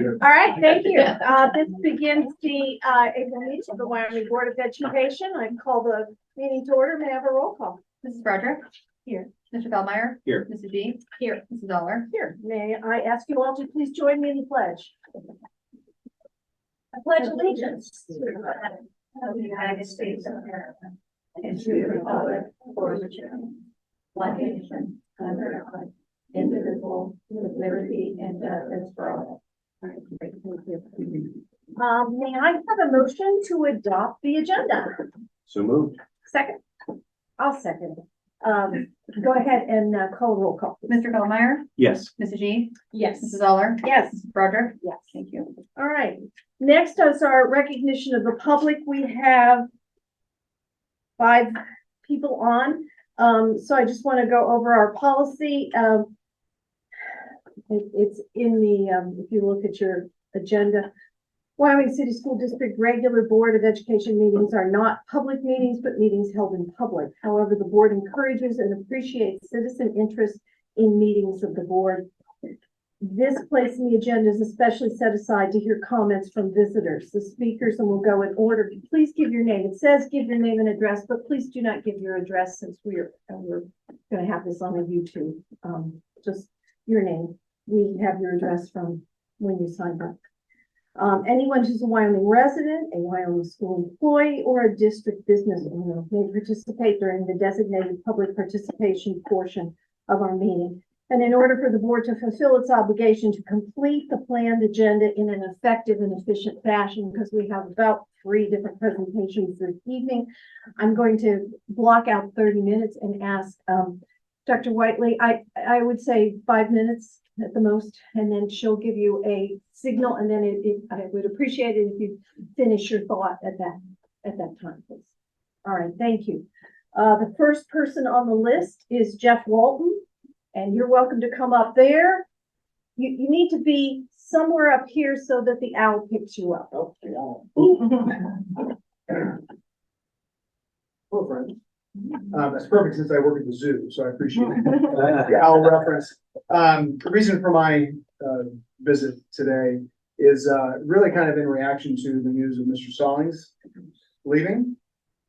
All right, thank you. This begins the April meeting of the Wyoming Board of Education. I call the meeting to order. May I have a roll call? Mrs. Broderick? Here. Mr. Feldmeyer? Here. Mrs. G? Here. Mrs. Dollar? Here. May I ask you all to please join me in the pledge? I pledge allegiance to the flag of the United States of America and to the republic for which it stands, one nation, under God, indivisible, with liberty and justice for all. May I have a motion to adopt the agenda? So moved. Second. I'll second. Go ahead and call roll call. Mr. Feldmeyer? Yes. Mrs. G? Yes. Mrs. Dollar? Yes. Mrs. Broderick? Yes. Thank you. All right. Next is our recognition of the public. We have 5 people on. So I just want to go over our policy. It's in the, if you look at your agenda, Wyoming City School District regular Board of Education meetings are not public meetings, but meetings held in public. However, the board encourages and appreciates citizen interest in meetings of the board. This place in the agenda is especially set aside to hear comments from visitors. The speakers, and we'll go in order. Please give your name. It says give your name and address, but please do not give your address since we're going to have this on a YouTube. Just your name. We have your address from when you signed up. Anyone who's a Wyoming resident, a Wyoming school employee, or a district business owner may participate during the designated public participation portion of our meeting. And in order for the board to fulfill its obligation to complete the planned agenda in an effective and efficient fashion, because we have about 3 different presentations this evening, I'm going to block out 30 minutes and ask Dr. Whiteley, I would say 5 minutes at the most, and then she'll give you a signal, and then I would appreciate it if you finish your thought at that time, please. All right, thank you. The first person on the list is Jeff Walton, and you're welcome to come up there. You need to be somewhere up here so that the owl picks you up. Hello, friends. That's perfect since I work at the zoo, so I appreciate the owl reference. The reason for my visit today is really kind of in reaction to the news of Mr. Stallings leaving.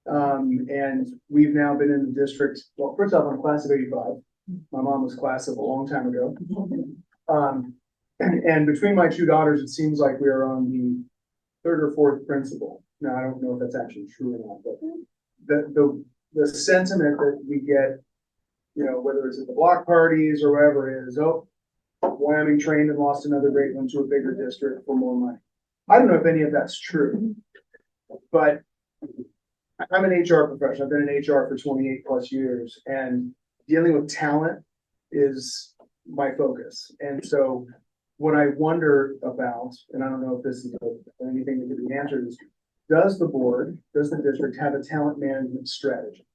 And we've now been in the district. Well, first off, I'm class of 85. My mom was class of a long time ago. And between my 2 daughters, it seems like we are on the 3rd or 4th principal. Now, I don't know if that's actually true or not, but the sentiment that we get, you know, whether it's at the block parties or wherever, is, oh, Wyoming trained and lost another great one to a bigger district for more money. I don't know if any of that's true, but I'm an HR professional. I've been in HR for 28 plus years, and dealing with talent is my focus. And so what I wonder about, and I don't know if this is anything that could be answered, is does the district have a talent management strategy?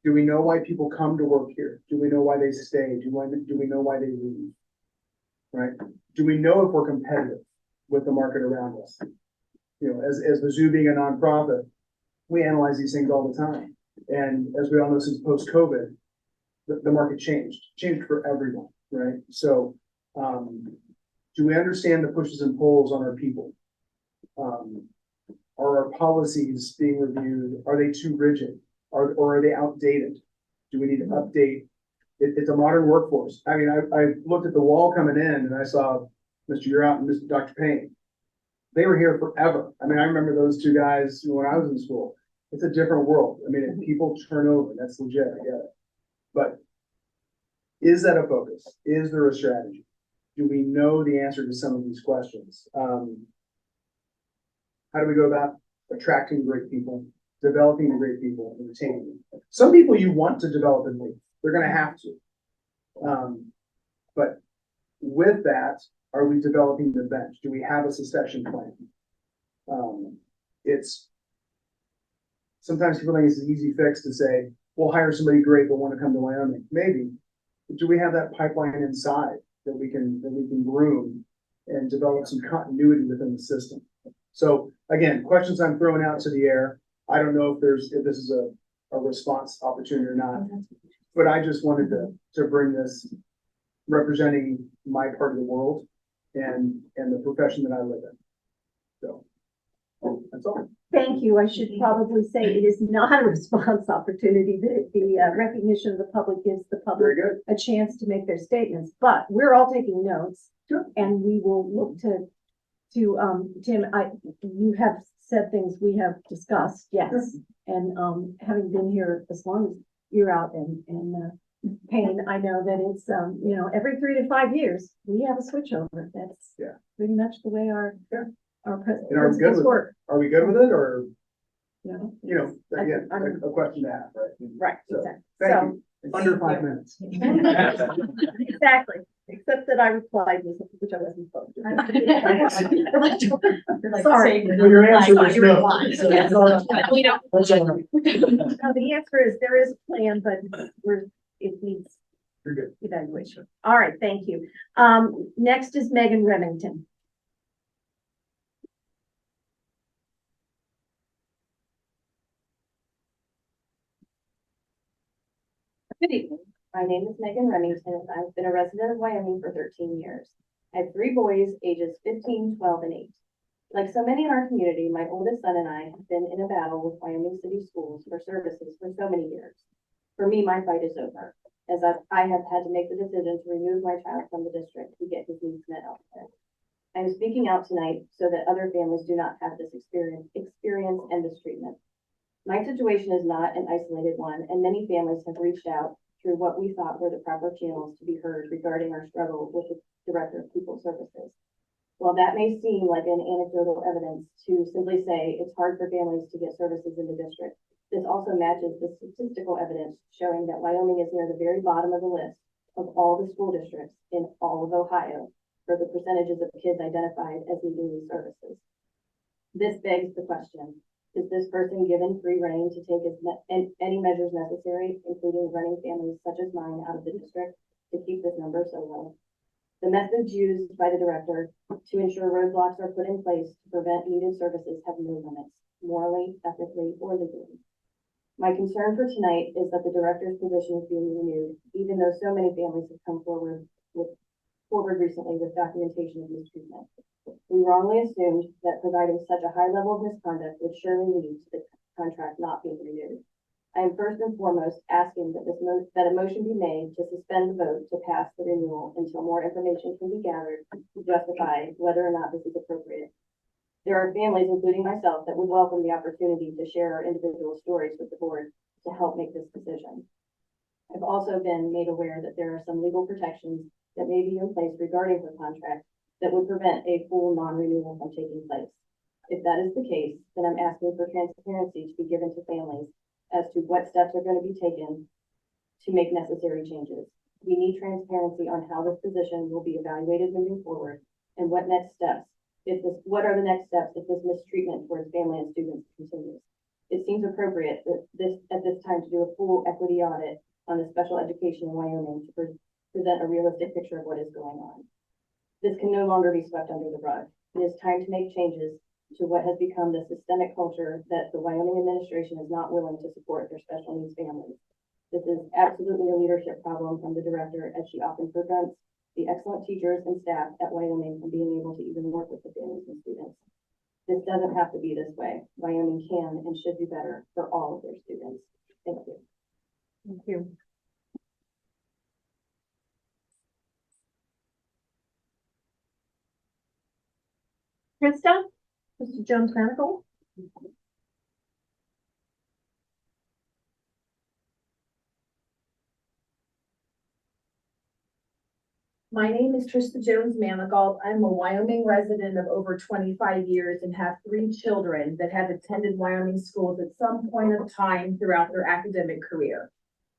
Do we know why people come to work here? Do we know why they stay? Do we know why they leave? Right? Do we know if we're competitive with the market around us? You know, as the zoo being a nonprofit, we analyze these things all the time. And as we all know, since post-COVID, the market changed for everyone, right? So do we understand the pushes and pulls on our people? Are our policies being reviewed? Are they too rigid? Or are they outdated? Do we need to update? It's a modern workforce. I mean, I looked at the wall coming in and I saw Mr. Yourout and Mr. Dr. Payne. They were here forever. I mean, I remember those 2 guys when I was in school. It's a different world. I mean, if people turn over, that's legit, I get it. But is that a focus? Is there a strategy? Do we know the answer to some of these questions? How do we go about attracting great people, developing the great people, and retaining them? Some people you want to develop and leave. They're going to have to. But with that, are we developing the bench? Do we have a succession plan? It's sometimes people think it's an easy fix to say, we'll hire somebody great but want to come to Wyoming. Maybe. But do we have that pipeline inside that we can groom and develop some continuity within the system? So again, questions I'm throwing out to the air. I don't know if this is a response opportunity or not, but I just wanted to bring this representing my part of the world and the profession that I live in. So, that's all. Thank you. I should probably say it is not a response opportunity. The recognition of the public gives the public Very good. a chance to make their statements, but we're all taking notes. Sure. And we will look to Tim, you have said things we have discussed, yes. And, having been here as long as you're out in Payne, I know that it's, every 3 to 5 years, we have a switchover. That's pretty much the way our And are we principals good with work, Are we good with it, or, you again, a question to have, right? Right, So, exactly. Thank you. Under 5 minutes. Exactly, except that I replied, which I wasn't supposed to. Sorry. Well, your answer was no. No, the answer is there is a plan, but it needs You're good. evaluation. All right, thank you. Next is Megan Remington. Good evening. My name is Megan Remington. I've been a resident of Wyoming for 13 years. I have 3 boys, ages 15, 12, and 8. Like so many in our community, my oldest son and I have been in a battle with Wyoming City Schools for services for so many years. For me, my fight is over, as I have had to make the decision to remove my child from the district to get his needs met elsewhere. I am speaking out tonight so that other families do not have this experience and mistreatment. My situation is not an isolated one, and many families have reached out through what we thought were the proper channels to be heard regarding our struggle with the Director of People Services. While that may seem like an anecdotal evidence to simply say it's hard for families to get services in the district, this also matches the statistical evidence showing that Wyoming is near the very bottom of the list of all the school districts in all of Ohio for the percentages of kids identified as needing these services. This begs the question, is this person given free rein to take any measures necessary, including running families such as mine out of the district, to keep this number so low? The methods used by the director to ensure roadblocks are put in place to prevent needed services have no limits, morally, ethically, or legally. My concern for tonight is that the director's position is being renewed, even though so many families have come forward recently with documentation of mistreatment. We wrongly assumed that providing such a high level of misconduct would surely lead to the contract not being renewed. I am first and foremost asking that a motion be made to suspend the vote to pass the renewal until more information can be gathered to justify whether or not this is appropriate. There are families, including myself, that would welcome the opportunity to share our individual stories with the board to help make this decision. I've also been made aware that there are some legal protections that may be in place regarding her contract that would prevent a full non-renewal from taking place. If that is the case, then I'm asking for transparency to be given to families as to what steps are going to be taken to make necessary changes. We need transparency on how this position will be evaluated moving forward and what are the next steps if this mistreatment towards family and students continues. It seems appropriate that at this time to do a full equity audit on the special education in Wyoming to present a realistic picture of what is going on. This can no longer be swept under the rug. It is time to make changes to what has become the systemic culture that the Wyoming administration is not willing to support their special needs families. This is absolutely a leadership problem from the director, as she often prevents the excellent teachers and staff at Wyoming from being able to even work with the families and students. This doesn't have to be this way. Wyoming can and should do better for all of their students. Thank you. Thank you. Krista? Mr. Jones Manifold? My name is Trista Jones Manigault. I'm a Wyoming resident of over 25 years and have 3 children that have attended Wyoming schools at some point of time throughout their academic career.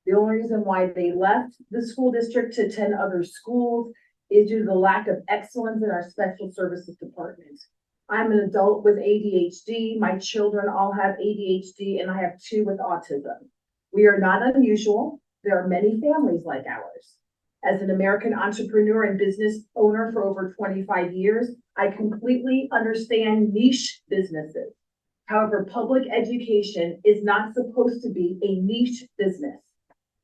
The only reason why they left the school district to attend other schools is due to the lack of excellence in our special services department. I'm an adult with ADHD. My children all have ADHD and I have 2 with autism. We are not unusual. There are many families like ours. As an American entrepreneur and business owner for over 25 years, I completely understand niche businesses. However, public education is not supposed to be a niche business.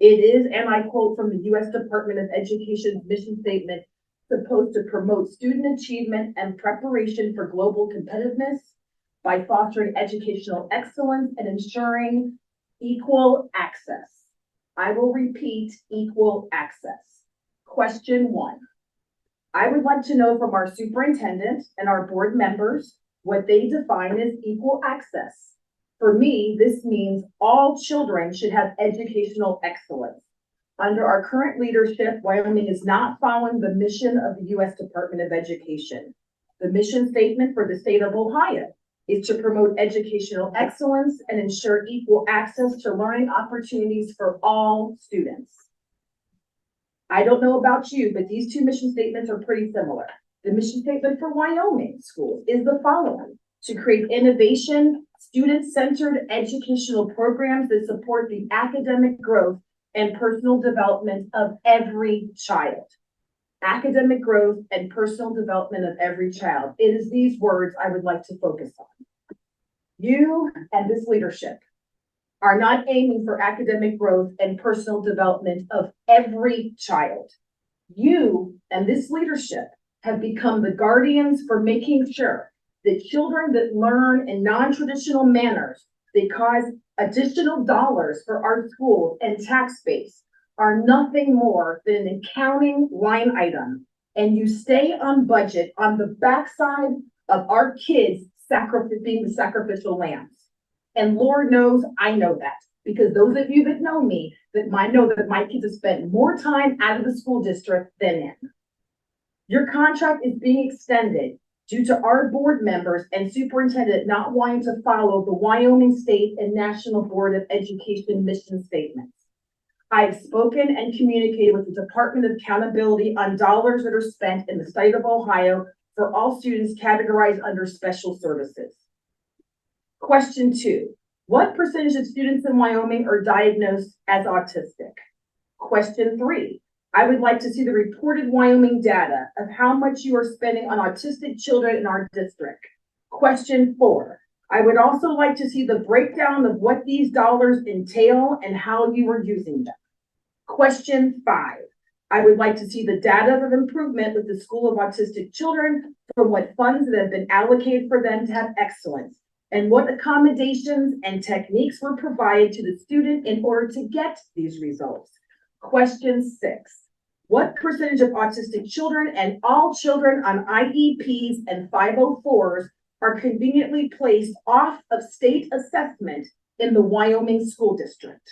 It is, and I quote from the U.S. Department of Education's mission statement, supposed to promote student achievement and preparation for global competitiveness by fostering educational excellence and ensuring equal access. I will repeat, equal access. Question 1. I would like to know from our superintendent and our board members what they define as equal access. For me, this means all children should have educational excellence. Under our current leadership, Wyoming is not following the mission of the U.S. Department of Education. The mission statement for the state of Ohio is to promote educational excellence and ensure equal access to learning opportunities for all students. I don't know about you, but these two mission statements are pretty similar. The mission statement for Wyoming schools is the following: to create innovation, student-centered educational programs that support the academic growth and personal development of every child. Academic growth and personal development of every child. It is these words I would like to focus on. You and this leadership are not aiming for academic growth and personal development of every child. You and this leadership have become the guardians for making sure that children that learn in non-traditional manners that cause additional dollars for our schools and tax base are nothing more than an accounting line item, and you stay on budget on the backside of our kids being the sacrificial lambs. And Lord knows I know that, because those of you that know me that might know that my kids have spent more time out of the school district than in. Your contract is being extended due to our board members and superintendent not wanting to follow the Wyoming State and National Board of Education mission statements. I've spoken and communicated with the Department of Accountability on dollars that are spent in the state of Ohio for all students categorized under special services. Question 2, what percentage of students in Wyoming are diagnosed as autistic? Question 3, I would like to see the reported Wyoming data of how much you are spending on autistic children in our district. Question 4, I would also like to see the breakdown of what these dollars entail and how you are using them. Question 5, I would like to see the data of improvement with the School of Autistic Children from what funds that have been allocated for them to have excellence, and what accommodations and techniques were provided to the student in order to get these results. Question 6, what percentage of autistic children and all children on IEPs and 504s are conveniently placed off of state assessment in the Wyoming school district?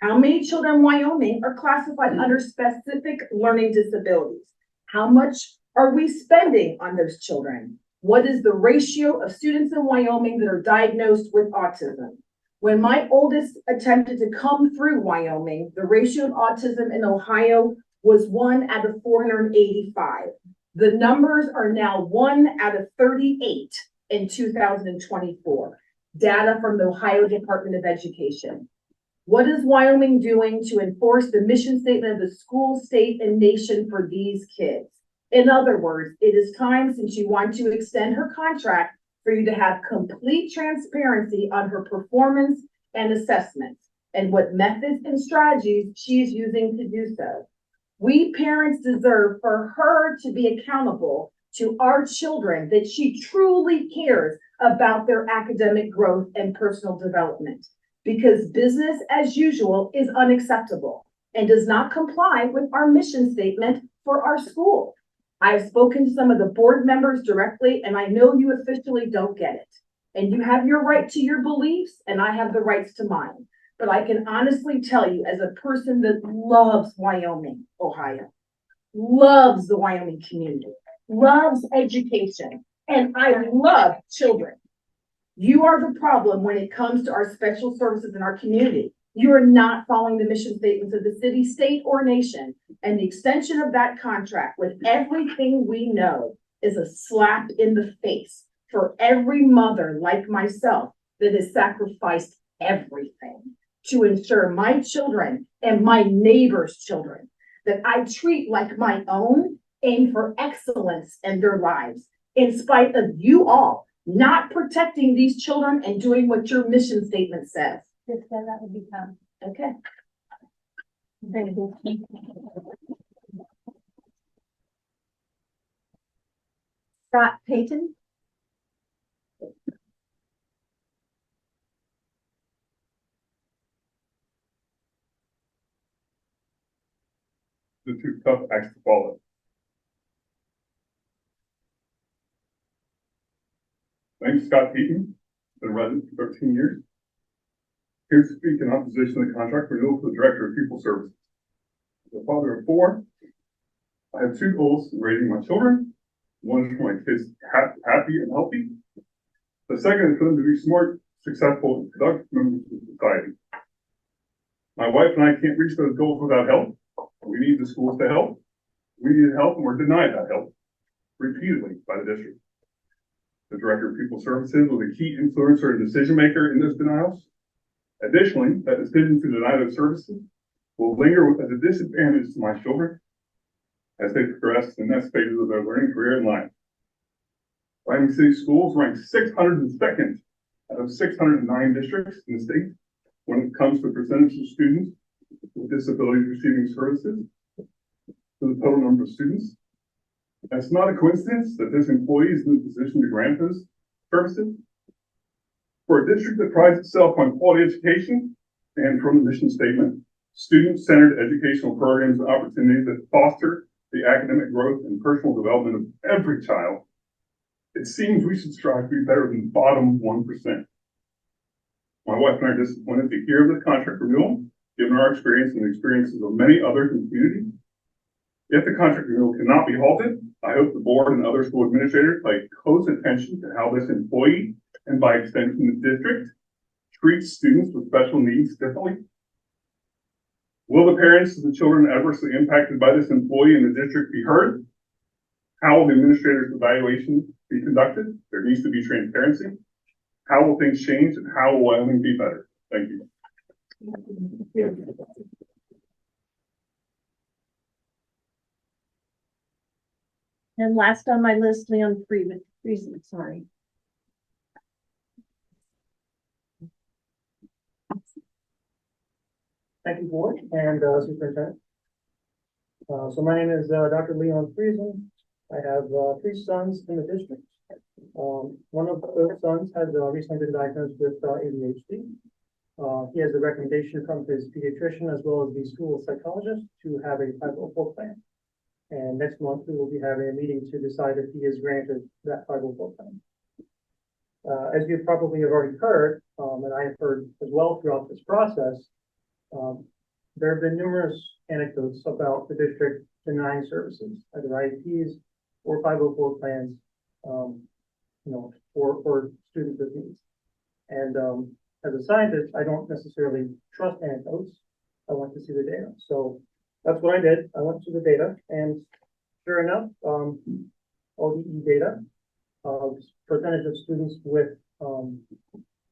How many children in Wyoming are classified under specific learning disabilities? How much are we spending on those children? What is the ratio of students in Wyoming that are diagnosed with autism? When my oldest attempted to come through Wyoming, the ratio of autism in Ohio was 1 out of 485. The numbers are now 1 out of 38 in 2024. Data from the Ohio Department of Education. What is Wyoming doing to enforce the mission statement of the school, state, and nation for these kids? In other words, it is time, since you want to extend her contract, for you to have complete transparency on her performance and assessments and what methods and strategies she is using to do so. We parents deserve for her to be accountable to our children, that she truly cares about their academic growth and personal development, because business as usual is unacceptable and does not comply with our mission statement for our school. I've spoken to some of the board members directly, and I know you officially don't get it. And you have your right to your beliefs, and I have the rights to mine. But I can honestly tell you, as a person that loves Wyoming, Ohio, loves the Wyoming community, loves education, and I love children, you are the problem when it comes to our special services in our community. You are not following the mission statements of the city, state, or nation. And the extension of that contract with everything we know is a slap in the face for every mother like myself that has sacrificed everything to ensure my children and my neighbors' children that I treat like my own, aim for excellence in their lives, in spite of you all not protecting these children and doing what your mission statement says. Just so that would become. Okay. Thank you. Scott Payton. The two tough acts to follow. My name is Scott Payton, been a resident for 13 years. Here to speak in opposition to the contract renewal for the Director of Pupil Services. As a father of 4, I have 2 goals in raising my children. One is for my kids to be happy and healthy. The second is for them to be smart, successful, and productive members of society. My wife and I can't reach those goals without help. We need the schools to help. We need help, and we're denied that help repeatedly by the district. The Director of Pupil Services was a key influencer and decision maker in those denials. Additionally, that decision to deny those services will linger as a disadvantage to my children as they progress in the next phases of their learning career and life. Wyoming City Schools ranked 602nd out of 609 districts in the state when it comes to percentage of students with disabilities receiving services to the total number of students. It's not a coincidence that this employee is in the position to grant those services. For a district that prides itself on quality education and from the mission statement, student-centered educational programs and opportunities that foster the academic growth and personal development of every child, it seems we should strive to be better than the bottom 1%. My wife and I are disappointed to hear of the contract renewal, given our experience and the experiences of many others in the community. If the contract renewal cannot be halted, I hope the board and other school administrators pay close attention to how this employee, and by extension the district, treats students with special needs differently. Will the parents of the children adversely impacted by this employee in the district be heard? How will the administrator's evaluation be conducted? There needs to be transparency. How will things change, and how will Wyoming be better? Thank you. And last on my list, Leon Friesen, sorry. Thank you, Board and Superintendent. So my name is Dr. Leon Friesen. I have 3 sons in the district. One of those sons has recently been diagnosed with ADHD. He has a recommendation from his pediatrician as well as the school psychologist to have a 504 plan. And next month we will be having a meeting to decide if he is granted that 504 plan. As you probably have already heard, and I have heard as well throughout this process, there have been numerous anecdotes about the district denying services, either IEPs or 504 plans, for students with needs. And as a scientist, I don't necessarily trust anecdotes. I want to see the data. So that's what I did. I went to the data, and sure enough, ODE data, percentage of students with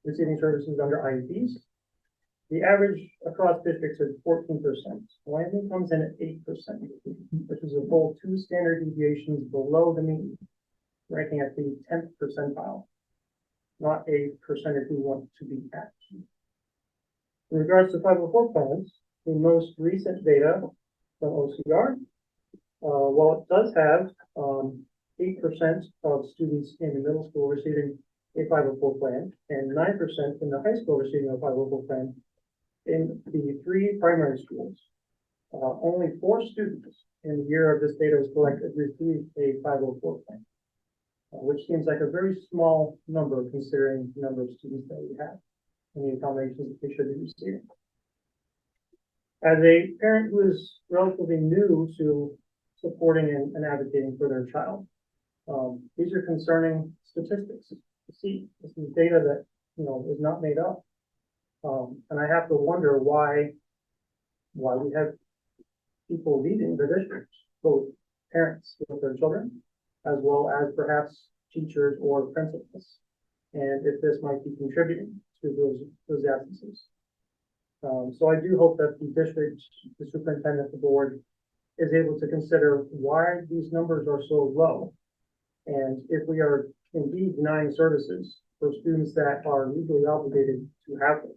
receiving services under IEPs. The average across districts is 14%. Wyoming comes in at 8%, which is a full 2 standard deviations below the mean, ranking at the 10th percentile, not a percentage we want to be at. In regards to 504 plans, the most recent data from OCR, while it does have 8% of students in the middle school receiving a 504 plan and 9% in the high school receiving a 504 plan, in the 3 primary schools, only 4 students in the year of this data was collected received a 504 plan, which seems like a very small number considering the number of students that we have and the accommodations that they should be receiving. As a parent who is relatively new to supporting and advocating for their child, these are concerning statistics to see. This is data that is not made up. And I have to wonder why we have people leaving the district, both parents with their children, as well as perhaps teachers or principals, and if this might be contributing to those absences. So I do hope that the district, the superintendent, the board is able to consider why these numbers are so low, and if we are indeed denying services for students that are legally obligated to have them.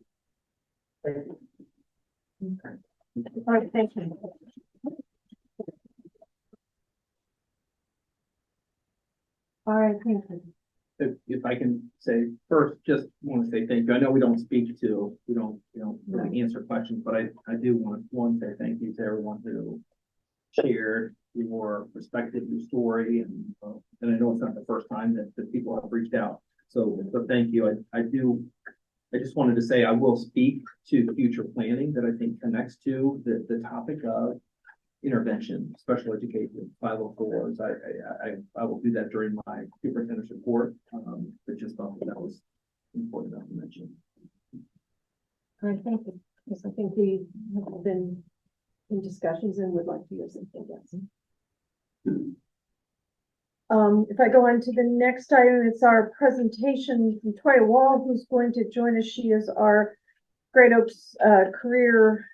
Thank you. All right, thank you. All right, thank you. If I can say first, just want to say thank you. I know we don't really answer questions, but I do want to say thank you to everyone who shared your perspective, your story, and I know it's not the first time that people have reached out. So thank you. I just wanted to say I will speak to future planning that I think connects to the topic of intervention, special education, 504s. I will do that during my superintendent's report, but just thought that was important enough to mention. All right, thank you. Yes, I think we have been in discussions and would like to hear something else. If I go on to the next item, it's our presentation from Toya Wall, who's going to join us. She is our Great Oaks career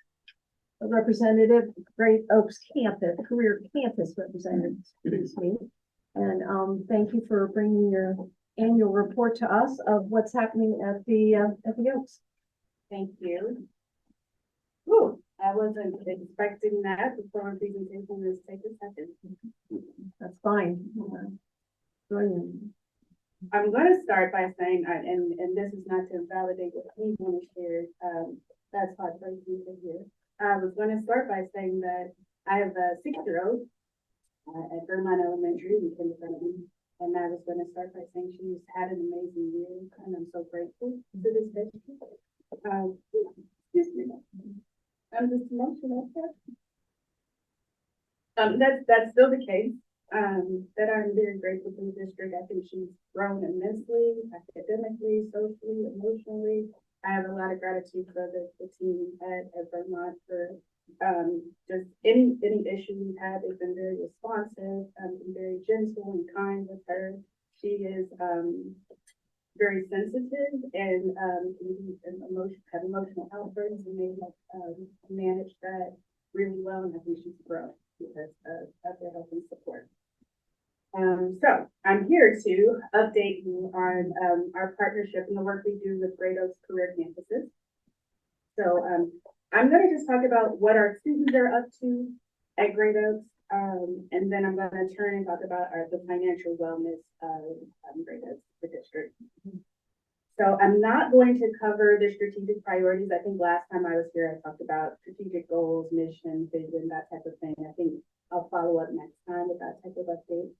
representative, Great Oaks campus, career campus representative, excuse me. And thank you for bringing your annual report to us of what's happening at the Oaks. Thank you. Whew, I wasn't expecting that before my presentation. Let's take a second. That's fine. Brilliant. I'm going to start by saying, and this is not to invalidate what anyone shared. That's why I'm here. I was going to start by saying that I have a 6-year-old at Vermont Elementary in kindergarten, and I was going to start by saying she's had an amazing year, and I'm so grateful to this district. Excuse me, I'm just emotional. That's still the case. That I'm very grateful to the district. I think she's grown immensely, academically, socially, emotionally. I have a lot of gratitude for the team at Vermont for just any issue we've had. They've been very responsive, and very gentle and kind with her. She is very sensitive and have emotional outbursts, and they have managed that really well. And I think she's grown because of their help and support. So I'm here to update you on our partnership and the work we do with Great Oaks Career Campuses. So I'm going to just talk about what our students are up to at Great Oaks, and then I'm going to turn and talk about the financial wellness of Great Oaks, the district. So I'm not going to cover the strategic priorities. I think last time I was here, I talked about strategic goals, mission, vision, that type of thing. I think I'll follow up next time with that type of update.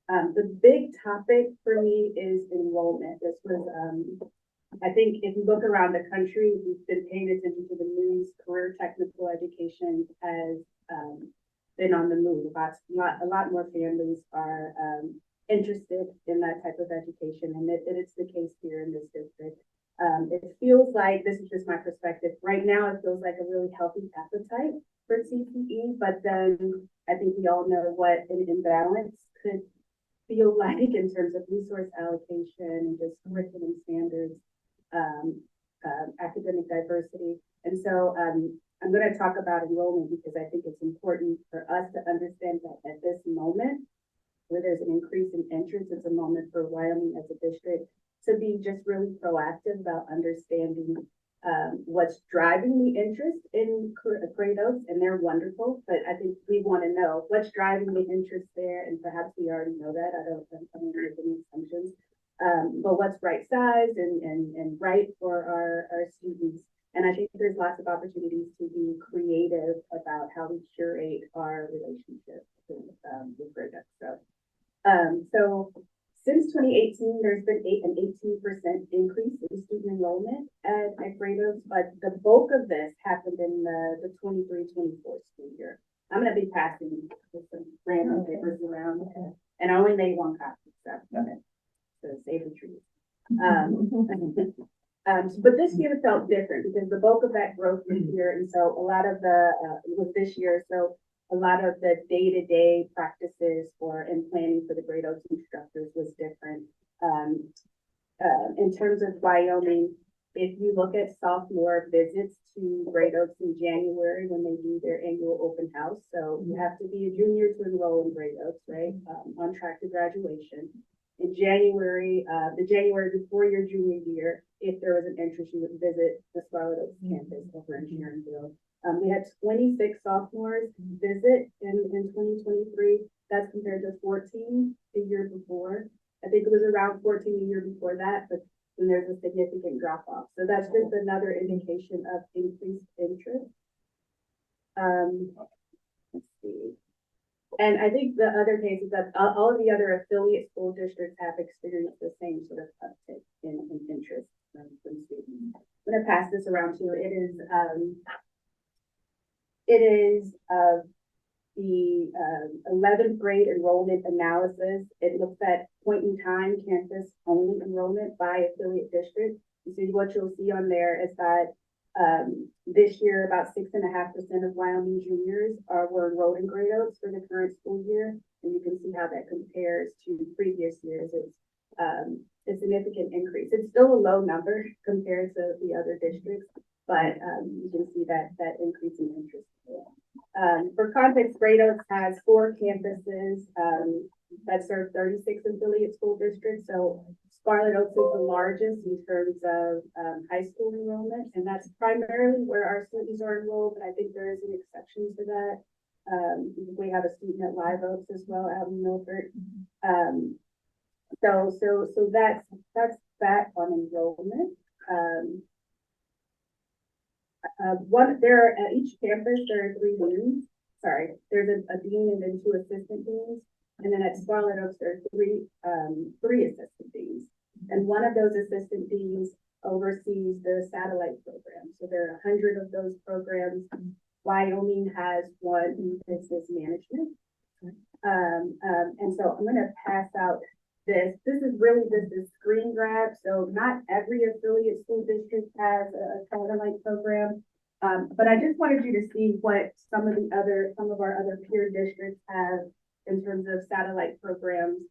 The big topic for me is enrollment. This was, I think if you look around the country, we've been paying attention to the news. Career technical education has been on the move. A lot more families are interested in that type of education, and it's the case here in this district. It feels like, this is just my perspective, right now it feels like a really healthy appetite for CTE, but then I think we all know what an imbalance could feel like in terms of resource allocation and just curriculum standards, academic diversity. And so I'm going to talk about enrollment because I think it's important for us to understand that at this moment, where there's an increase in interest, it's a moment for Wyoming as a district to be just really proactive about understanding what's driving the interest in Great Oaks, and they're wonderful, but I think we want to know what's driving the interest there, and perhaps we already know that. I don't make any assumptions, but what's right size and right for our students. And I think there's lots of opportunities to be creative about how we curate our relationship with Great Oaks. So since 2018, there's been an 18% increase in student enrollment at Great Oaks, but the bulk of this happened in the 23-24 school year. I'm going to be passing some random papers around, and I only made one copy, so save the trees. But this year felt different because the bulk of that growth was here, and so a lot of was this year. So a lot of the day-to-day practices and planning for the Great Oaks instructors was different. In terms of Wyoming, if you look at sophomore visits to Great Oaks in January when they do their annual open house, so you have to be a junior to enroll in Great Oaks, right? On track to graduation. In January, the January before your junior year, if there was an interest, you would visit the Scarlet Oaks campus over in Sharonville. We had 26 sophomores visit in 2023. That's compared to 14 the year before. I think it was around 14 a year before that, but then there's a significant drop off. So that's just another indication of increased interest. Let's see. And I think the other case is that all of the other affiliate school districts have experienced the same sort of uptick in interest from students. I'm going to pass this around to you. It is the 11th grade enrollment analysis. It looks at point in time campus only enrollment by affiliate district. So what you'll see on there is that this year, about 6.5% of Wyoming juniors were enrolled in Great Oaks for the current school year. And you can see how that compares to previous years. It's a significant increase. It's still a low number compared to the other districts, but you can see that increase in interest. For context, Great Oaks has 4 campuses that serve 36 affiliate school districts. So Scarlet Oaks is the largest in terms of high school enrollment, and that's primarily where our students are enrolled. But I think there is an exception to that. We have a student at Live Oaks as well out in Milford. So that's that on enrollment. At each campus there are 3 deans. Sorry, there's a dean and then 2 assistant deans, and then at Scarlet Oaks there are 3 assistant deans, and one of those assistant deans oversees the satellite program. So there are 100 of those programs. Wyoming has one in business management, and so I'm going to pass out this. This is really just a screen grab. So not every affiliate school district has a satellite program. But I just wanted you to see what some of our other peer districts have in terms of satellite programs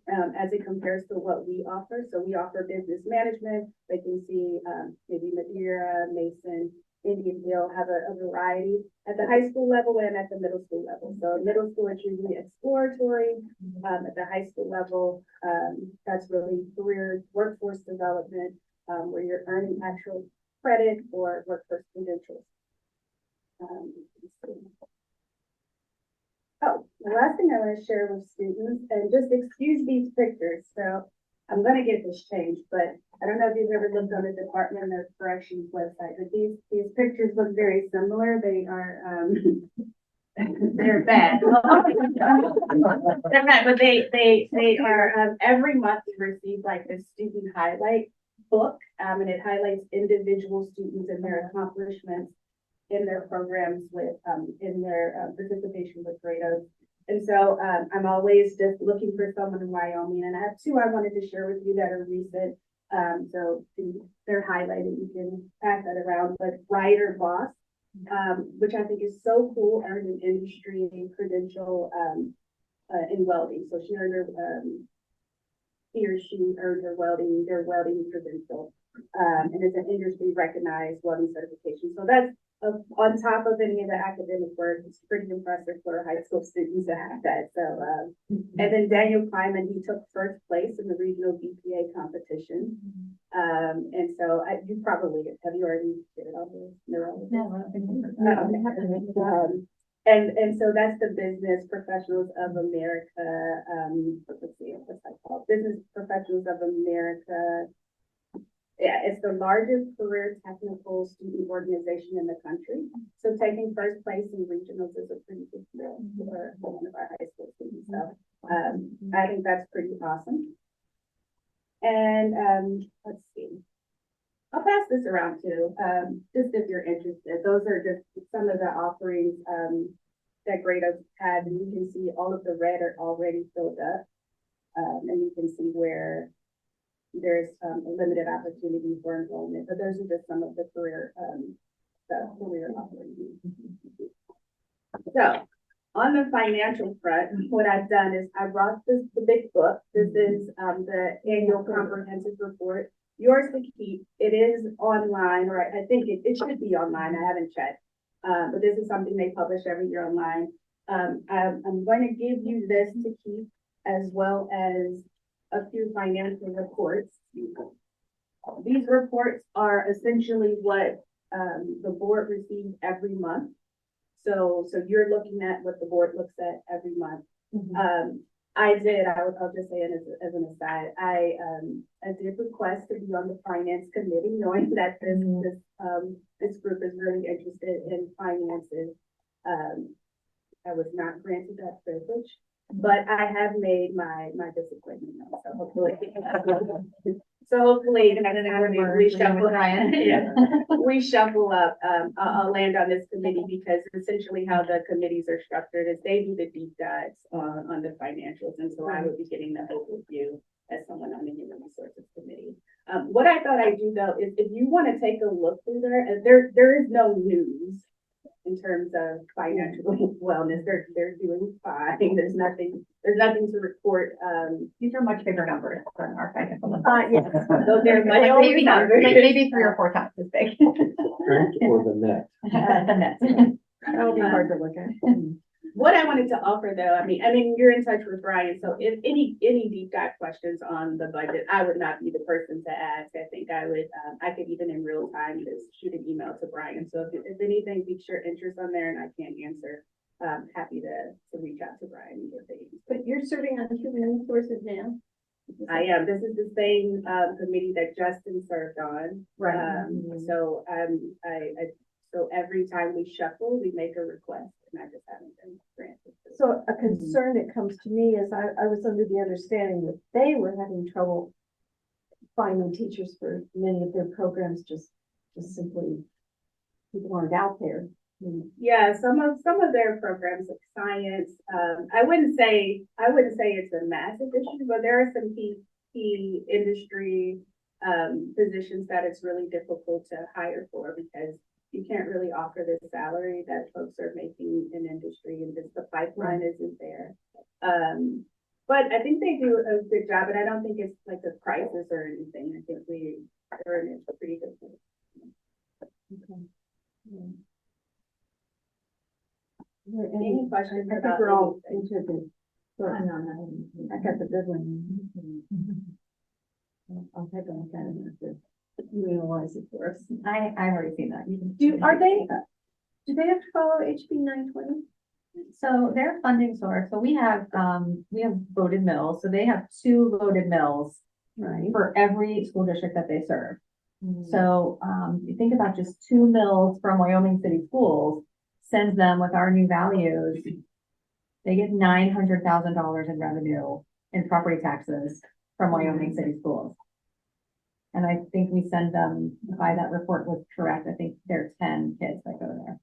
as it compares to what we offer. So we offer business management. They can see maybe Madeira, Mason, Indian Hill have a variety at the high school level and at the middle school level. So middle school is usually exploratory. At the high school level, that's really career workforce development, where you're earning actual credit or workforce credentials. Oh, the last thing I want to share with students, and just excuse these pictures. So I'm going to get this changed, but I don't know if you've ever looked on the Department of Corrections website, but these pictures look very similar. They are, they're bad. They're bad, but they are, every month we receive like this student highlight book, and it highlights individual students and their accomplishments in their programs with, in their participation with Great Oaks. And so I'm always just looking for someone in Wyoming, and I have 2 I wanted to share with you that are recent. So they're highlighted, you can pass that around, but Ryder Boss, which I think is so cool, earned an industry credential in welding. So she earned her, he or she earned their welding credential, and it's an industry recognized welding certification. So that's on top of any of the academic work. It's pretty impressive for high school students to have that. So, and then Daniel Kleiman, he took first place in the regional BPA competition. And so you probably, have you already did it on this? No, and so that's the Business Professionals of America. Let's see, what's that called? Business Professionals of America. Yeah, it's the largest career technical student organization in the country. So taking first place in regionals is a pretty big deal for one of our high school students. So I think that's pretty awesome. And let's see. I'll pass this around too, just if you're interested. Those are just some of the offerings that Great Oaks had, and you can see all of the red are already filled up, and you can see where there's a limited opportunity for enrollment, but those are just some of the career offerings. So on the financial front, what I've done is I brought the big book. This is the annual comprehensive report. Yours to keep. It is online, or I think it should be online. I haven't checked, but this is something they publish every year online. I'm going to give you this to keep, as well as a few financial reports. These reports are essentially what the board receives every month. So you're looking at what the board looks at every month. I did, I'll just say it as an aside, I did request to be on the finance committee, knowing that this group is really interested in finances. I was not granted that privilege, but I have made my disappointment known, so hopefully. So hopefully, the next time we shuffle, yeah, we shuffle up, I'll land on this committee because essentially how the committees are structured is they do the deep dives on the financials. And so I would be getting the overview as someone on the human resources committee. What I thought I'd do though is if you want to take a look through there is no news in terms of financial wellness. They're doing fine. There's nothing to report. These are much bigger numbers than our financial ones. Yes. Those are Like much maybe not, numbers. like maybe 3 or 4 times as big. Or the net. The net. That'll be hard to look at. What I wanted to offer though, I mean, you're in touch with Brian, so if any deep dive questions on the budget, I would not be the person to ask. I think I could even in real time just shoot an email to Brian. So if anything piques your interest on there and I can't answer, happy to reach out to Brian and get the answer. But you're serving on human resources now? I am. This is the same committee that Justin served on. So so every time we shuffle, we make a request, and I just haven't been granted. So a concern that comes to me is I was under the understanding that they were having trouble finding teachers for many of their programs, just simply people aren't out there. Yeah, some of their programs like science, I wouldn't say it's a massive issue, but there are some key industry positions that it's really difficult to hire for because you can't really offer the salary that folks are making in industry and just the pipeline isn't there. But I think they do a good job, and I don't think it's like a crisis or anything. I think we're in a pretty good place. Okay. Any questions I think about we're all anything? into the, I got the good one. I'll take a look at it after you analyze it for us. I've already seen that. Do they have to follow HB 920? So their funding source, so we have voted mills, so they have 2 voted mills Right. for every school district that they serve. So, you think about just 2 mills from Wyoming City Schools, sends them with our new values. They get $900,000 in revenue in property taxes from Wyoming City Schools. And I think we send them, if that report was correct, I think there's 10 kids that go there.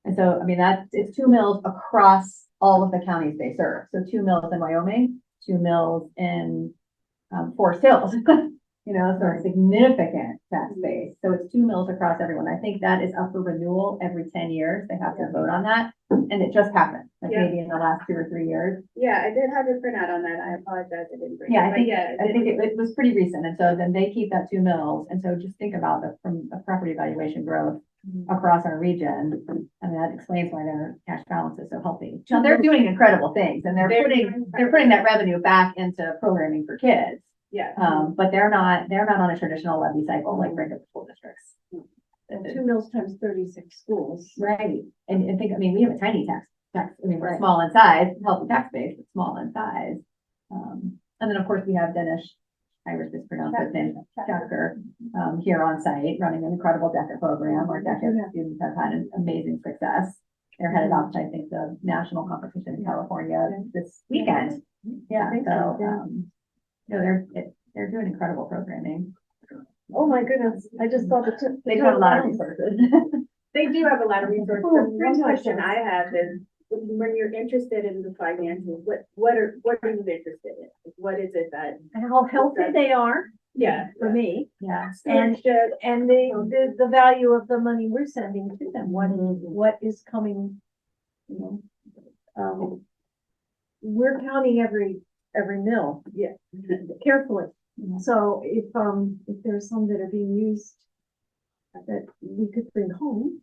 And so, I mean, it's 2 mills across all of the counties they serve. So 2 mills in Wyoming, 2 mills in Forest Hills, so a significant tax base. So it's 2 mills across everyone. I think that is up for renewal every 10 years. They have to vote on that. And it just happened, like maybe in the last 2 or 3 years. Yeah, I did have a printout on that. I apologize, I didn't bring it. Yeah, I but think it was pretty recent. And so then they keep that 2 mills. And so just think about from a property valuation growth across our region. And that explains why their cash balance is so healthy. Now they're doing incredible things and they're putting that revenue back into programming for kids. Yeah. But they're not on a traditional levy cycle like regular school districts. And 2 mills times 36 schools. Right. And think, I mean, we have a tiny tax, we're Right. small in size, healthy tax base, but small in size. And then of course we have Dennis, I was mispronounced his name, Tucker, here on site, running an incredible DECA program. Our DECA students have had an amazing success. They're headed off to, I think, the national competition in California this weekend. Yeah, they're doing incredible programming. Oh my goodness, I just thought They have a lot of resources. They do have a lot of resources. Oh, One question I have is, when you're interested in the financials, what are you interested in? What is it that? how healthy they are for me. Yeah. And the value of the money we're sending to them, what is coming, we're counting every mill. Yeah. Carefully. So if there's some that are being used that we could bring home.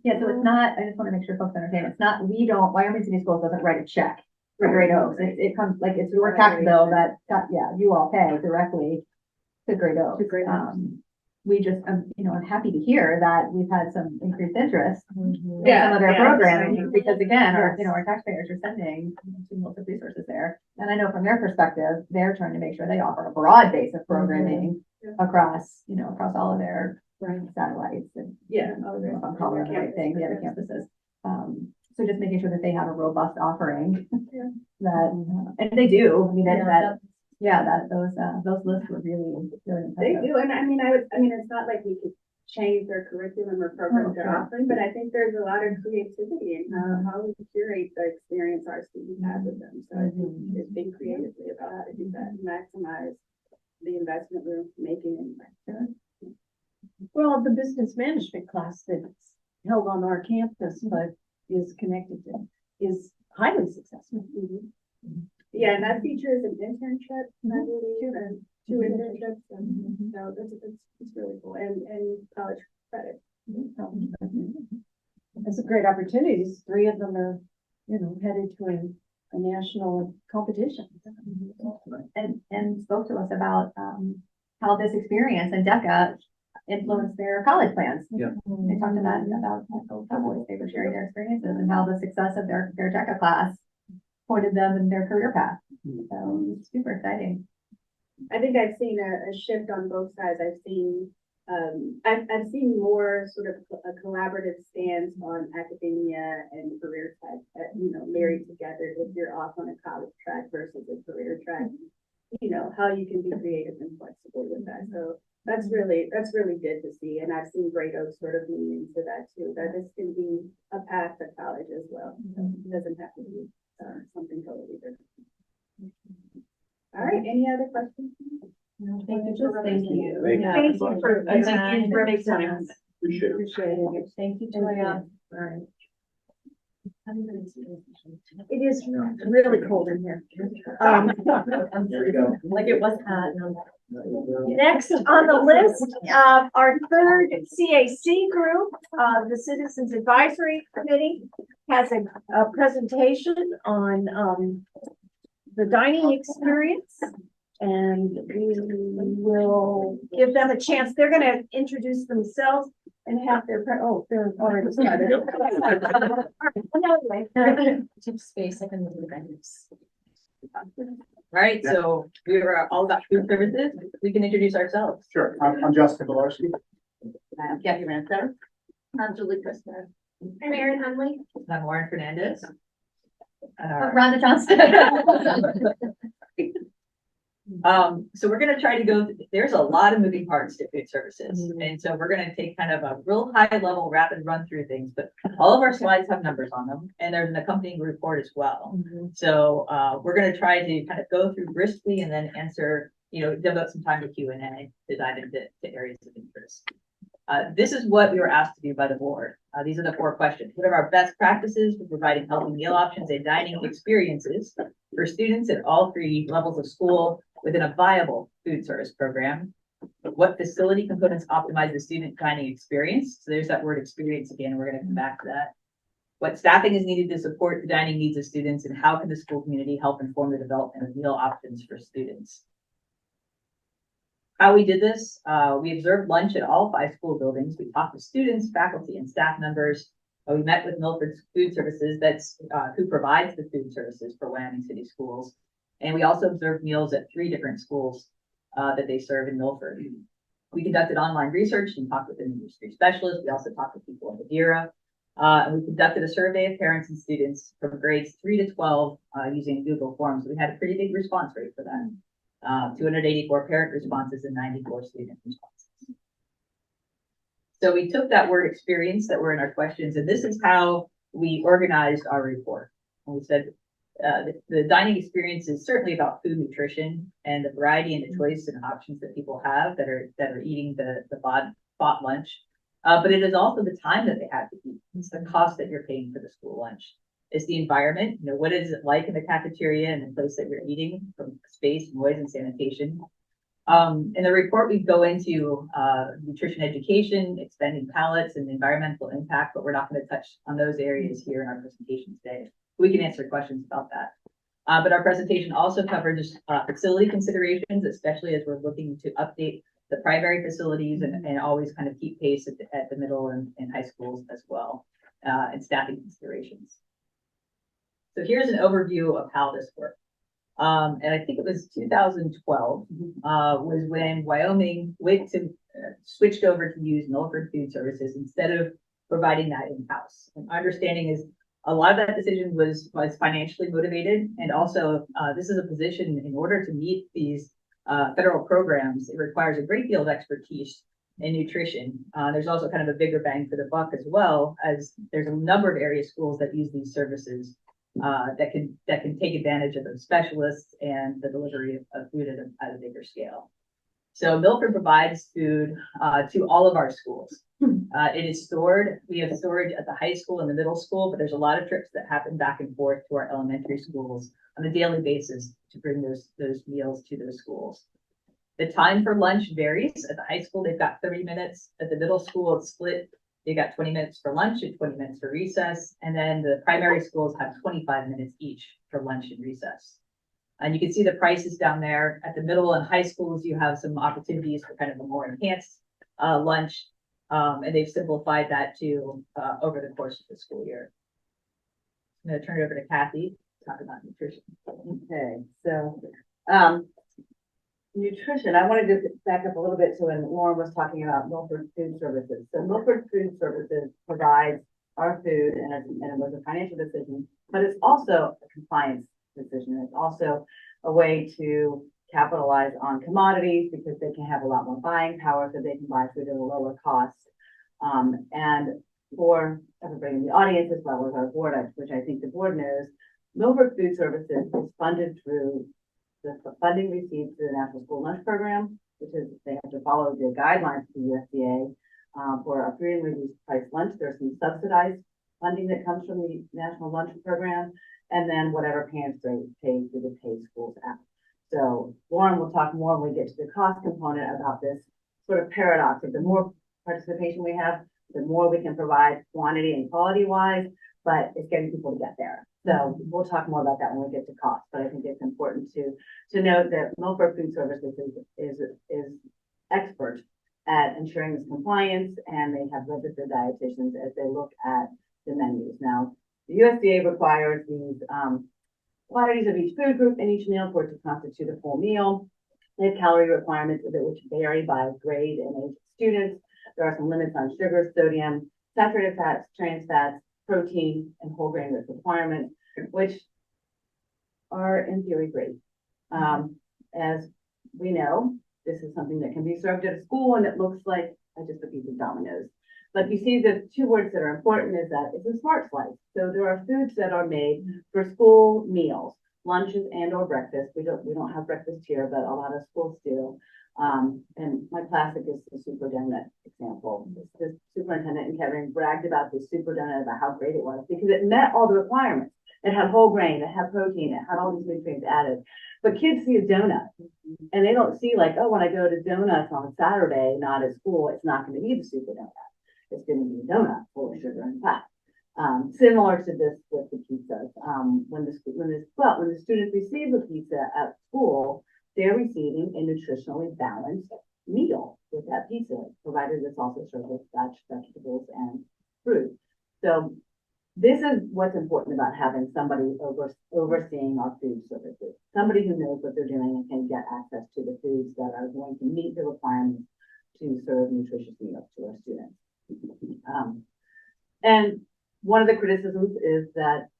Yeah, so it's not, I just want to make sure folks understand, it's not, Wyoming City Schools doesn't write a check for Great Oaks. It comes, like, it's your tax bill that, you all pay directly to Great Oaks. we just, I'm happy to hear that we've had some increased interest in Yeah, some of their yeah. programming, because again, our taxpayers are sending lots of resources there. And I know from their perspective, they're trying to make sure they offer a broad base of programming across, across all of their satellites and. Yeah. If I'm calling it the right thing, the other campuses. So just making sure that they have a robust offering that, and they do, I mean, those lists were really, really They impressive. do, and I mean, it's not like we could change their curriculum or programs they're sure. offering, but I think there's a lot of creativity in how we curate the experience our students have with them. So I think it's being creatively about how to do that, and maximize the investment we're making in. Well, the business management class that's held on our campus, but is connected to, is highly successful. Yeah, and that features an internship, I believe, and 2 internships, and so it's really cool, and college credit. That's a great opportunity. 3 of them are, headed to a national competition. And spoke to us about, how this experience in DECA influenced their college plans. Yeah. They talked about Cowboys, they were sharing their experiences and how the success of their DECA class pointed them in their career path. So it's super exciting. I think I've seen a shift on both sides. I've seen more sort of a collaborative stance on academia and career track, married together. If you're off on a college track versus a career track, how you can be creative and flexible with that. So that's really good to see. And I've seen Great Oaks sort of lean into that too, that this can be a path to college as well. So it doesn't have to be something totally different. All right, any other questions? Thank you. Thank you. Thank you. for Big time. Appreciate it. Appreciate it. Thank you, Julia. Julia. All right. It is really cold in here. There you go. Like it was hot. Next on the list, our third CAC group, the Citizens Advisory Committee, has a presentation on the dining experience. And we will give them a chance. They're going to introduce themselves and have their, they're already started. Keep space, I can move the venues. All right, so we were all about food services. We can introduce ourselves. Sure, I'm Justin Belarski. I'm Kathy Ransom. I'm Julie Christner. I'm Erin Hunley. I'm Warren Fernandez. Rhonda Johnston. So we're gonna try to go, there's a lot of moving parts to food services. And so we're gonna take kind of a real high level rapid run through things, but all of our slides have numbers on them and there's an accompanying report as well. So we're gonna try to kind of go through briskly and then answer, devote some time to Q&A to dive into areas of interest. This is what we were asked to do by the board. These are the 4 questions. What are our best practices for providing healthy meal options and dining experiences for students at all 3 levels of school within a viable food service program? What facility components optimize the student dining experience? So there's that word experience again. We're going to come back to that. What staffing is needed to support the dining needs of students, and how can the school community help inform the development of meal options for students? How we did this, we observed lunch at all 5 school buildings. We talked to students, faculty, and staff members. We met with Milford Food Services, that's who provides the food services for Wyoming City Schools. And we also observed meals at 3 different schools that they serve in Milford. We conducted online research and talked with an industry specialist. We also talked with people in Madeira. And we conducted a survey of parents and students from grades 3 to 12 using Google Forms. We had a pretty big response rate for that. 284 parent responses and 94 student responses. So we took that word experience that were in our questions, and this is how we organized our report. And we said the dining experience is certainly about food nutrition and the variety and the choice and options that people have that are eating the bought lunch. But it is also the time that they have to eat. It's the cost that you're paying for the school lunch. It's the environment, what is it like in the cafeteria and the place that you're eating, from space, noise, and sanitation. In the report, we go into nutrition education, expanding palates, and environmental impact, but we're not going to touch on those areas here in our presentation today. We can answer questions about that. But our presentation also covers facility considerations, especially as we're looking to update the primary facilities and always kind of keep pace at the middle and high schools as well, and staffing considerations. So here's an overview of how this worked. And I think it was 2012, was when Wyoming went to, switched over to use Milford Food Services instead of providing that in-house. And my understanding is a lot of that decision was financially motivated. And also, this is a position in order to meet these federal programs, it requires a great deal of expertise in nutrition. There's also kind of a bigger bang for the buck as well, as there's a number of area schools that use these services that can take advantage of those specialists and the delivery of food at a bigger scale. So Milford provides food to all of our schools. It is stored. We have storage at the high school and the middle school, but there's a lot of trips that happen back and forth to our elementary schools on a daily basis to bring those meals to those schools. The time for lunch varies. At the high school, they've got 30 minutes. At the middle school, it's split. They got 20 minutes for lunch and 20 minutes for recess. And then the primary schools have 25 minutes each for lunch and recess. And you can see the prices down there. At the middle and high schools, you have some opportunities for kind of a more enhanced lunch. And they've simplified that to over the course of the school year. I'm going to turn it over to Kathy to talk about nutrition. Okay, so nutrition, I wanted to back up a little bit to when Lauren was talking about Milford Food Services. So Milford Food Services provides our food and it was a financial decision, but it's also a compliance decision. It's also a way to capitalize on commodities because they can have a lot more buying power, so they can buy food at a lower cost. And for everybody in the audience, as well as our board, which I think the board knows, Milford Food Services is funded through the funding received through the National School Lunch Program, which is they have to follow the guidelines of the USDA for a free and reduced price lunch. There's some subsidized funding that comes from the National Lunch Program, and then whatever parents pay through the Pay Schools app. So Lauren will talk more when we get to the cost component about this sort of paradox of the more participation we have, the more we can provide quantity and quality wise, but it's getting people to get there. So we'll talk more about that when we get to cost, but I think it's important to note that Milford Food Services is expert at ensuring this compliance, and they have registered dietitians as they look at the menus. Now, the USDA requires these quantities of each food group in each meal for it to constitute a full meal. They have calorie requirements which vary by grade and age of students. There are some limits on sugar, sodium, saturated fats, trans fats, protein, and whole grain requirements, which are in theory great. As we know, this is something that can be served at a school and it looks like just a piece of Domino's. But you see the two words that are important is that it's a smart slice. So there are foods that are made for school meals, lunches and or breakfast. We don't have breakfast here, but a lot of schools do. And my classic is the super donut example. The superintendent and Kevin bragged about the super donut, about how great it was because it met all the requirements. It had whole grain, it had protein, it had all these nutrients added. But kids see a donut and they don't see like, oh, when I go to donuts on a Saturday, not at school, it's not going to be the super donut. It's going to be a donut full of sugar and fat. Similar to this with the pizzas. When the students receive the pizza at school, they're receiving a nutritionally balanced meal with that pizza, provided it's also served with vegetables and fruit. So this is what's important about having somebody overseeing our food services, somebody who knows what they're doing and can get access to the foods that are going to meet the requirements to serve nutritious meals to our students. And one of the criticisms is that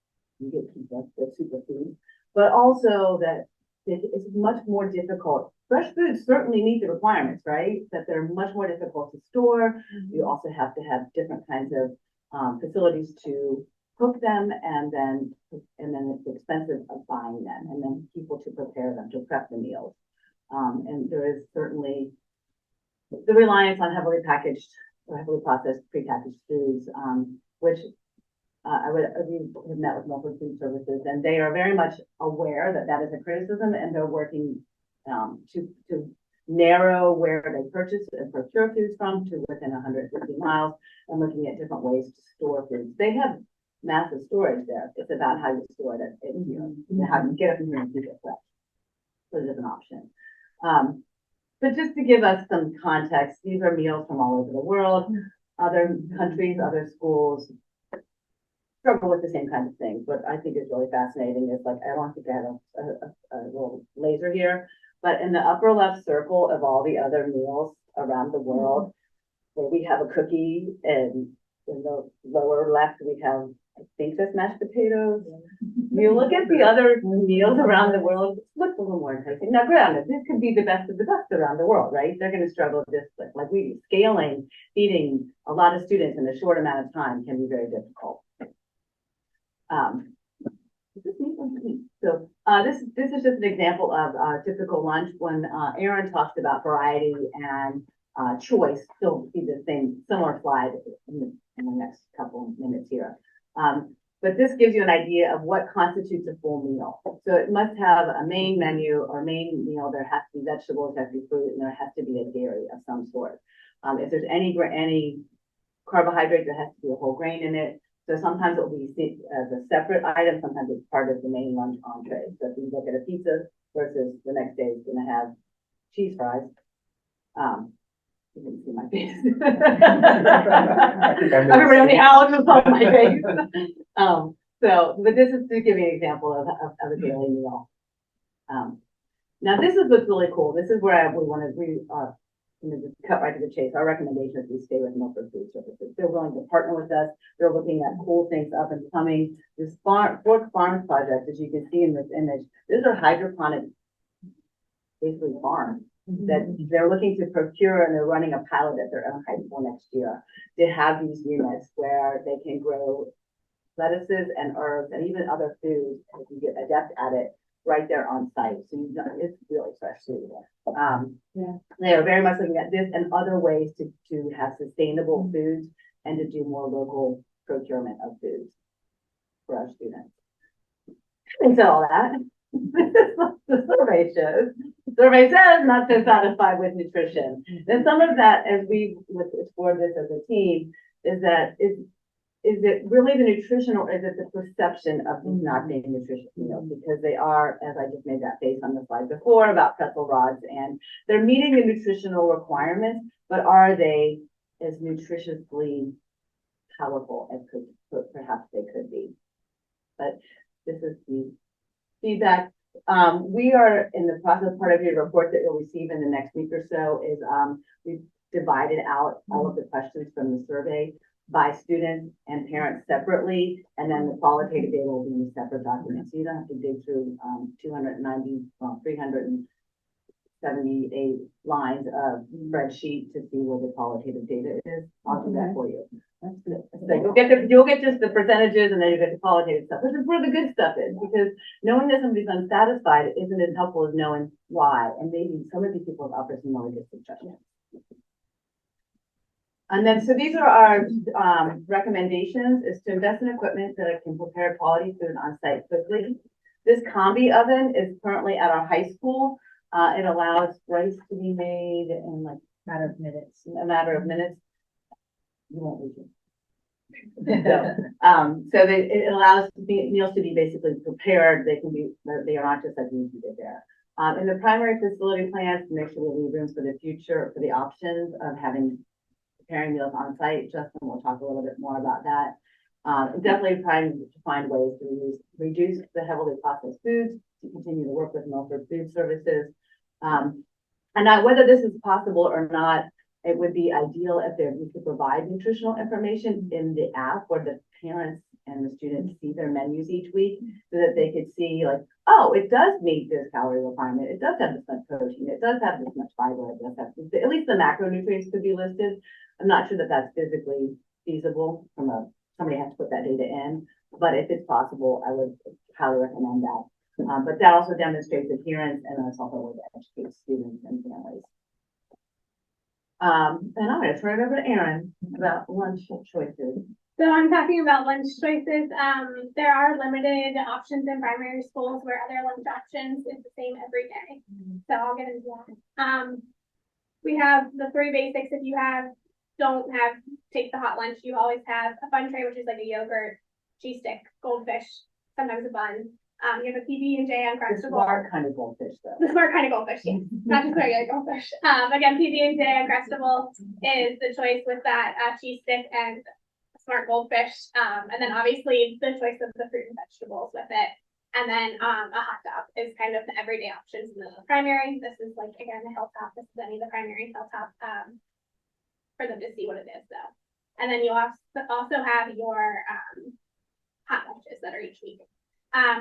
you get pizza, the superfood, but also that it's much more difficult. Fresh foods certainly meet the requirements, right? That they're much more difficult to store. You also have to have different kinds of facilities to cook them, and then it's expensive of buying them, and then people to prepare them, to prep the meals. And there is certainly the reliance on heavily packaged or heavily processed prepackaged foods, which I have met with Milford Food Services, and they are very much aware that that is a criticism, and they're working to narrow where they purchase and procure foods from to within 150 miles, and looking at different ways to store foods. They have massive storage there. It's about how you store it, how you get it from here and keep it fresh. So there's an option. But just to give us some context, these are meals from all over the world, other countries, other schools struggle with the same kind of things. What I think is really fascinating is like, I don't think I have a little laser here, but in the upper left circle of all the other meals around the world, where we have a cookie, and in the lower left, we have, I think that's mashed potatoes. You look at the other meals around the world, it looks a little more enticing. Now, granted, this could be the best of the best around the world, right? They're going to struggle just like we scaling, feeding a lot of students in a short amount of time can be very difficult. So this is just an example of a typical lunch when Erin talks about variety and choice. She'll see the same similar slide in the next couple minutes here. But this gives you an idea of what constitutes a full meal. So it must have a main menu or main meal. There has to be vegetables, there has to be fruit, and there has to be a dairy of some sort. If there's any carbohydrate, there has to be a whole grain in it. So sometimes it will be as a separate item, sometimes it's part of the main lunch entree. So if you look at a pizza versus the next day it's gonna have cheese fries. You can see my face. Everybody on the house is on my face. But this is to give you an example of a daily meal. Now this is what's really cool. This is where we just cut right to the chase. Our recommendation is we stay with Milford Food Services. They're willing to partner with us. They're looking at cool things up and coming. This Fork Farms project, as you can see in this image, these are hydroponic, basically farms that they're looking to procure, and they're running a pilot at their own high school next year to have these units where they can grow lettuces and herbs and even other foods if you get adept at it right there on site. So it's really fresh food. They are very much looking at this and other ways to have sustainable foods and to do more local procurement of foods for our students. And so all that, this is what the survey shows. The survey says not so satisfied with nutrition. And some of that, as we explored this as a team, is it really the nutrition, or is it the perception of these not being nutritious meals? Because they are, as I just made that face on the slide before about pretzel rods, and they're meeting the nutritional requirements, but are they as nutritiously powerful as perhaps they could be? But this is the feedback. We are in the process, part of your report that you'll receive in the next week or so is we've divided out all of the questions from the survey by students and parents separately, and then the qualitative data will be in a separate document. So you don't have to dig through 378 lines of spreadsheet to see where the qualitative data is. I'll do that for you. That's good. So you'll get just the percentages, and then you get the qualitative stuff, which is where the good stuff is, because knowing that somebody's unsatisfied isn't as helpful as knowing why. And maybe some of these people have offered some really good suggestions. And then, so these are our recommendations, is to invest in equipment that can prepare quality food on site quickly. This combi oven is currently at our high school. It allows rice to be made in like a matter of minutes. You won't lose it. It allows meals to be basically prepared. They are not just like we did there. In the primary facility plans, to make sure we leave room for the future, for the options of preparing meals on site. Justin will talk a little bit more about that. Definitely trying to find ways to reduce the heavily processed foods, to continue to work with Milford Food Services. And whether this is possible or not, it would be ideal if we could provide nutritional information in the app where the parents and the students see their menus each week, so that they could see like, oh, it does meet this calorie requirement. It does have this much protein. It does have this much fiber. It does have this, at least the macronutrients could be listed. I'm not sure that that's physically feasible somebody has to put that data in, but if it's possible, I would highly recommend that. But that also demonstrates adherence, and that's also a way to educate students and families. And I'm going to turn it over to Erin about lunch choices. So I'm talking about lunch choices. There are limited options in primary schools where other lunch options is the same every day. So I'll get into that. We have the three basics. If you take the hot lunch, you always have a fun tray, which is like a yogurt, cheese stick, goldfish, sometimes a bun, You have a PB&J on The Crestable. smart kind of goldfish though. The smart kind of goldfish, yes, not just regular goldfish. Again, PB&J on Crestable is the choice with that cheese stick and smart goldfish. And then obviously the choice of the fruit and vegetables with it. And then a hot dog is kind of the everyday options in the primary. This is like, again, the hilltop. This is any of the primary hilltop for them to see what it is though. And then you also have your hot lunches that are each week.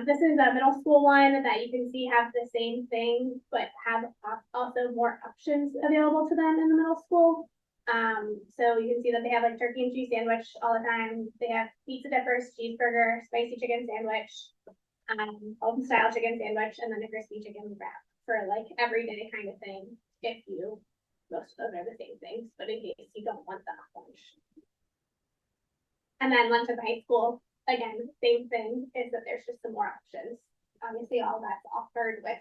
This is a middle school one that you can see have the same thing, but have also more options available to them in the middle school. So you can see that they have like turkey and cheese sandwich all the time. They have pizza dippers, cheeseburger, spicy chicken sandwich, home style chicken sandwich, and then a crispy chicken wrap for like everyday kind of thing. Most of them are the same things, but in case you don't want that lunch. And then lunch at the high school, again, same thing, is that there's just some more options. Obviously, all that's offered with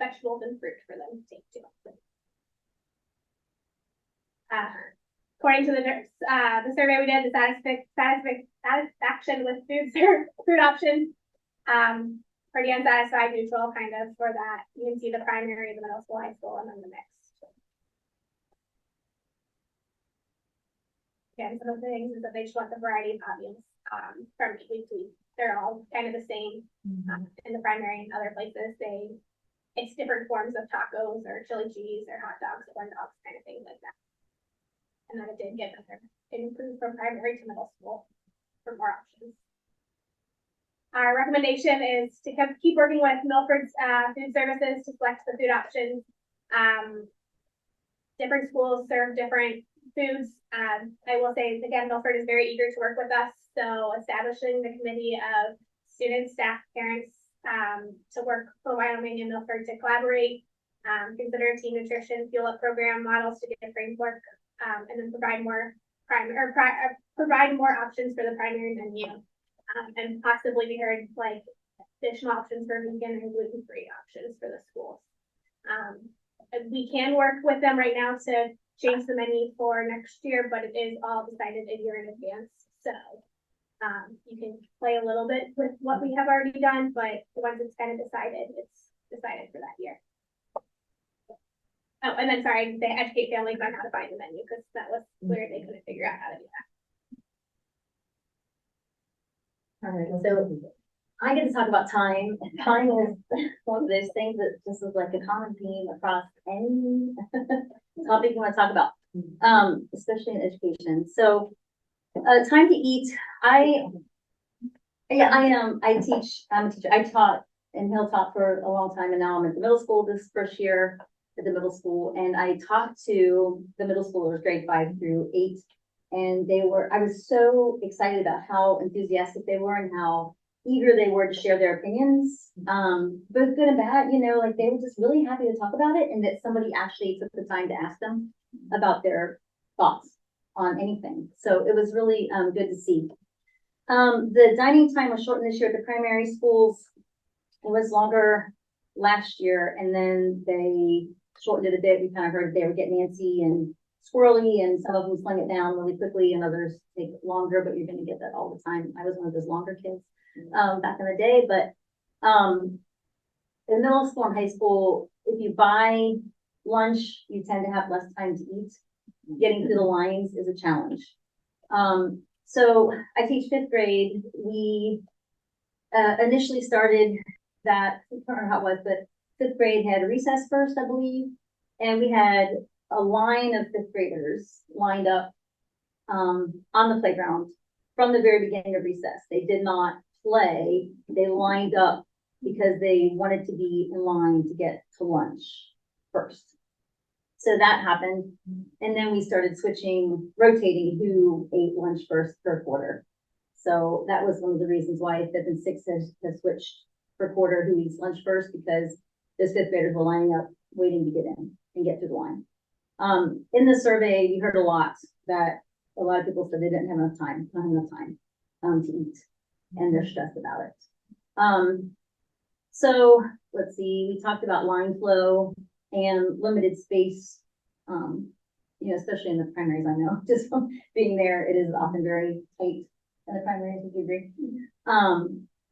vegetables and fruit for them to take too. According to the survey we did, the satisfaction with food options, pretty unsatisfied, neutral kind of for that. You can see the primary, the middle school, high school, and then the mixed. Again, some of the things is that they just want the variety of options from week to week. They're all kind of the same in the primary and other places. It's different forms of tacos or chili cheese or hot dogs, corn dogs, kind of things like that. And then it did get better. It improved from primary to middle school for more options. Our recommendation is to keep working with Milford's food services to select the food options. Different schools serve different foods. I will say again, Milford is very eager to work with us. So establishing the committee of students, staff, parents to work for Wyoming and Milford to collaborate, consider team nutrition, fuel up program models to get a framework, and then provide more options for the primary menu, and possibly we heard like additional options for vegan and gluten-free options for the schools. We can work with them right now to change the menu for next year, but it is all decided a year in advance. So you can play a little bit with what we have already done, but once it's kind of decided, it's decided for that year. Oh, and then sorry, they educate families on how to find the menu because that was where they couldn't figure out how to do that. All right, so I get to talk about time. Time is one of those things that just is like a common theme across any topic you want to talk about, especially in education. So, time to eat. I'm a teacher. I taught in Hilltop for a long time, and now I'm at the middle school this first year at the middle school, and I talked to the middle schoolers, grade 5 through 8, and I was so excited about how enthusiastic they were and how eager they were to share their opinions, both good and bad, like they were just really happy to talk about it and that somebody actually took the time to ask them about their thoughts on anything. So it was really good to see. The dining time was shortened this year at the primary schools. It was longer last year, and then they shortened it a bit. We kind of heard they were getting antsy and squirrely, and some of them slung it down really quickly, and others take longer, but you're going to get that all the time. I was one of those longer kids back in the day, but in middle school and high school, if you buy lunch, you tend to have less time to eat. Getting through the lines is a challenge. So I teach 5th grade. We initially started that, I don't know how it was, but 5th grade had recess first, I believe, and we had a line of 5th graders lined up on the playground from the very beginning of recess. They did not play, they lined up because they wanted to be in line to get to lunch first. So that happened. And then we started rotating who ate lunch first per quarter. So that was one of the reasons why 5th and 6th has switched per quarter who eats lunch first, because those 5th graders were lining up waiting to get in and get through the line. In the survey, we heard a lot of people said they didn't have enough time to eat, and they're stressed about it. So let's see, we talked about line flow and limited space, especially in the primaries. I know just from being there, it is often very tight in the primaries, if you agree.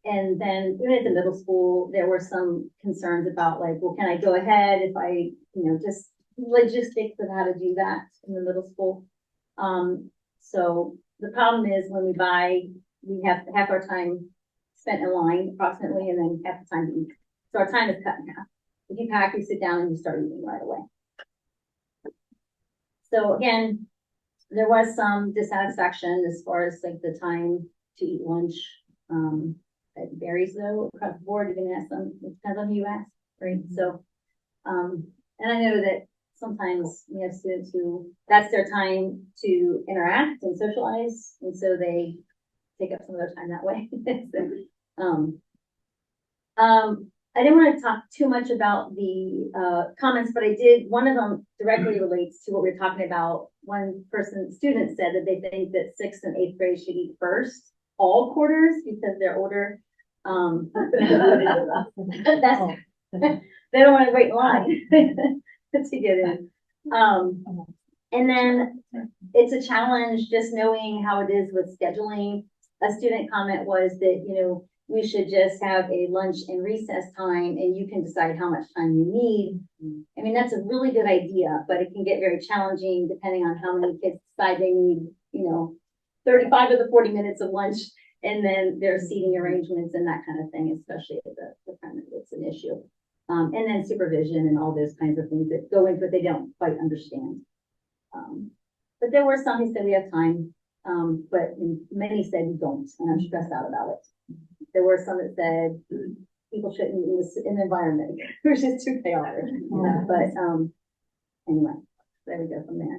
And then even at the middle school, there were some concerns about like, well, can I go ahead if I, just logistics of how to do that in the middle school. So the problem is when we buy, we have half our time spent in line approximately, and then half the time to eat. So our time is cut in half. If you pack, you sit down and you start eating right away. So again, there was some dissatisfaction as far as like the time to eat lunch. It varies though across the board. You're gonna ask them, it depends on who you ask, right? So, and I know that sometimes we have students who that's their time to interact and socialize, and so they take up some of their time that way. I didn't want to talk too much about the comments, but I did. One of them directly relates to what we were talking about. One student said that they think that 6th and 8th grade should eat first, all quarters, because they're older. That's they don't want to wait in line to get in. And then it's a challenge just knowing how it is with scheduling. A student comment was that, we should just have a lunch and recess time and you can decide how much time you need. I mean, that's a really good idea, but it can get very challenging depending on how many kids decide they need, 35 of the 40 minutes of lunch, and then there's seating arrangements and that kind of thing, especially at the time that it's an issue. And then supervision and all those kinds of things that go into it they don't quite understand. But there were some who said we have time, but many said we don't, and I'm stressed out about it. There were some that said people shouldn't use an environment, which is too chaotic. But anyway, there we go from there.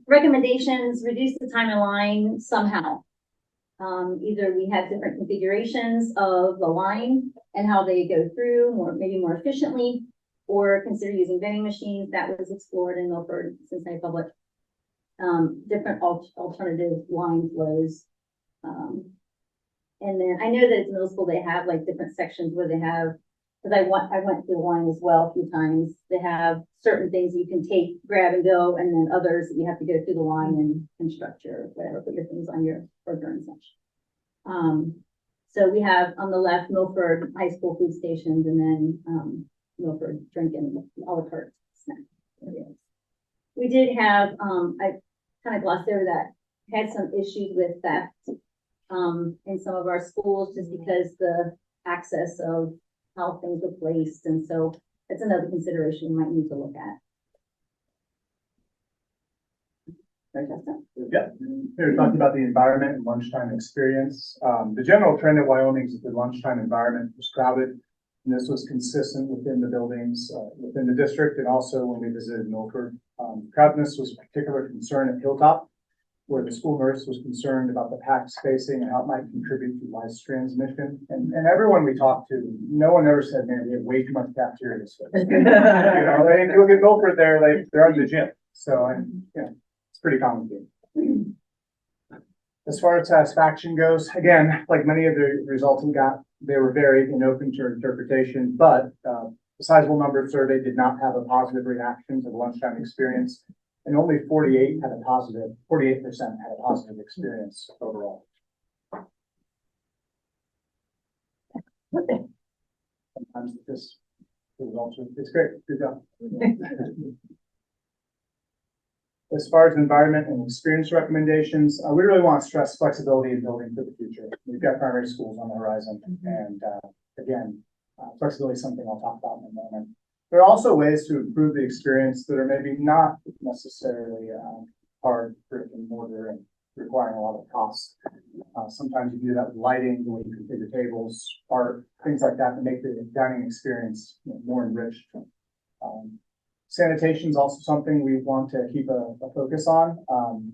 Recommendations: reduce the time in line somehow. Either we have different configurations of the line and how they go through, maybe more efficiently, or consider using vending machines. That was explored in Milford, Cincinnati Public. Different alternative line flows. And then I know that at middle school they have like different sections where they have, because I went through the line as well a few times. They have certain things you can take, grab and go, and then others that you have to go through the line and construct your whatever, put your things on your burger and such. So we have on the left Milford High School food stations, and then Milford drink and a la carte snack areas. We did have I kind of glossed over that, had some issues with theft in some of our schools just because the access of how things were placed. And so it's another consideration we might need to look at. Yep. We're talking about the environment and lunchtime experience. The general trend in Wyoming is that the lunchtime environment was crowded, and this was consistent within the buildings, within the district, and also when we visited Milford. Crowdedness was a particular concern at Hilltop, where the school nurse was concerned about the packed spacing and how it might contribute to lice transmission. And everyone we talked to, no one ever said, man, we have way too much cafeteria space. If you look at Milford, they're under the gym. So, it's pretty common thing. As far as satisfaction goes, again, like many of the results we got, they were varied and open to interpretation, but a sizable number of surveyed did not have a positive reaction to the lunchtime experience. And only 48% had a positive experience overall. Sometimes the results are, it's great, good job. As far as environment and experience recommendations, we really want to stress flexibility in building for the future. We've got primary schools on the horizon, and again, flexibility is something I'll talk about in a moment. There are also ways to improve the experience that are maybe not necessarily hard, brick and mortar, and requiring a lot of cost. Sometimes you do that with lighting, the way you configure tables, art, things like that to make the dining experience more enriched. Sanitation is also something we want to keep a focus on.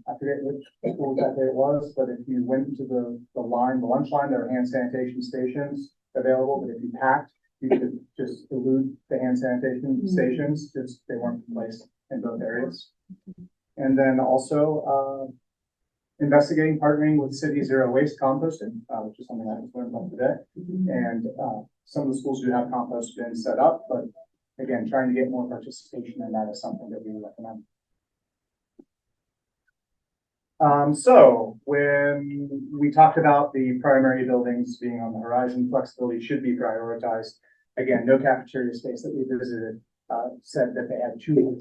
I forget which school that day it was, but if you went into the lunch line, there were hand sanitation stations available, but if you packed, you could just elude the hand sanitation stations, just they weren't placed in both areas. And then also investigating partnering with City Zero Waste composting, which is something I just learned about today. And some of the schools do have compost bins set up, but again, trying to get more participation in that is something that we recommend. So when we talked about the primary buildings being on the horizon, flexibility should be prioritized. Again, no cafeteria space that we visited, said that they had two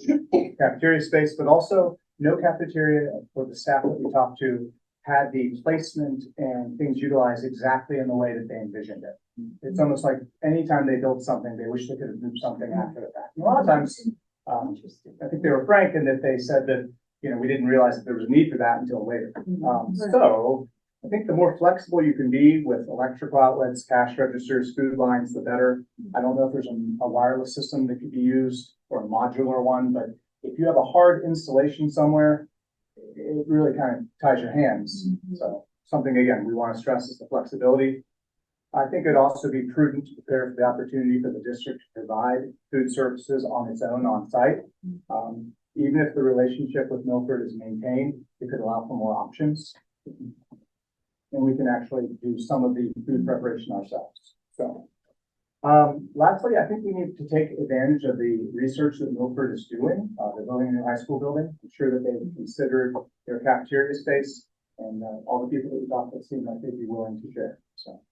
cafeteria space, but also no cafeteria for the staff that we talked to had the placement and things utilized exactly in the way that they envisioned it. It's almost like anytime they built something, they wish they could have moved something after the fact. And a lot of times, I think they were frank in that they said that, you know, we didn't realize that there was a need for that until later. So I think the more flexible you can be with electrical outlets, cash registers, food lines, the better. I don't know if there's a wireless system that could be used or a modular one, but if you have a hard installation somewhere, it really kind of ties your hands. So something, again, we want to stress is the flexibility. I think it'd also be prudent to prepare for the opportunity for the district to provide food services on its own on site. Even if the relationship with Milford is maintained, it could allow for more options. And we can actually do some of the food preparation ourselves. So, lastly, I think we need to take advantage of the research that Milford is doing. They're building a new high school building. I'm sure that they've considered their cafeteria space, and all the people that we talked to seem like they'd be willing to share. So.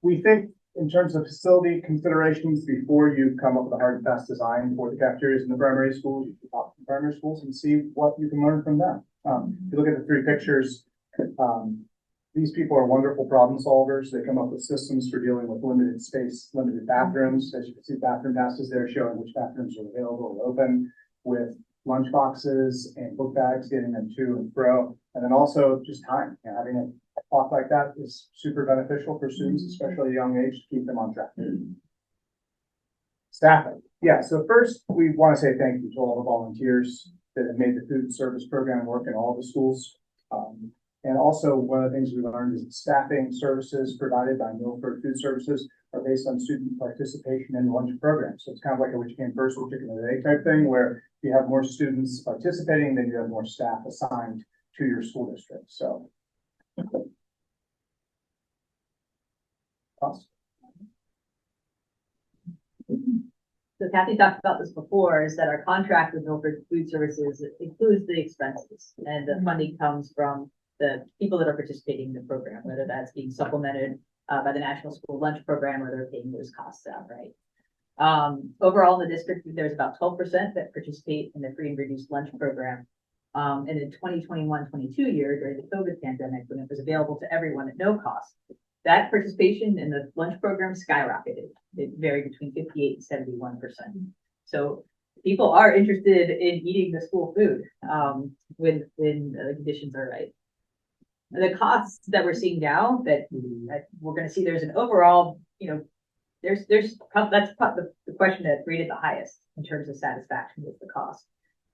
We think in terms of facility considerations, before you come up with a hard and fast design for the cafeterias in the primary schools, you should talk to the primary schools and see what you can learn from them. If you look at the three pictures, these people are wonderful problem solvers. They come up with systems for dealing with limited space, limited bathrooms. As you can see, bathroom passes there showing which bathrooms are available or open, with lunch boxes and book bags, getting them to and fro. And then also just time, you know, having a clock like that is super beneficial for students, especially at a young age, to keep them on track. Staffing. Yeah, so first we want to say thank you to all the volunteers that have made the food service program work in all the schools. And also one of the things we learned is that staffing services provided by Milford Food Services are based on student participation in the lunch program. So it's kind of like a which came first, the chicken or the egg type thing, where if you have more students participating, then you have more staff assigned to your school district. So. Awesome. So Kathy talked about this before, is that our contract with Milford Food Services includes the expenses, and the funding comes from the people that are participating in the program, whether that's being supplemented by the National School Lunch Program, or they're paying those costs outright. Overall in the district, there's about 12% that participate in the free and reduced lunch program. In the 2021-22 year, during the COVID pandemic, when it was available to everyone at no cost, that participation in the lunch program skyrocketed. It varied between 58 and 71%. So people are interested in eating the school food when the conditions are right. The costs that we're seeing now, that we're going to see, there's an overall, you know, that's the question that rated the highest in terms of satisfaction with the cost.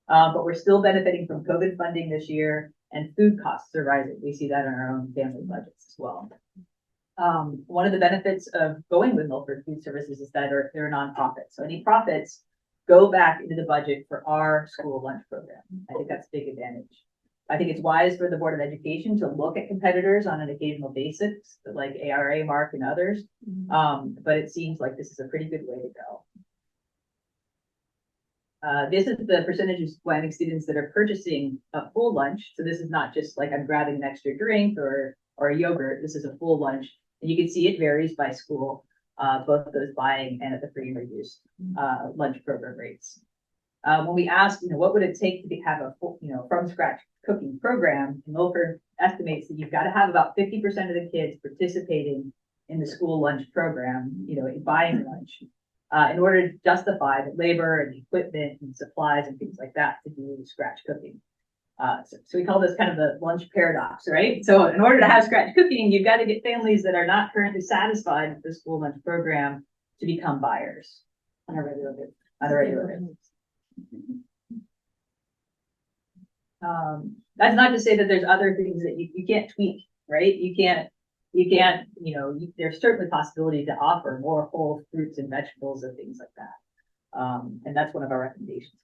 But we're still benefiting from COVID funding this year, and food costs are rising. We see that in our own family budgets as well. One of the benefits of going with Milford Food Services is that they're a nonprofit. So any profits go back into the budget for our school lunch program. I think that's a big advantage. I think it's wise for the Board of Education to look at competitors on an occasional basis, like ARA, Mark, and others. But it seems like this is a pretty good way to go. This is the percentage of Wyoming students that are purchasing a full lunch. So this is not just like I'm grabbing an extra drink or a yogurt. This is a full lunch. And you can see it varies by school, both those buying and at the free and reduced lunch program rates. When we asked, you know, what would it take to have a full, you know, from scratch cooking program, Milford estimates that you've got to have about 50% of the kids participating in the school lunch program, you know, buying lunch, in order to justify the labor and equipment and supplies and things like that to do scratch cooking. So we call this kind of the lunch paradox, right? So in order to have scratch cooking, you've got to get families that are not currently satisfied with the school lunch program to become buyers on a regular basis. That's not to say that there's other things that you can't tweak, right? You can't, you know, there's certainly possibility to offer more whole fruits and vegetables and things like that. And that's one of our recommendations.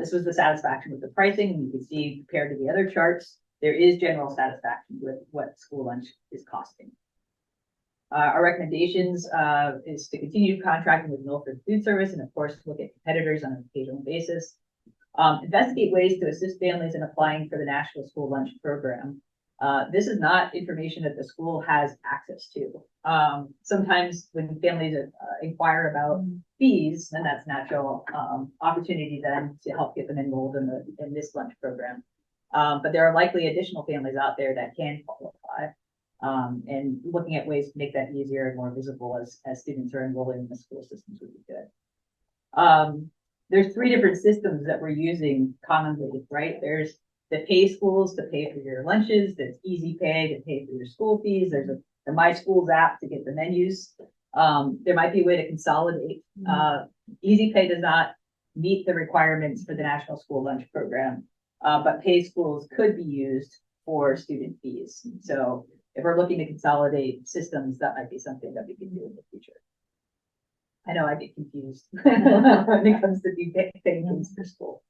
This was the satisfaction with the pricing. You can see compared to the other charts, there is general satisfaction with what school lunch is costing. Our recommendations, is to continue contracting with Milford Food Service and of course, look at competitors on an occasional basis. Investigate ways to assist families in applying for the National School Lunch Program. This is not information that the school has access to. Sometimes when families inquire about fees, then that's natural opportunity then to help get them enrolled in this lunch program. But there are likely additional families out there that can qualify. And looking at ways to make that easier and more visible as students are enrolling in the school systems would be good. There's 3 different systems that we're using commonly, right? There's the pay schools to pay for your lunches, there's Easy Pay to pay for your school fees, there's the My Schools app to get the menus. There might be a way to consolidate. Easy Pay does not meet the requirements for the National School Lunch Program, but pay schools could be used for student fees. So if we're looking to consolidate systems, that might be something that we can do in the future. I know I get confused when it comes to paying things for school.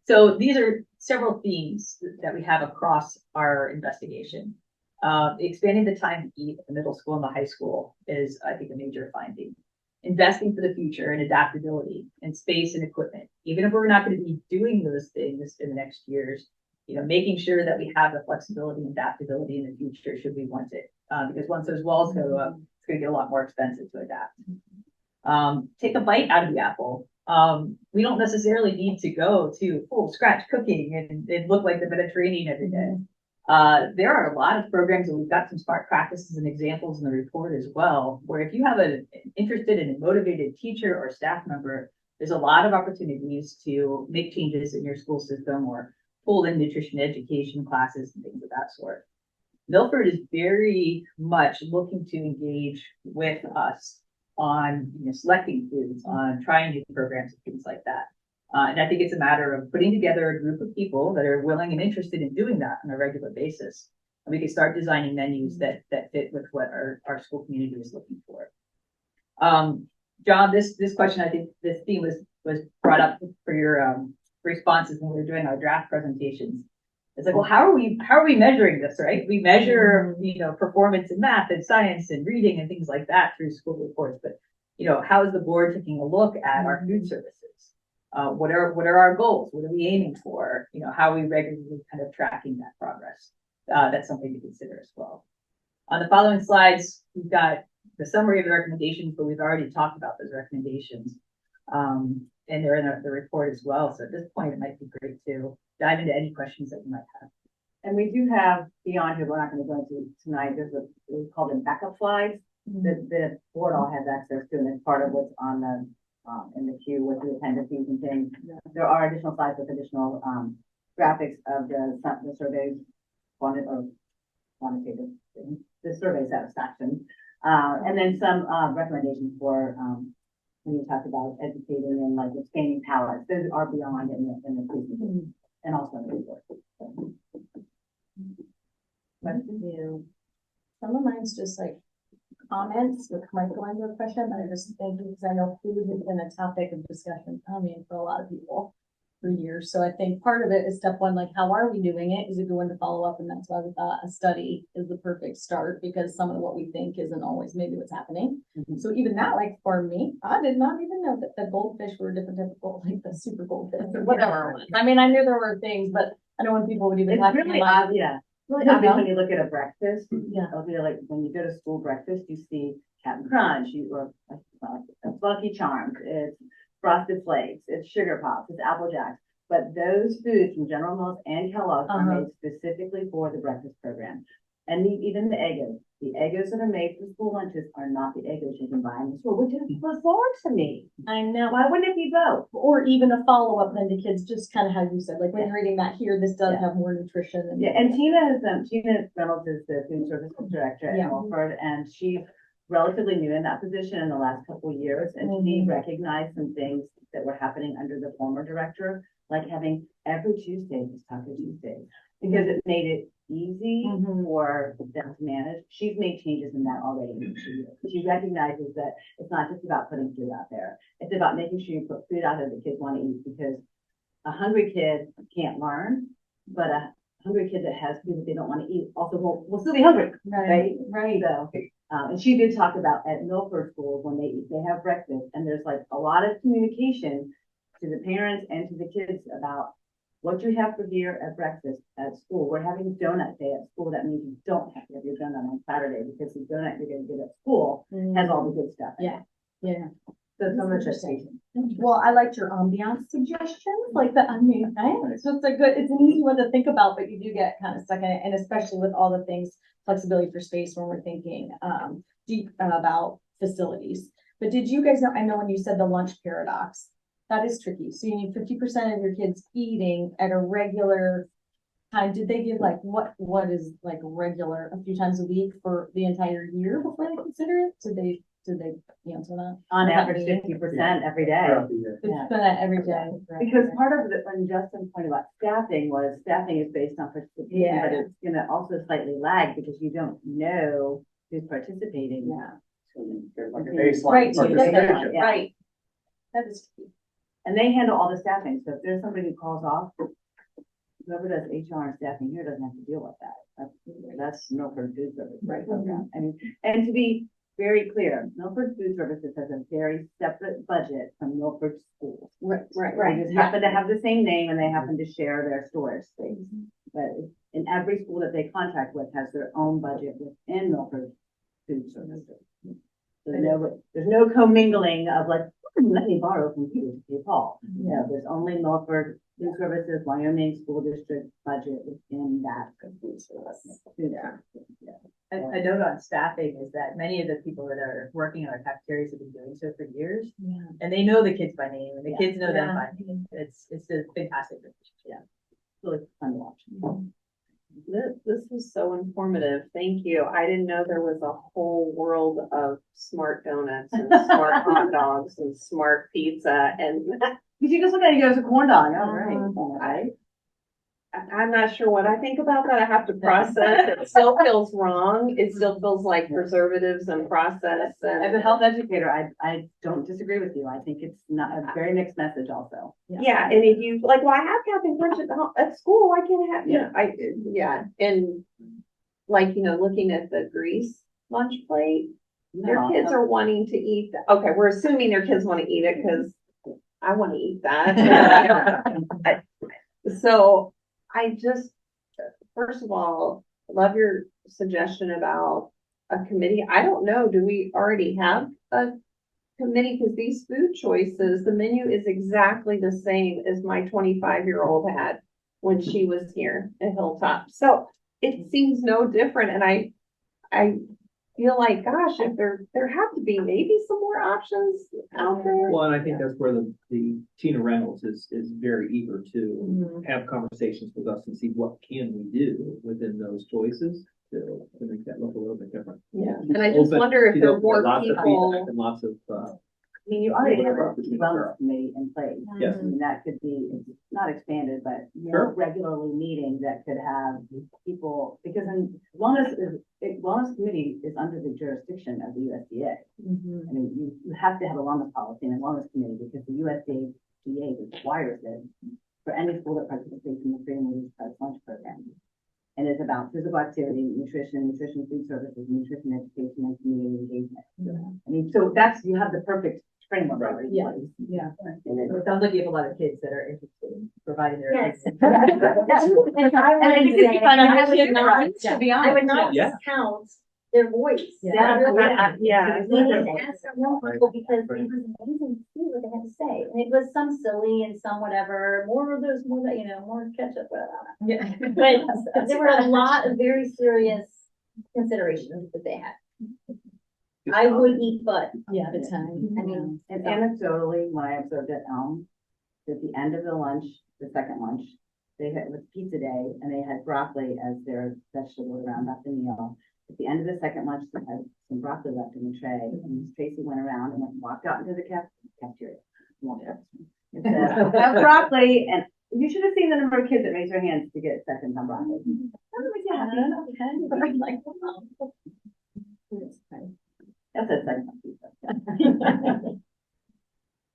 So these are several themes that we have across our investigation. Expanding the time to eat at the middle school and the high school is, I think, a major finding. Investing for the future and adaptability and space and equipment, even if we're not going to be doing those things in the next years, making sure that we have the flexibility and adaptability in the future should we want it. Because once those walls go up, it's going to get a lot more expensive to adapt. Take a bite out of the apple. We don't necessarily need to go to full scratch cooking and look like the Mediterranean every day. There are a lot of programs, and we've got some smart practices and examples in the report as well, where if you have an interested and motivated teacher or staff member, there's a lot of opportunities to make changes in your school system or pull in nutrition education classes and things of that sort. Milford is very much looking to engage with us on selecting foods, on trying new programs and things like that. And I think it's a matter of putting together a group of people that are willing and interested in doing that on a regular basis. And we can start designing menus that fit with what our school community is looking for. John, this question, I think this theme was brought up for your responses when we were doing our draft presentations. It's like, well, how are we measuring this, right? We measure, performance in math and science and reading and things like that through school reports. But, how is the board taking a look at our food services? What are our goals? What are we aiming for? How are we regularly kind of tracking that progress? That's something to consider as well. On the following slides, we've got the summary of the recommendations, but we've already talked about those recommendations. And they're in the report as well. So at this point, it might be great to dive into any questions that you might have. And we do have beyond here, we're not going to go into tonight, we call them backup slides that the board all has access to, and it's part of what's on the in the queue with the appendices and things. There are additional slides with additional graphics of the surveys, quantitative, the survey satisfaction, and then some recommendations for when you talk about educating and like expanding palettes. Those are beyond in the presentation and also in the report. Question? Some of mine's just like comments, which might go into a question, but I just think because I know food has been a topic of discussion, for a lot of people for years. So I think part of it is step one, like how are we doing it? Is it going to follow up? And that's why we thought a study is the perfect start, because some of what we think isn't always maybe what's happening. So even that, like for me, I did not even know that the goldfish were a different type of gold, like the super goldfish or whatever it was. I know there were things, but I know when people would even it's really odd, yeah. Really obvious when you look at a breakfast. Yeah. Like when you go to school breakfast, you see Captain Crunch, or Lucky Charms, it's Frosted Flakes, it's Sugar Pops, it's Apple Jacks. But those foods from General Mills and Kellogg's are made specifically for the breakfast program. And even the Eggos that are made for school lunches are not the Eggos you can buy in the store, which is bizarre to me. I know. Why wouldn't it be both? Or even a follow-up then to kids, just kind of how you said, like when you're reading that here, this does have more nutrition. And and Tina Reynolds is the food service director at Milford, and she's relatively new in that position in the last couple of years, and she recognized some things that were happening under the former director, like having every Tuesday was Taco Tuesday, because it made it easy for them to manage. She's made changes in that already. She recognizes that it's not just about putting food out there. It's about making sure you put food out there that kids want to eat, because a hungry kid can't learn, but hungry kid that has food that they don't want to eat also will still be hungry, right? Right. So, and she did talk about at Milford schools when they have breakfast, and there's like a lot of communication to the parents and to the kids about what you have for here at breakfast at school. We're having donut day at school. That means you don't have to have your donut on Saturday because the donut you're going to get at school has all the good stuff. Yeah. Yeah. So so much education. Well, I liked your ambiance suggestions, like the, I mean, it's just a good, it's an easy one to think about, but you do get kind of stuck in it, and especially with all the things, flexibility for space when we're thinking, deep about facilities. But did you guys know, I know when you said the lunch paradox, that is tricky. So you need 50% of your kids eating at a regular time. Did they give like, what is like regular, a few times a week for the entire year before they consider it? Did they answer that? On Is that average, needed? 50% every day. Throughout the year. It's Yeah. been that every day. Because part of it, when Justin pointed out staffing is based on participation, Yeah. but it's gonna also slightly lag because you don't know who's participating. Yeah. There's like a baseline Right, so you get there, participation. Yeah. right. That is key. And they handle all the staffing, so if there's somebody who calls off, whoever does HR and staffing here doesn't have to deal with that. That's Milford Food Service Right. program. I mean, and to be very clear, Milford Food Services has a very separate budget from Milford Schools. Right, They just happen to have the same name and they happen to share their storage space. But in every school that they contract with has their own budget within Milford Food Services. So there's no commingling of like, let me borrow from you to pay Paul. No, there's only Milford Food Services, Wyoming School District budget within that. Food service. Yeah. A note on staffing is that many of the people that are working in our cafeterias have been doing so for years. Yeah. And they know the kids by name and the Yeah. kids know them Yeah. by name. It's a fantastic. Yeah. Really fun to watch. This was so informative. Thank you. I didn't know there was a whole world of smart donuts and smart hot dogs and smart pizza. And You just look at it, it goes a corn dog. Oh, right. I'm not sure what I think about that. I have to process. It still feels wrong. It still feels like preservatives and process As and a health educator, I don't disagree with you. I think it's not a very mixed message also. yeah. And if you like, well, I have Captain Crunch at school. I can't have, yeah. And like, looking at the grease lunch plate, your kids are wanting to eat. Okay, we're assuming their kids want to eat it because I want to eat that. So I just, first of all, love your suggestion about a committee. I don't know, do we already have a committee? Because these food choices, the menu is exactly the same as my 25-year-old had when she was here at Hilltop. So it seems no different. And I feel like, gosh, if there have to be maybe some more options out there. Well, and I think that's where the Tina Reynolds is very eager to have conversations with us and see what can we do within those choices to make that look a little bit different. Yeah, and I just wonder if there are more Lots of people. feedback and lots of, I mean, you already have a Opportunity. wellness committee in place. Yes. I mean, that could be, not expanded, but Sure. more regularly meeting that could have people, because wellness committee is under the jurisdiction of the USDA. I mean, you have to have a wellness policy and a wellness committee because the USDA requires it for any school that participates in the free and reduced price lunch program. And it's about physical activity, nutrition food services, nutrition education, and community engagement. I mean, so you have the perfect framework. Right. Yeah. Yeah. And it sounds like you have a lot of kids that are interested in providing their. Yes. kids. And I And I think it'd be fun to have would kids not- around, to be honest. I would not Yeah. discount their voice. Yeah. Yeah. We need to ask our young people because it was amazing to see what they had to say. And it was some silly and some whatever, more of those, more that, more ketchup, whatever. Yeah. But there were a lot of very serious considerations that they had. I would eat butt. Yeah, the time. I mean, And anecdotally, when I observed at Elm, at the end of the lunch, the second lunch, it was pizza day, and they had broccoli as their vegetable to round up the meal. At the end of the second lunch, they had some broccoli left in the tray, and Miss Tracy went around and walked out into the cafeteria. And said, "Have broccoli," and you should have seen the number of kids that raised their hands to get seconds on broccoli. That's a second pizza.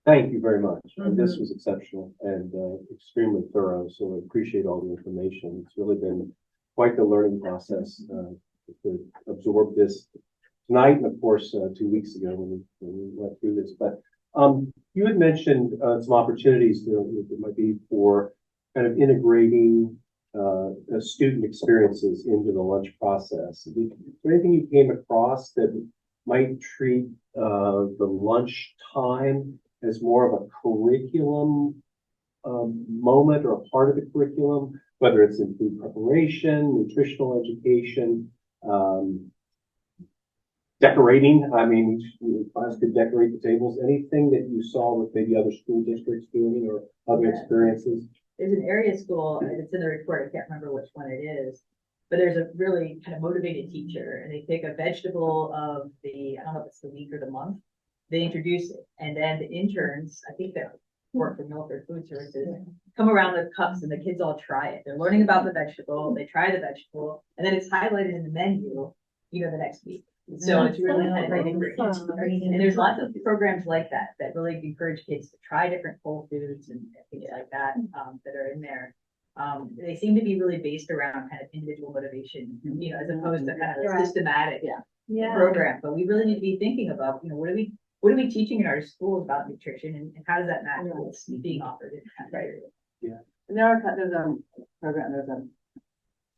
Thank you very much. And this was exceptional and extremely thorough, so I appreciate all the information. It's really been quite the learning process to absorb this tonight and of course 2 weeks ago when we went through this. But you had mentioned some opportunities there might be for kind of integrating student experiences into the lunch process. Is there anything you came across that might treat the lunch time as more of a curriculum moment or a part of the curriculum, whether it's in food preparation, nutritional education, decorating? I mean, class could decorate the tables. Anything that you saw with maybe other school districts doing or other experiences? There's an area school, and it's in the report, I can't remember which one it is, but there's a really kind of motivated teacher, and they pick a vegetable of the, I don't know if it's the week or the month, they introduce it, and then the interns, I think that work for Milford Food Services, come around with cups and the kids all try it. They're learning about the vegetable, they try the vegetable, and then it's highlighted in the menu, the next week. So it's really kind of integrated. And there's lots of programs like that that really encourage kids to try different whole foods and things like that that are in there. They seem to be really based around kind of individual motivation, as opposed to kind of a systematic program. But we really need to be thinking about, what are we teaching in our schools about nutrition and how does that match what's being offered in that area? Yeah. And there's a program, there's a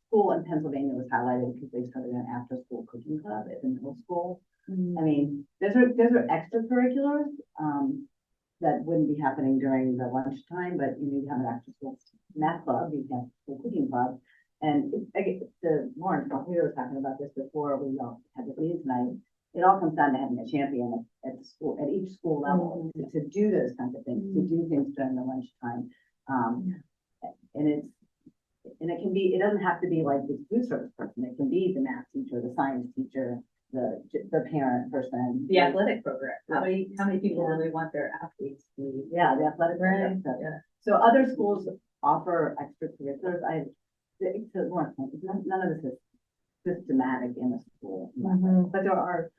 school in Pennsylvania was highlighted because they started an after-school cooking club at the middle school. I mean, those are extracurriculars that wouldn't be happening during the lunchtime, but you have an after-school math club, you have a cooking club, and Lawrence, we were talking about this before we all had the meeting tonight. It all comes down to having a champion at the school, at each school level, to do those kinds of things, to do things during the lunchtime, and it doesn't have to be like the food service person. It can be the math teacher, the science teacher, the parent person. The athletic program. How many people really want their athletes to be? Yeah, the athletic program. So other schools offer extracurriculars. None of this is systematic in the school. But there are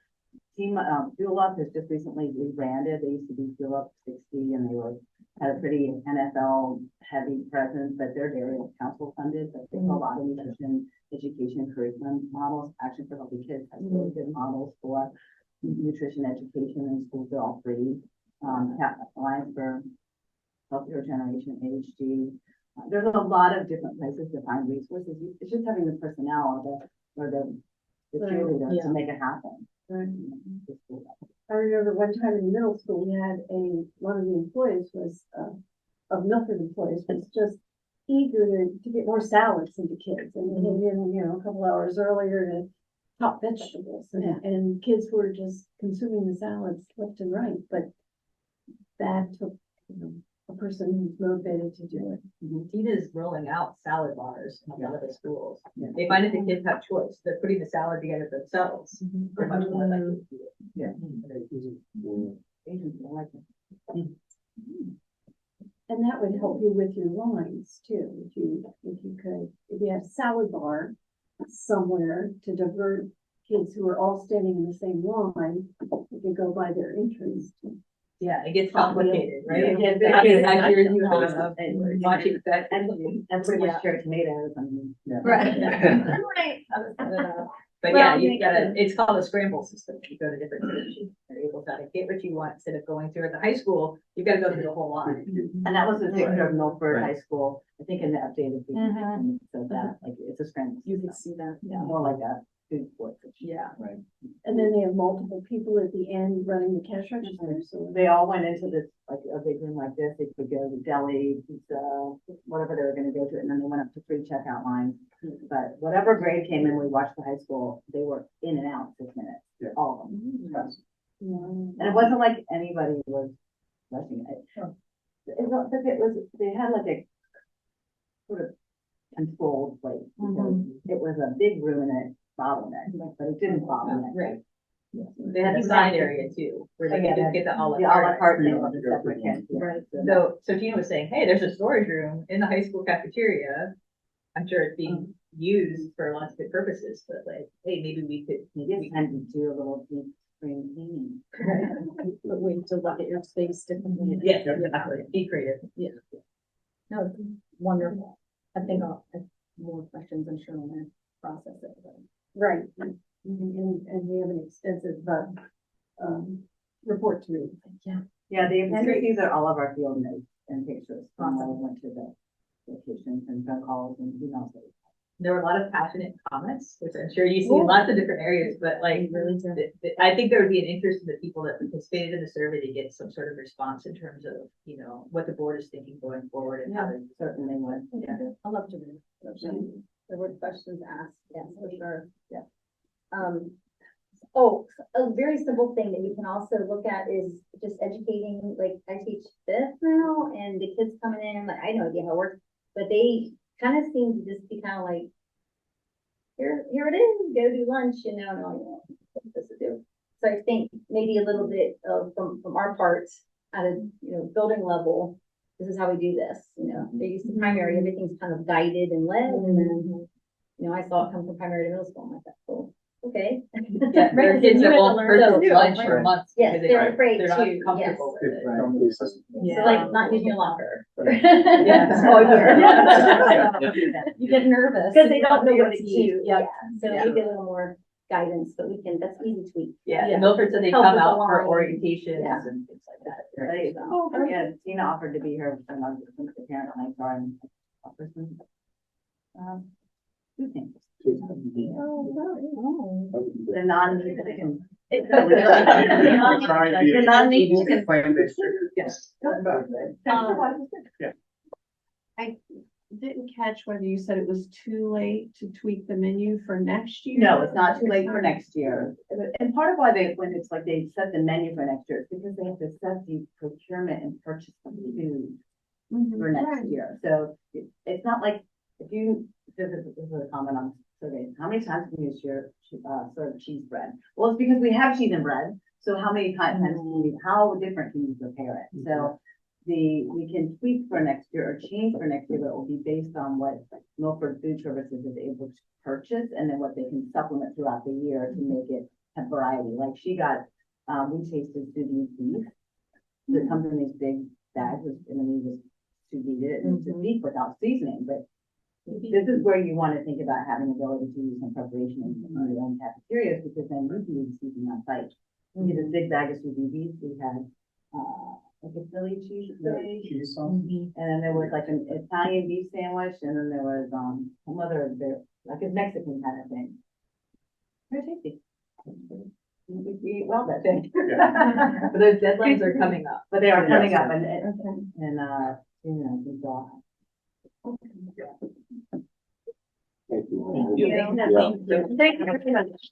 Fuel Up has just recently rebranded. They used to be Fuel Up 60 and they had a pretty NFL heavy presence, but they're very council funded, but they have a lot of nutrition education curriculum models. Actually, for Healthy Kids has really good models for nutrition education in schools. They're all free. Alliance for Healthier Generation, AHG. There's a lot of different places to find resources. It's just having the personnel or the cheerleader to make it happen. I remember one time in middle school, we had one of the employees was, of Milford employees, was just eager to get more salads into kids. And they came in, a couple hours earlier to chop vegetables. And kids were just consuming the salads left and right. But that took, a person who's motivated to do it. Tina's rolling out salad bars in a lot of the schools. They find that the kids have choice. They're putting the salad together themselves. They're much more likely to do it. And that would help you with your lines too, if you have salad bar somewhere to divert kids who are all standing in the same line, you could go by their interest. Yeah, it gets complicated, right? Yeah. Watching that. And pretty much share tomatoes. Right. But yeah, it's called a scramble system. You go to different cities, you're able to get what you want instead of going through at the high school, you've got to go through the whole line. And that was a picture of Milford High School, I think in the updated video. So that, like, it's a scramble. You can see that. Yeah, more like a food court. Yeah. Right. And then they have multiple people at the end running the cash register. So they all went into this, like a big room like this. They could go to deli, pizza, whatever they were going to go to, and then they went up to 3 checkout lines. But whatever grade came in, we watched the high school, they were in and out in 6 minutes, all of them. And it wasn't like anybody was rushing it. They had like a sort of controlled place. It was a big room and a bottleneck, but it didn't bottleneck. Right. They had a side area too, where they could get the a la carte. Right. So Tina was saying, hey, there's a storage room in the high school cafeteria. I'm sure it's being used for lots of good purposes, but like, hey, maybe we could do a little Maintaining. But wait to look at your space differently. Yes, exactly. Be creative. No, it's wonderful. I think I'll have more questions, I'm sure, on that process. Right. And we have an extensive, report to read. Yeah, the appendices are all of our field notes and pictures from when we went to the locations and phone calls and emails. There were a lot of passionate comments, which I'm sure you see in lots of different areas, but like, I think there would be an interest in the people that participated in the survey to get some sort of response in terms of, you know, what the board is thinking going forward and how they Certainly would. Yeah, I love to read. There were questions asked, yes, for sure. Yeah. Oh, a very simple thing that you can also look at is just educating, like I teach fifth now and the kids coming in, like I have no idea how it works, but they kind of seem to just be kind of like, here it is, go do lunch, you know, and all, you know, what's this to do? So I think maybe a little bit of from our parts at a, you know, building level, this is how we do this, you know, they used to primary, everything's kind of guided and led, and then, you know, I saw it come from primary to middle school, I'm like, that's cool. Okay. Yeah, there are kids that won't purchase lunch for months. Yes, because they're afraid they're not to, yes. comfortable with it. So like not using a locker. Yes. Oh, yeah. You get nervous. Because they don't know what to do. Yeah. So Yeah. maybe a little more guidance, but we can, that's easy tweak. Yeah, and Milford said they Help come with the out for line. orientations Yeah. and things like that. Right. Yeah, Tina offered to be here for another, the parent and I and person. Who thinks? The non-meeting. The non-meeting. Yes. I didn't catch whether you said it was too late to tweak the menu for next year. No, it's not too late for next year. And part of why when it's like they set the menu for next year, it's because they have to set the procurement and purchase of food for next year. So it's not like if you, this is a comment on surveys, how many times can you serve cheese bread? Well, it's because we have cheese and bread. So how many times how different can you prepare it? So we can tweak for next year or change for next year, but it will be based on what Milford Food Services is able to purchase and then what they can supplement throughout the year to make it have variety. Like she got, we tasted sous vide beef that comes in these big bags, and then we just sous vide it and it's beef without seasoning. But this is where you want to think about having ability to use some preparation in your own cafeterias, because then you can use seasoning on site. We had a big bag of sous vide beef. We had like a Philly cheese sauce, and then there was like an Italian beef sandwich, and then there was some other like a Mexican kind of thing. Very tasty. We ate well that day. But those deadlines are coming up. But they are coming up, and you know, good job. Thank you. Thank you. Yeah. Thank you very much.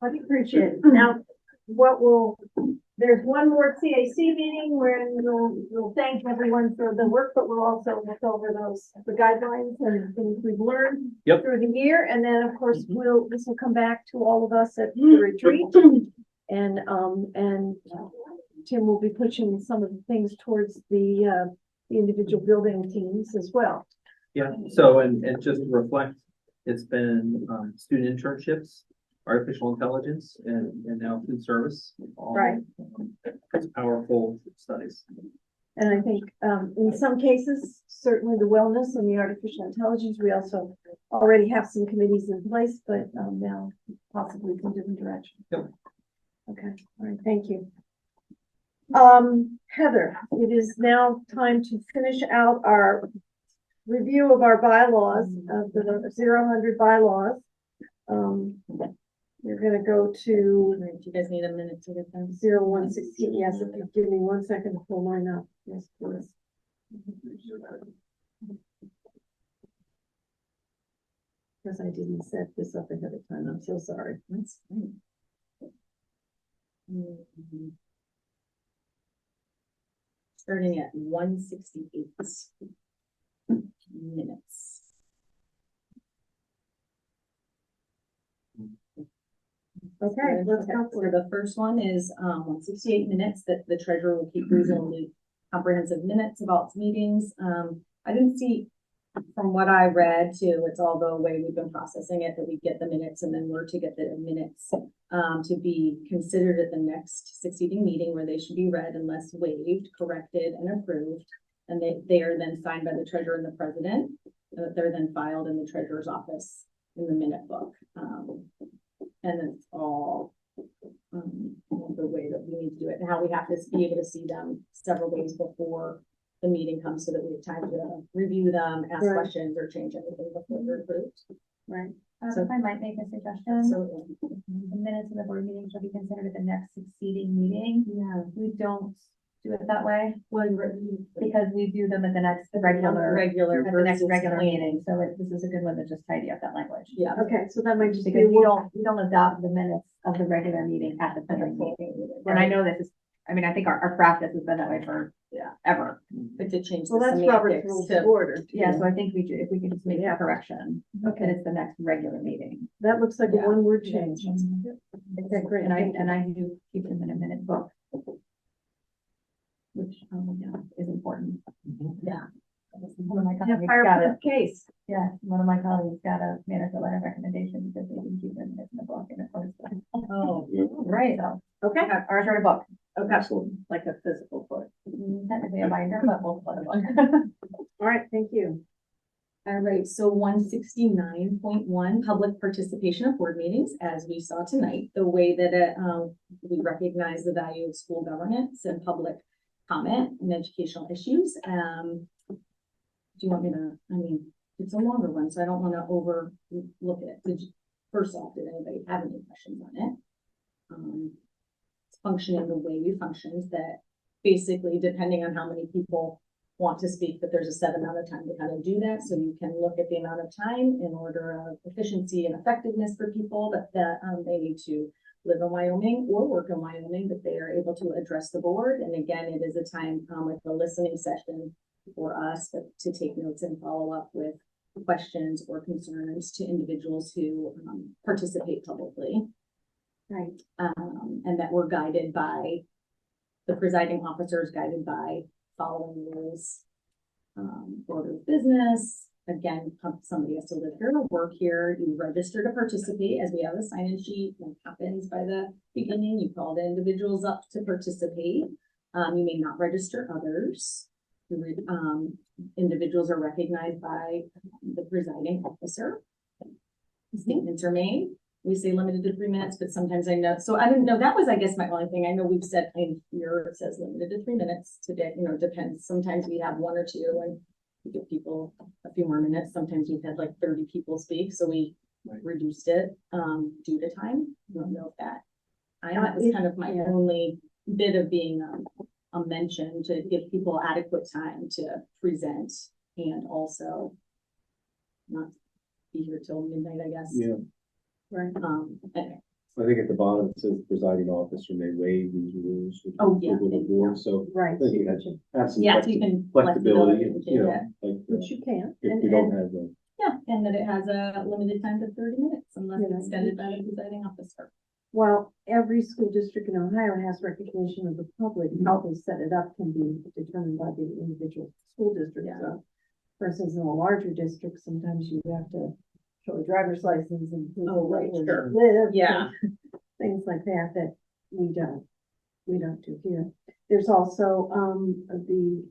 I appreciate it. Now, there's one more CAC meeting where we'll thank everyone for the work, but we'll also look over the guidelines and things we've learned through the year. And then, of course, this will come back to all of us at the retreat. And Tim will be pushing some of the things towards the individual building teams as well. Yeah, so, and just to reflect, it's been, student internships, artificial intelligence, and now food service. All Right. Powerful studies. And I think, in some cases, certainly the wellness and the artificial intelligence, we also already have some committees in place, but, now possibly some different direction. Yep. Okay, all right, thank you. Heather, it is now time to finish out our review of our bylaws, of the 0-100 bylaws. We're gonna go to. Do you guys need a minute to get them? 0116, yes, if you give me 1 second to pull mine up, yes, please. Because I didn't set this up ahead of time, I'm so sorry. That's fine. Starting at 168 minutes. Okay, let's go So for it. the first one is 168 minutes that the treasurer will keep reasonably comprehensive minutes about meetings. I didn't see from what I read too, it's all the way we've been processing it, that we get the minutes and then we're to get the minutes to be considered at the next succeeding meeting where they should be read unless waived, corrected, and approved. And they are then signed by the treasurer and the president. They're then filed in the treasurer's office in the minute book. And it's all the way that we need to do it and how we have to be able to see them several days before the meeting comes so that we have time to review them, ask Right. questions, or change anything before they're approved. Right. So- If I might make a suggestion, So, the minutes of the board meeting shall be considered at the next succeeding meeting. yeah. We don't do it that way Well, because we do them at the next regular, regular at the next versus regular planning. meeting. So this is a good one to just tidy up that language. Yeah. Okay, so that might just be Because a we don't adopt the minutes of the regular meeting at the planning meeting. And I know this is, I mean, I think our practice has been that way for ever. But to change the Well, that's Robert's semantics rules to, of order. too. Yeah, so I think if we can just make Yeah. that correction, that Okay, it's the next regular meeting. that looks like a Yeah. one-word change. Okay, Okay, great. And thank you. I do keep them in a minute book. Which, is important. yeah. One of my Yeah, colleagues fire got for it. the case. Yeah, one of my colleagues got a manager letter of recommendation because they didn't keep them in the book and it was. Oh, Right, so, Okay, ours are a book, okay, Like a physical book. technically a binder, but we'll put it on. all right, thank you. all right, so 169.1, public participation of board meetings, as we saw tonight, the way that we recognize the value of school governance and public comment and educational issues. Do you want me to, I mean, it's a longer one, so I don't want to overlook it. First off, did anybody have any questions on it? It's functioning the way we functions, that basically, depending on how many people want to speak, that there's a set amount of time to kind of do that, so you can look at the amount of time in order of efficiency and effectiveness for people that they need to live in Wyoming or work in Wyoming, that they are able to address the board. And again, it is a time like a listening session for us to take notes and follow up with questions or concerns to individuals who participate publicly. Right. And that we're guided by the presiding officers, guided by following rules, order of business. Again, somebody has to live here or work here. You register to participate, as we have a sign-in sheet that happens by the beginning. You call the individuals up to participate. You may not register others. Individuals are recognized by the presiding officer. Statements are made. We say limited to 3 minutes, but sometimes I know, so I didn't know, that was, I guess, my only thing. I know we've said in here, it says limited to 3 minutes today, depends. Sometimes we have one or two and we give people a few more minutes. Sometimes we've had like 30 people speak, so we reduced it, due to time. I don't know if that was kind of my only bit of being, a mention to give people adequate time to present and also not be here till midnight, I guess. Yeah, Right. Anyway. I think at the bottom it says presiding officer may waive these rules. which Oh, is yeah, approval of the board, so Right. I think you have some Yeah, so you can flexibility, flexibility, like, Which you can. if we don't have the. Yeah, and that it has a limited time to 30 minutes unless Yeah. extended by the presiding officer. While every school district in Ohio has recognition of the public, how they set it up can be determined by the individual school district. Yeah. So, for instance, in a larger district, sometimes you have to show a driver's license and prove right, where sure. you live. Yeah. and Things like that we don't do here. There's also, the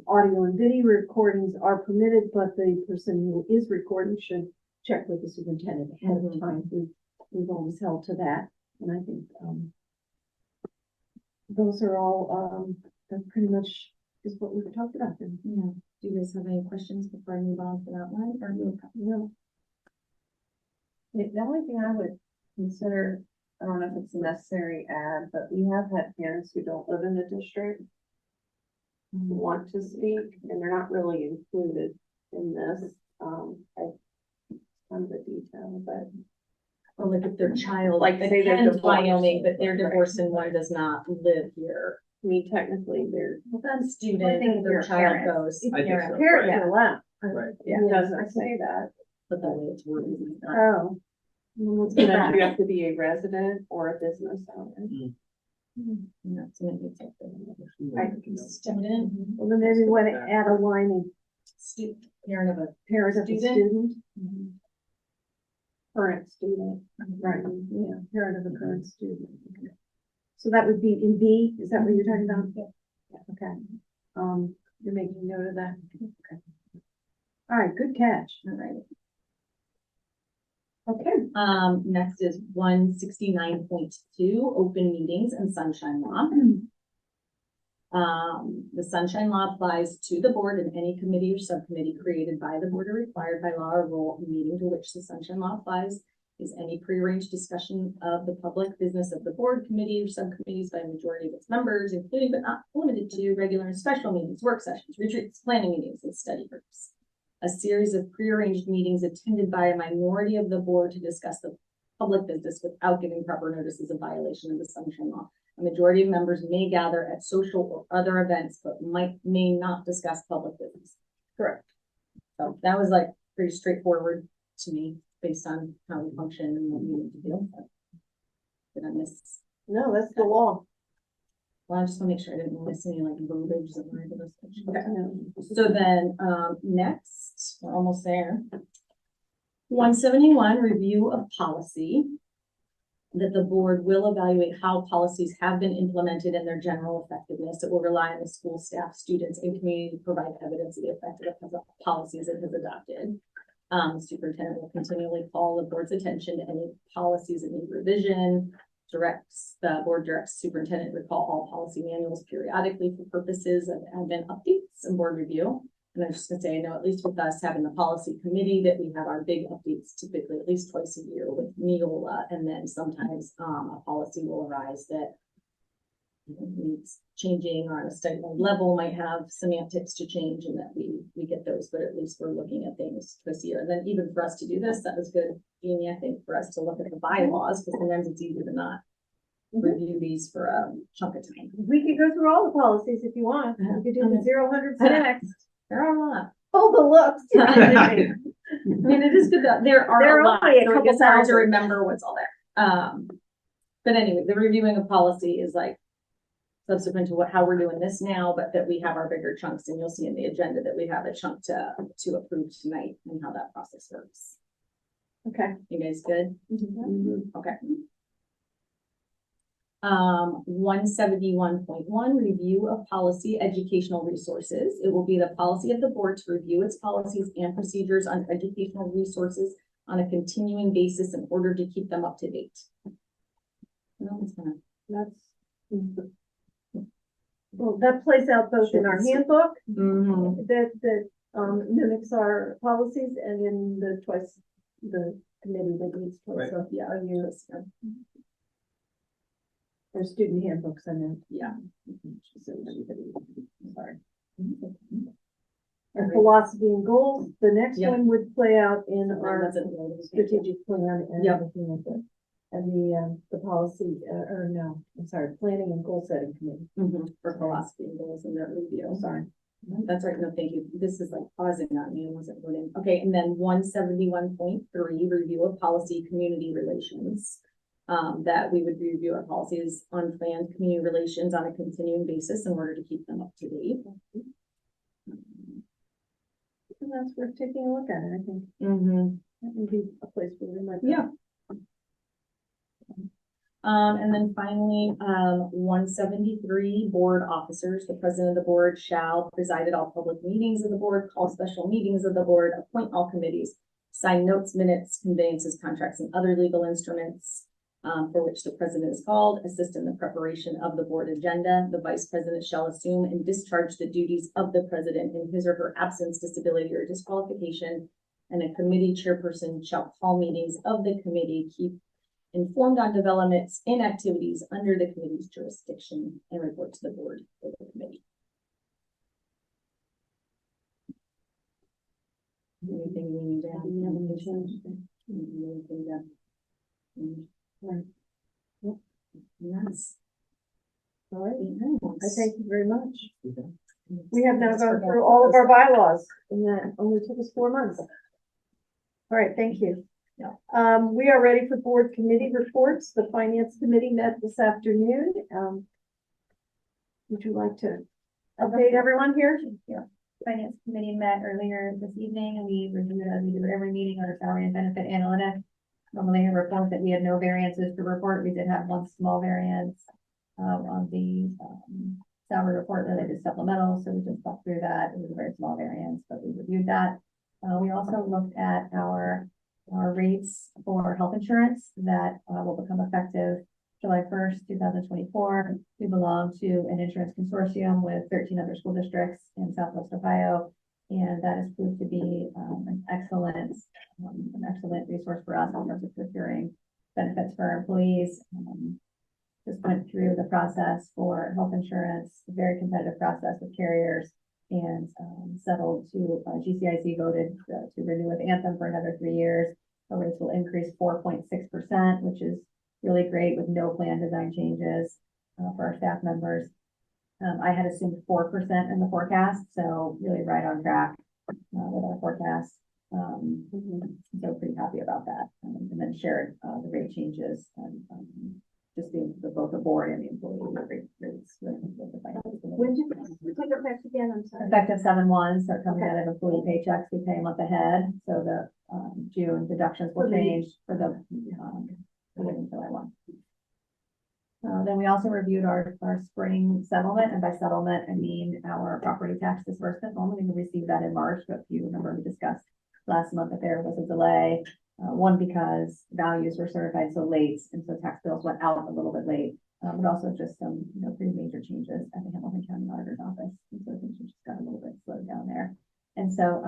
audio and video recordings are permitted, but the person who is recording should check with the superintendent ahead of time. We've always held to that, and I think, those are all, that pretty much is what we've talked about. Yeah. Do you guys have any questions before I move on to that one? Or No. The only thing I would consider, I don't know if it's a necessary add, but we have had parents who don't live in the district who want to speak, and they're not really included in this. Some of the detail, but or like if their child Like, say they're attends divorced. Wyoming, but they're Right. divorced and one does not live here. I mean, technically, they're, Well, then I student, think if their you're a child parent. goes. I think so. Parents Right. are allowed. Right. it doesn't say that. But the way it's worded. is not. Oh. Well, let's You get back. have to be a resident or a business owner. Yeah, so maybe it's like the I can student. Well, then maybe we want to add a line in Parent of a Parent of a Student? student. Current student, right, yeah, parent of a current student. Okay. So that would be in B, is that what you're talking about? Yeah. Okay, you're making note of that. Okay. All right, good catch. All right. Okay. Next is 169.2, open meetings and sunshine law. The sunshine law applies to the board and any committee or subcommittee created by the board or required by law or rule. A meeting to which the sunshine law applies is any prearranged discussion of the public business of the board, committee, or subcommittees by a majority of its members, including but not limited to regular and special meetings, work sessions, retreats, planning meetings, and study groups. A series of prearranged meetings attended by a minority of the board to discuss the public business without giving proper notice is a violation of the sunshine law. A majority of members may gather at social or other events, but may not discuss public business. Correct. So that was like pretty straightforward to me based on how we function and what we need to do. Did I miss? No, that's the law. Well, I just want to make sure I didn't miss any like verbiage that might have been. Okay. So then, next, we're almost there. 171, review of policy. That the board will evaluate how policies have been implemented and their general effectiveness. It will rely on the school staff, students, and community to provide evidence of the effectiveness of the policies it has adopted. The superintendent will continually call the board's attention to any policies that need revision. The board directs superintendent to recall all policy manuals periodically for purposes of admin updates and board review. And I'm just gonna say, I know at least with us having the policy committee that we have our big updates typically at least twice a year with Neola, and then sometimes a policy will arise that needs changing or on a study level might have semantics to change, and that we get those, but at least we're looking at things twice a year. And then even for us to do this, that was good, Amy, I think, for us to look at the bylaws, because sometimes it's easier to not review these for a chunk of time. We could go through all the policies if you want. We could do the 0-100s next. There are a lot. All the looks. I mean, it is good that there are a lot, only a so it couple gets hard to thousand. remember what's all there. But anyway, the reviewing of policy is like subsequent to how we're doing this now, but that we have our bigger chunks, and you'll see in the agenda that we have a chunk to approve tonight and how that process works. Okay. You guys good? Okay. 171.1, review of policy educational resources. It will be the policy of the board to review its policies and procedures on educational resources on a continuing basis in order to keep them up to date. Well, that plays out both in our handbook Mm-hmm. that mimics our policies, and in the committee that meets twice a year. Or student handbooks, I meant. Yeah. Sorry. And philosophy and goals, the next Yep. one would play out in our Strategic. strategic plan and Yep. looking at the policy, planning and goal setting committee. For philosophy and goals and their review. Sorry. That's right. No, thank you. This is like pausing on me. I wasn't voting. Okay. And then 171.3, review of policy community relations. That we would review our policies on planned community relations on a continuing basis in order to keep them up to date. And that's worth taking a look at, I think. Mm-hmm. That would be a place where we might. Yeah. And then finally, 173, board officers. The president of the board shall preside at all public meetings of the board, call special meetings of the board, appoint all committees, sign notes, minutes, conveyances, contracts, and other legal instruments for which the president is called, assist in the preparation of the board agenda. The vice president shall assume and discharge the duties of the president in his or her absence, disability, or disqualification, and a committee chairperson shall call meetings of the committee, keep informed on developments in activities under the committee's jurisdiction, and report to the board or the committee. Anything we need to add? Anything to Right. Yep. Yes. All right. I I thank you very much. We have now gone through all of our bylaws, and that only took us 4 months. All right, thank you. Yeah. We are ready for board committee reports. The finance committee met this afternoon. Would you like to update everyone here? Yeah. Finance Committee met earlier this evening and we reviewed, as we do at every meeting, our salary and benefit analytics. Normally a report that we had no variances to report. We did have one small variance on the salary report related to supplemental, so we just walked through that. It was a very small variance, but we reviewed that. We also looked at our rates for health insurance that will become effective July 1st, 2024. We belong to an insurance consortium with 13 other school districts in Southwest Ohio. And that has proved to be an excellent resource for us in terms of procuring benefits for our employees. Just went through the process for health insurance, a very competitive process with carriers, and settled to GCIC voted to renew with Anthem for another 3 years. Our rates will increase 4.6%, which is really great with no plan design changes for our staff members. I had assumed 4% in the forecast, so really right on track with our forecast. So pretty happy about that. And then shared the rate changes and just the both the board and the employee rates. When did we take effect again? I'm sorry. Effective 7/1, so coming out of employee paychecks, we pay a month ahead. So the June deductions will change for the July 1. Then we also reviewed our spring settlement, and by settlement, I mean our property tax disbursement. Normally we received that in March, but if you remember, we discussed last month that there was a delay. One, because values were certified so late, and so tax bills went out a little bit late, but also just some, pretty major changes at the Hamilton County Auditor's Office. And so things just got a little bit slowed down there. And so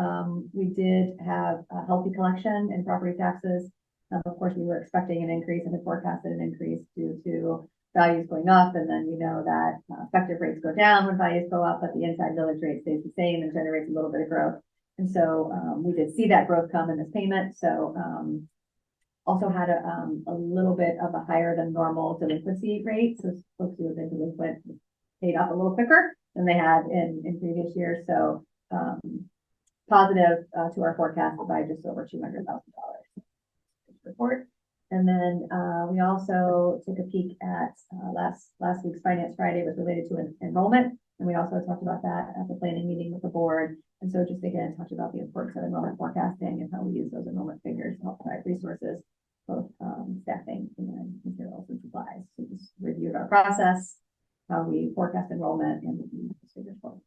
we did have a healthy collection in property taxes. Of course, we were expecting an increase and had forecasted an increase due to values going up, and then that effective rates go down when values go up, but the inside village rate stays the same and generates a little bit of growth. And so we did see that growth come in this payment. So also had a little bit of a higher than normal delinquency rate. So folks who have been delinquent paid up a little quicker than they had in previous years. So positive to our forecast by just over $200,000 report. And then we also took a peek at last week's Finance Friday was related to enrollment. And we also talked about that at the planning meeting with the board. And so just again, talked about the importance of enrollment forecasting and how we use those enrollment figures to help provide resources, both staffing and materials and supplies. So just reviewed our process, how we forecast enrollment and the figures for.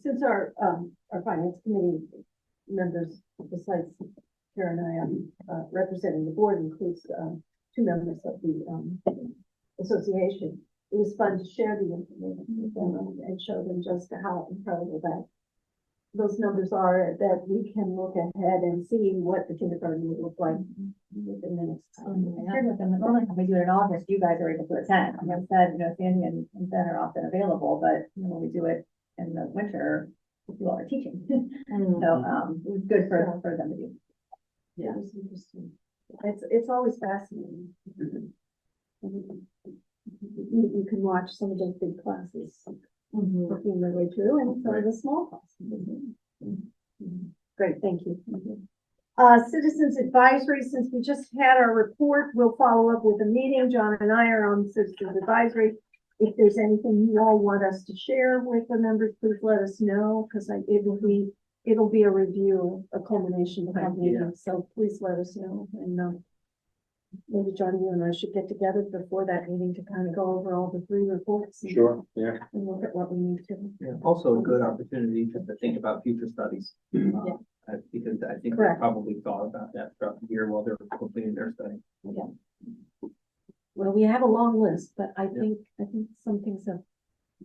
Since our finance committee members, besides Karen and I, representing the board, includes 2 members of the association. It was fun to share the information with them and show them just how incredible that those numbers are, that we can look ahead and see what the kindergarten would look like within the next time. I shared with them that normally when we do it in August, you guys are able to attend. I have said, Sandy and Ben are often available, but when we do it in the winter, you all are teaching. So it was good for them to do. Yeah, it was interesting. It's always fascinating. You can watch some of those big classes working their way through, and some of the small classes. Great, thank you. Citizens Advisory, since we just had our report, we'll follow up with a meeting. John and I are on Citizens Advisory. If there's anything you all want us to share with the members, please let us know, because it'll be a review, a culmination of our meeting. So please let us know. And maybe John, you and I should get together before that meeting to kind of go over all the 3 reports. Sure, yeah. And look at what we need to. Yeah, also a good opportunity just to think about future studies. Because I think they probably thought about that throughout the year while they're completing their study. Yeah. Well, we have a long list, but I think some things have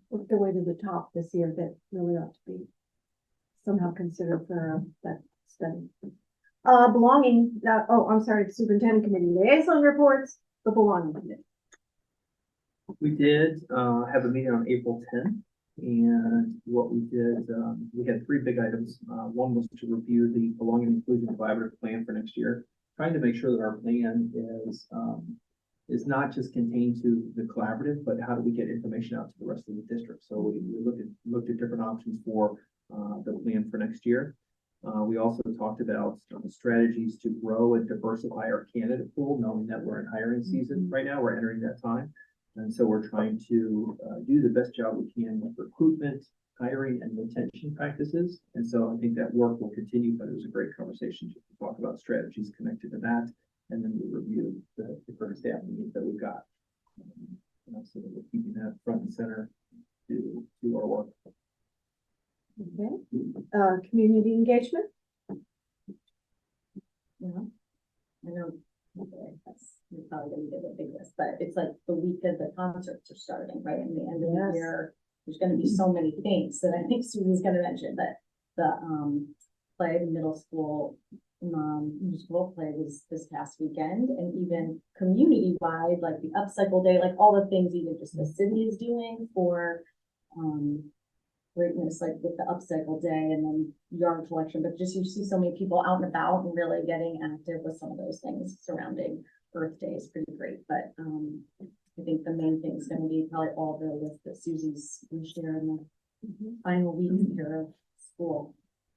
worked their way to the top this year that really ought to be somehow considered for that study. Belonging, I'm sorry, the Superintendent Committee Liaison Reports, the Belonging Committee. We did have a meeting on April 10th, and what we did, we had 3 big items. One was to review the Belonging Inclusion Collaborative Plan for next year, trying to make sure that our plan is not just contained to the collaborative, but how do we get information out to the rest of the district? So we looked at different options for the plan for next year. We also talked about strategies to grow and diversify our candidate pool, knowing that we're in hiring season right now. We're entering that time. And so we're trying to do the best job we can with recruitment, hiring and retention practices. And so I think that work will continue, but it was a great conversation to talk about strategies connected to that. And then we review the current staff needs that we've got. So that we're keeping that front and center to our work. Okay, community engagement? I know, okay, you're probably gonna get a big list, but it's like the week of the concerts are starting, right? And the end of the Yes. year, there's gonna be so many things that I think Susan's gonna mention, but the, play, the middle school, musical play was this past weekend, and even community-wide, like the upcycle day, like all the things even just the city is doing for, greatness, like with the upcycle day and then yard collection, but just you see so many people out and about and really getting active with some of those things surrounding Earth Day is pretty great. But I think the main thing is going to be probably all the list that Susie's going to share in the final week here of school.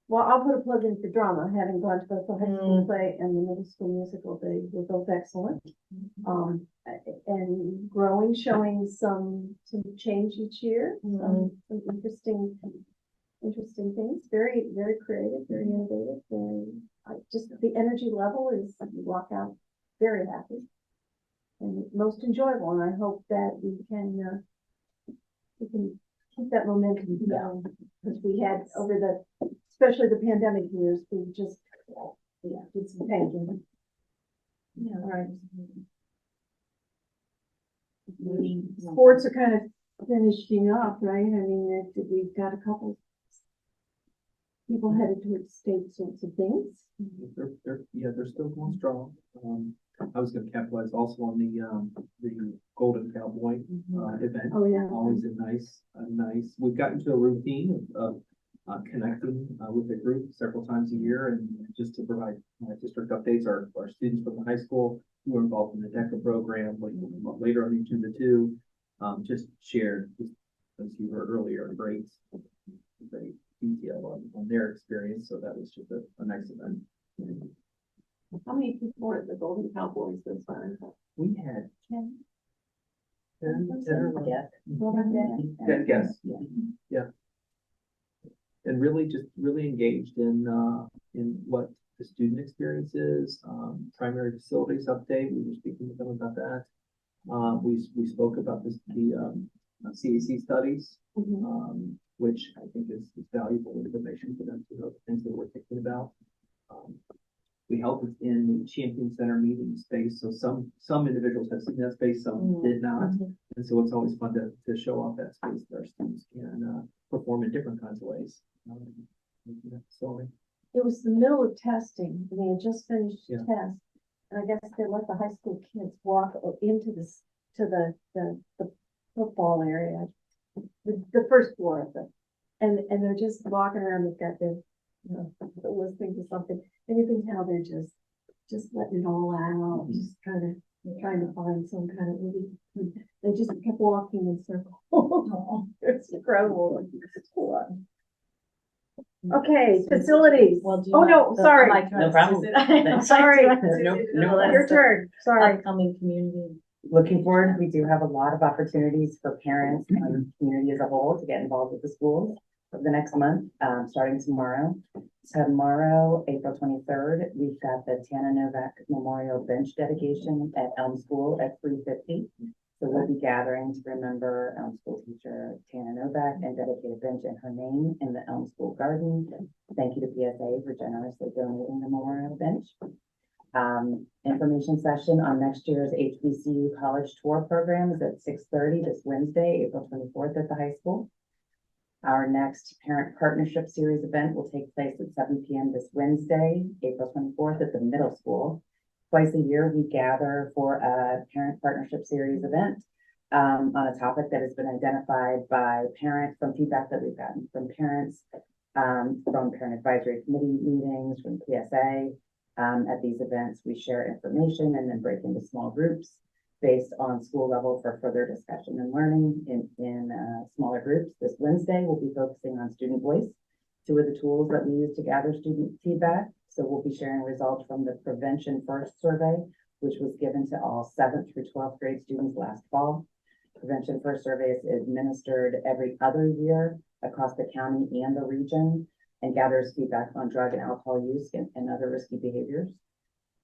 Well, I'll put a plug in for drama, having gone to both the high school play and the middle school musical. They were both excellent. And growing, showing some change each year, some interesting things, very, very creative, very innovative, and just the energy level is, you walk out very happy and most enjoyable, and I hope that we can keep that momentum going, because we had over especially the pandemic years, we just, did some painting. Yeah. All right. Sports are kind of finishing up, right? I mean, we've got a couple people headed towards state sorts of things. They're still going strong. I was gonna capitalize also on the Golden Cowboy event. Oh, yeah. Always a nice, we've gotten to a routine of connecting with the group several times a year, and just to provide district updates, our students from the high school who are involved in the DECA program, like later on each of the two, just shared, as you heard earlier, great detail on their experience. So that was just a nice event. How many people were at the Golden Cowboys this time? We had 10. 10 or 11. Yeah. Yes. Yeah. And really engaged in what the student experience is, primary facilities update. We were speaking with them about that. We spoke about the CAC studies, which I think is valuable information for them to know the things that we're thinking about. We held it in the Champion Center meeting space, so some individuals have seen that space, some did not, and so it's always fun to show off that space that our students can perform in different kinds of ways. So It was the middle of testing, and they had just finished the Yeah. test, and I guess they let the high school kids walk into the football area, the first floor of it, and they're just walking around. They've got their, listening to something, and you can tell they're just letting it all out, just trying to find some kind of relief. They just kept walking in circles. It's incredible. Okay, facilities. Well, do you Oh, no, want- sorry. I'd like to No ask problem. Susan. Sorry. No, Your turn, sorry. Upcoming community. Looking forward, we do have a lot of opportunities for parents and community as a whole to get involved with the schools for the next month, starting tomorrow. Tomorrow, April 23rd, we've got the Tana Novak Memorial Bench dedication at Elm School at 3:50. So we'll be gathering to remember Elm School teacher Tana Novak and dedicate a bench in her name in the Elm School garden. Thank you to PSA for generously donating the memorial bench. Information session on next year's HBCU college tour program is at 6:30 this Wednesday, April 24th at the high school. Our next parent partnership series event will take place at 7 p.m. this Wednesday, April 24th at the middle school. Twice a year, we gather for a parent partnership series event on a topic that has been identified by parents, from feedback that we've gotten from parents, from parent advisory committee meetings, from PSA. At these events, we share information and then break into small groups based on school level for further discussion and learning in smaller groups. This Wednesday, we'll be focusing on student voice, two of the tools that we use to gather student feedback. So we'll be sharing results from the Prevention First survey, which was given to all 7th through 12th grade students last fall. Prevention First survey is administered every other year across the county and the region and gathers feedback on drug and alcohol use and other risky behaviors.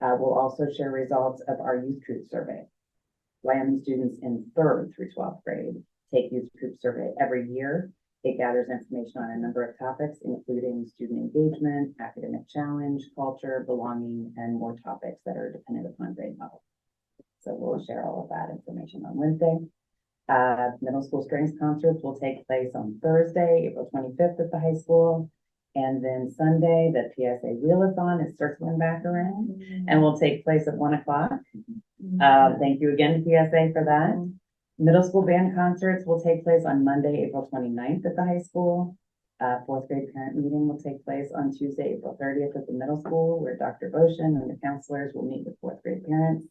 We'll also share results of our youth group survey. Wyoming students in 3rd through 12th grade take youth group survey every year. It gathers information on a number of topics, including student engagement, academic challenge, culture, belonging, and more topics that are dependent upon grade level. So we'll share all of that information on Wednesday. Middle school strings concerts will take place on Thursday, April 25th at the high school. And then Sunday, the PSA Wheelathon is circling back around and will take place at 1 o'clock. Thank you again to PSA for that. Middle school band concerts will take place on Monday, April 29th at the high school. 4th grade parent meeting will take place on Tuesday, April 30th at the middle school, where Dr. Boshin and the counselors will meet with 4th grade parents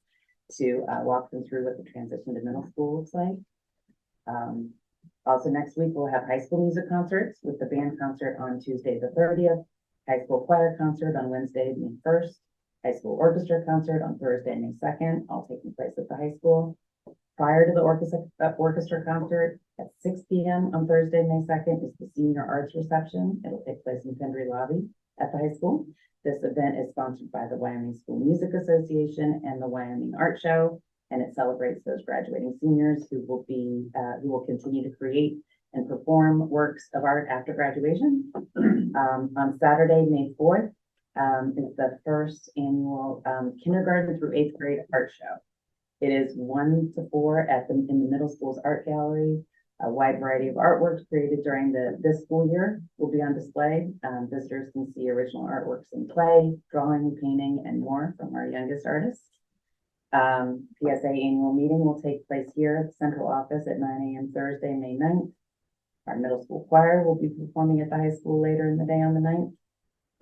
to walk them through what the transition to middle school looks like. Also next week, we'll have high school music concerts with the band concert on Tuesday, the 30th, high school choir concert on Wednesday, May 1st, high school orchestra concert on Thursday, May 2nd, all taking place at the high school. Prior to the orchestra concert at 6 p.m. on Thursday, May 2nd is the senior arts reception. It'll take place in Pendry Lobby at the high school. This event is sponsored by the Wyoming School Music Association and the Wyoming Art Show, and it celebrates those graduating seniors who will continue to create and perform works of art after graduation. On Saturday, May 4th, is the first annual kindergarten through 8th grade art show. It is 1 to 4 in the middle school's art gallery. A wide variety of artworks created during this school year will be on display. Visitors can see original artworks in clay, drawing, painting, and more from our youngest artists. PSA annual meeting will take place here at the central office at 9 a.m. Thursday, May 9th. Our middle school choir will be performing at the high school later in the day on the 9th.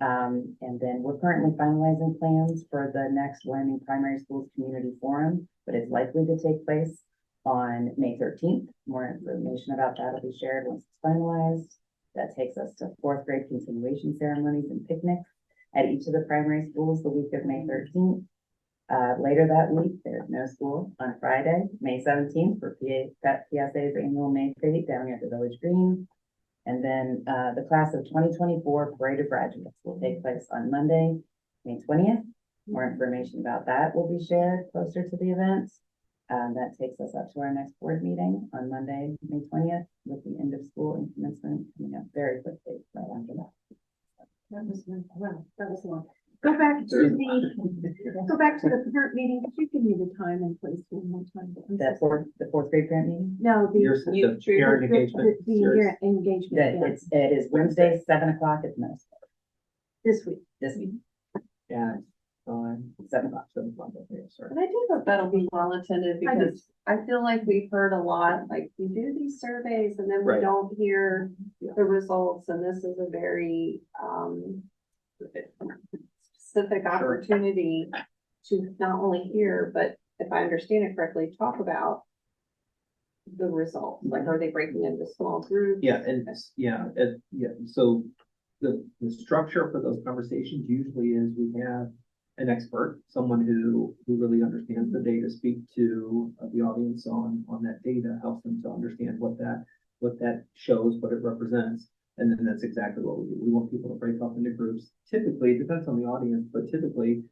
And then we're currently finalizing plans for the next Wyoming Primary Schools Community Forum, but it's likely to take place on May 13th. More information about that will be shared once it's finalized. That takes us to 4th grade continuation ceremonies and picnics at each of the primary schools the week of May 13th. Later that week, there's no school on Friday, May 17th for PSA's annual May Fete down at the Village Green. And then the class of 2024 Parade of Graduates will take place on Monday, May 20th. More information about that will be shared closer to the event. That takes us up to our next board meeting on Monday, May 20th, with the end of school and commencement coming up very quickly right after that. That was long. Go back to the parent meeting. Could you give me the time and place one more time? The 4th grade parent meeting? No, the Parent engagement. parent engagement. It is Wednesday, 7 o'clock at the middle school. This week. This week, Yeah. 7 o'clock. Okay, sorry. But I do hope that'll be well attended because I feel like we've heard a lot, like we do these surveys and then we Right. don't hear the results. And this is a very, specific opportunity to not only hear, but if I understand it correctly, talk about the results. Like, are they breaking into small groups? Yeah, so the structure for those conversations usually is we have an expert, someone who really understands the data, speak to the audience on that data, helps them to understand what that shows, what it represents. And then that's exactly what we do. We want people to break up into groups. Typically, it depends on the audience, but typically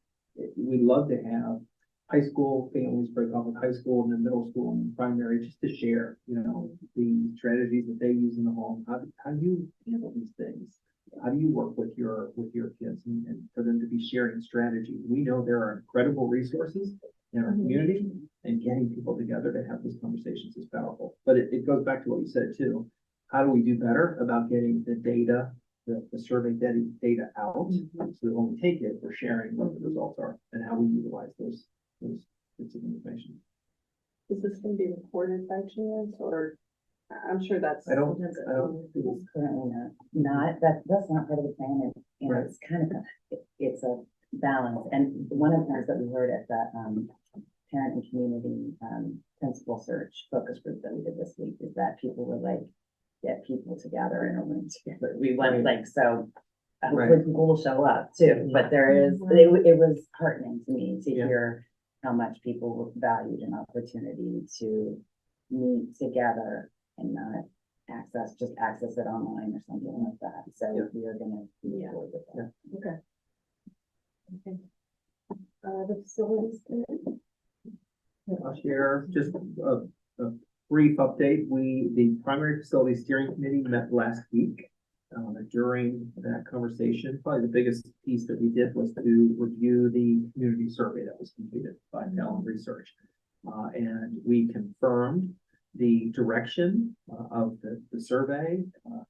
we love to have high school families break up with high school and then middle school and primary just to share, the strategies that they use in the home. How do you handle these things? How do you work with your kids and for them to be sharing strategies? We know there are incredible resources in our community, and getting people together to have these conversations is powerful. But it goes back to what you said too. How do we do better about getting the data, the survey data out, so that when we take it, we're sharing what the results are and how we utilize those bits of information. Is this going to be recorded by chance, or I'm sure that's. I don't It's currently not, that's not part of the plan, and Right. it's kind of, it's a balance, and one of the things that we heard at the parent and community principal search focus group that we did this week is that people would like get people together in a room together. We went so hopefully people will show up too, but it was heartening to me to hear how much people valued an opportunity to meet together and not just access it online or something like that. So we are gonna move forward with that. Okay. Okay. The facilities committee? I'll share just a brief update. The primary facility steering committee met last week. During that conversation, probably the biggest piece that we did was to review the community survey that was completed by Talent Research. And we confirmed the direction of the survey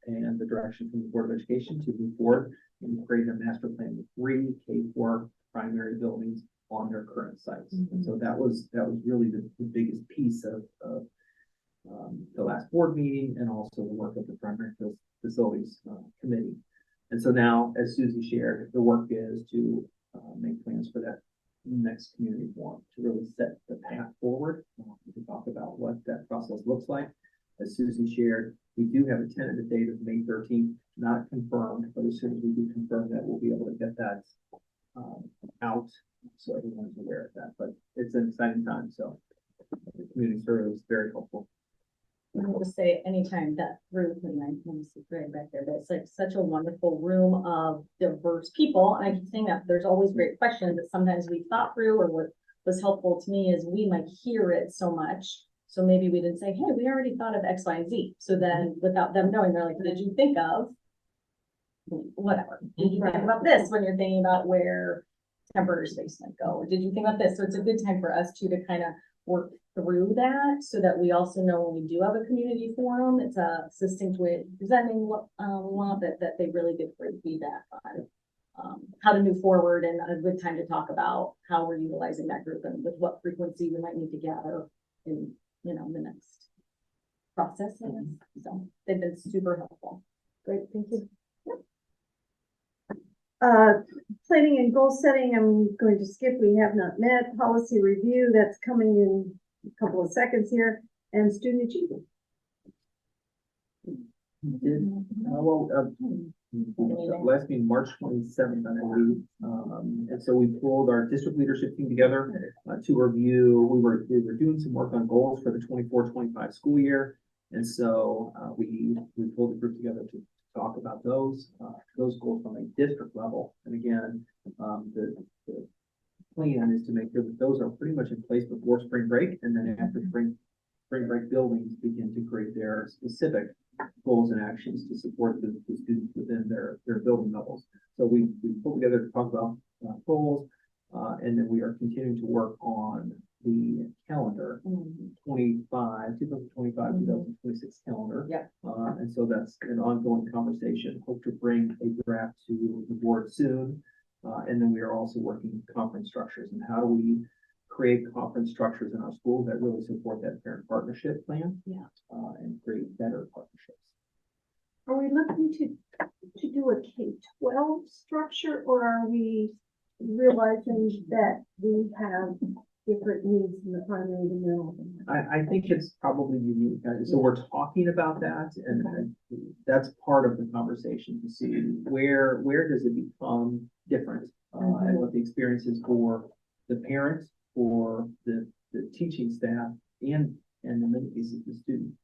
and the direction from the Board of Education to move forward and create a master plan with 3 K-4 primary buildings on their current sites. And so that was really the biggest piece of the last board meeting and also the work of the primary facilities committee. And so now, as Susie shared, the work is to make plans for that next community forum to really set the path forward. To talk about what that process looks like. As Susie shared, we do have a tentative date of May 13th, not confirmed, but as soon as we do confirm that, we'll be able to get that out so everyone's aware of that. But it's an exciting time, so the community survey was very helpful. I will say anytime that room, and I want to see Greg back there, but it's like such a wonderful room of diverse people. And I keep saying that there's always great questions that sometimes we thought through, or what was helpful to me is we might hear it so much. So maybe we didn't say, hey, we already thought of X, Y, and Z. So then without them knowing, they're like, did you think of whatever? Did you think about this when you're thinking about where temporary space might go? Or did you think about this? So it's a good time for us to kind of work through that so that we also know when we do have a community forum, it's a succinct way of presenting what we want, that they really give great feedback on how to move forward and a good time to talk about how we're utilizing that group and with what frequency we might need to gather in, the next process. So they've been super helpful. Great, thank you. Planning and goal setting, I'm going to skip. We have not met. Policy review, that's coming in a couple of seconds here, and student achievement. Last meeting, March 27th, I believe. And so we pulled our district leadership team together to review. We were doing some work on goals for the 24-25 school year. And so we pulled the group together to talk about those goals from a district level. And again, the plan is to make sure that those are pretty much in place before spring break, and then after spring break, buildings begin to create their specific goals and actions to support the students within their building levels. So we pulled together to talk about goals, and then we are continuing to work on the calendar, 2025, 2026 calendar. Yep. And so that's an ongoing conversation. Hope to bring a draft to the board soon. And then we are also working conference structures and how do we create conference structures in our schools that really support that parent partnership plan. Yeah. And create better partnerships. Are we looking to do a K-12 structure, or are we realizing that we have different needs in the primary and the middle? I think it's probably unique. So we're talking about that, and that's part of the conversation to see where does it become different, and what the experience is for the parents, for the teaching staff, and in many cases the student.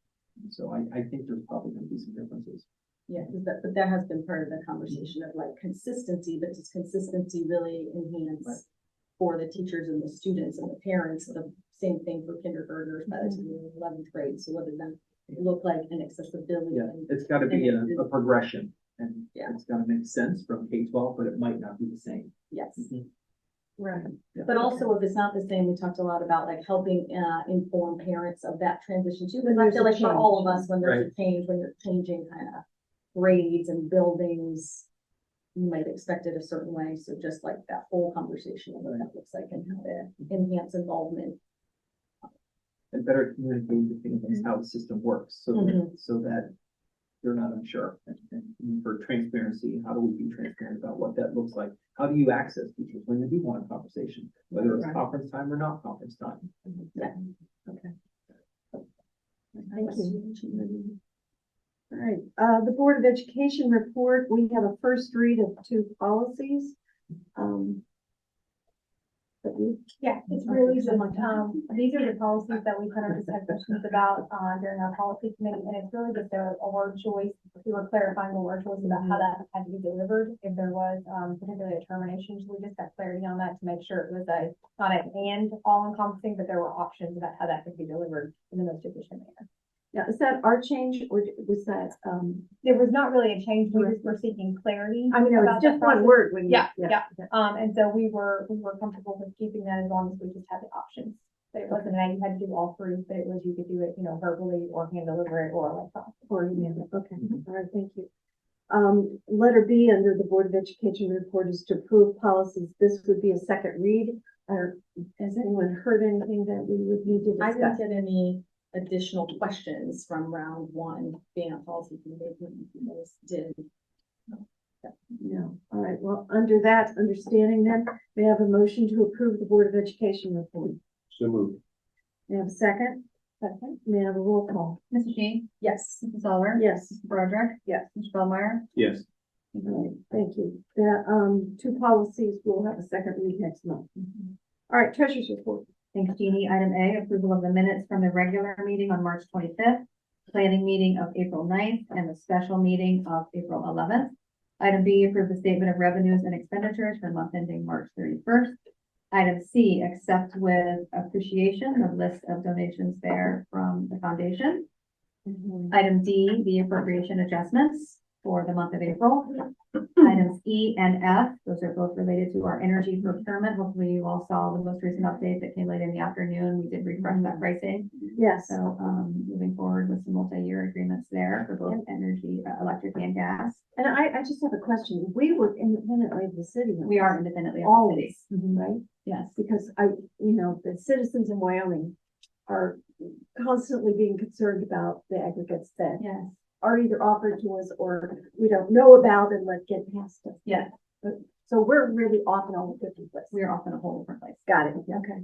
So I think there's probably going to be some differences. Yeah, but that has been part of the conversation of like consistency, but does consistency really enhance for the teachers and the students and the parents? The same thing for kindergartners by the time they're in 11th grade. So what does that look like in accessibility? Yeah, it's got to be a progression, and it's got to make sense from K-12, but it might not be the same. Yes. Right. Yeah. But also if it's not the same, we talked a lot about like helping inform parents of that transition too. Because I feel like for all of us, when there's a change, when you're changing kind of grades and buildings, you might expect it a certain way. So just like that whole conversation of what that looks like and how to enhance involvement. And better communicate the things how the system works, so that they're not unsure. And for transparency, how do we be transparent about what that looks like? How do you access teachers when you do want a conversation, whether it's conference time or not conference time? Yeah. Okay. Thank you. All right, the Board of Education report, we have a first read of 2 policies. But you? Yeah, it's really just, these are the policies that we kind of just had questions about, during our policy committee, and it's really just a word choice. We were clarifying the word choice about how that had to be delivered, if there was, particularly a termination, so we just got clarity on that to make sure it was not an and all encompassing, but there were options about how that could be delivered in the most efficient manner. Now, is that our change or was that, There was not really a change, we just were seeking clarity. I mean, it was about the just one process. word when you. Yeah. And so we were comfortable with keeping that as long as we just had the options. So it wasn't that you had to do all three, but it was you could do it, verbally or hand deliver it or electronically. Or email, okay, all right, thank you. Letter B under the Board of Education report is to approve policies. This would be a second read. Or has anyone heard anything that we would need to I didn't discuss? get any additional questions from round one, being on policy committee, you guys did. No, all right, well, under that understanding then, we have a motion to approve the Board of Education report. So moved. May I have a second? Second. May I have a roll call? Mrs. G? Yes. Mrs. Zoller? Yes. Mr. Broderick? Yes. Mr. Bellmeyer? Yes. All right, thank you. The, two policies will have a second read next month. All right, treasurer's report. Thanks, Jeannie. Item A, approval of the minutes from the regular meeting on March 25th, planning meeting of April 9th, and the special meeting of April 11th. Item B, approve the statement of revenues and expenditures for month ending March 31st. Item C, accept with appreciation the list of donations there from the foundation. Item D, the appropriation adjustments for the month of April. Items E and F, those are both related to our energy procurement. Hopefully you all saw the most recent update that came late in the afternoon. We did refresh that pricing. Yes. So, moving forward with some multi-year agreements there for both energy, electric and gas. And I just have a question. We work independently of the city. We are independently of the city. Always, right? Yes. Because the citizens in Wyoming are constantly being concerned about the aggregates that Yes. are either offered to us or we don't know about and let get past us. Yeah. So we're really often on a different place. We are off in a whole different place. Got it. Okay.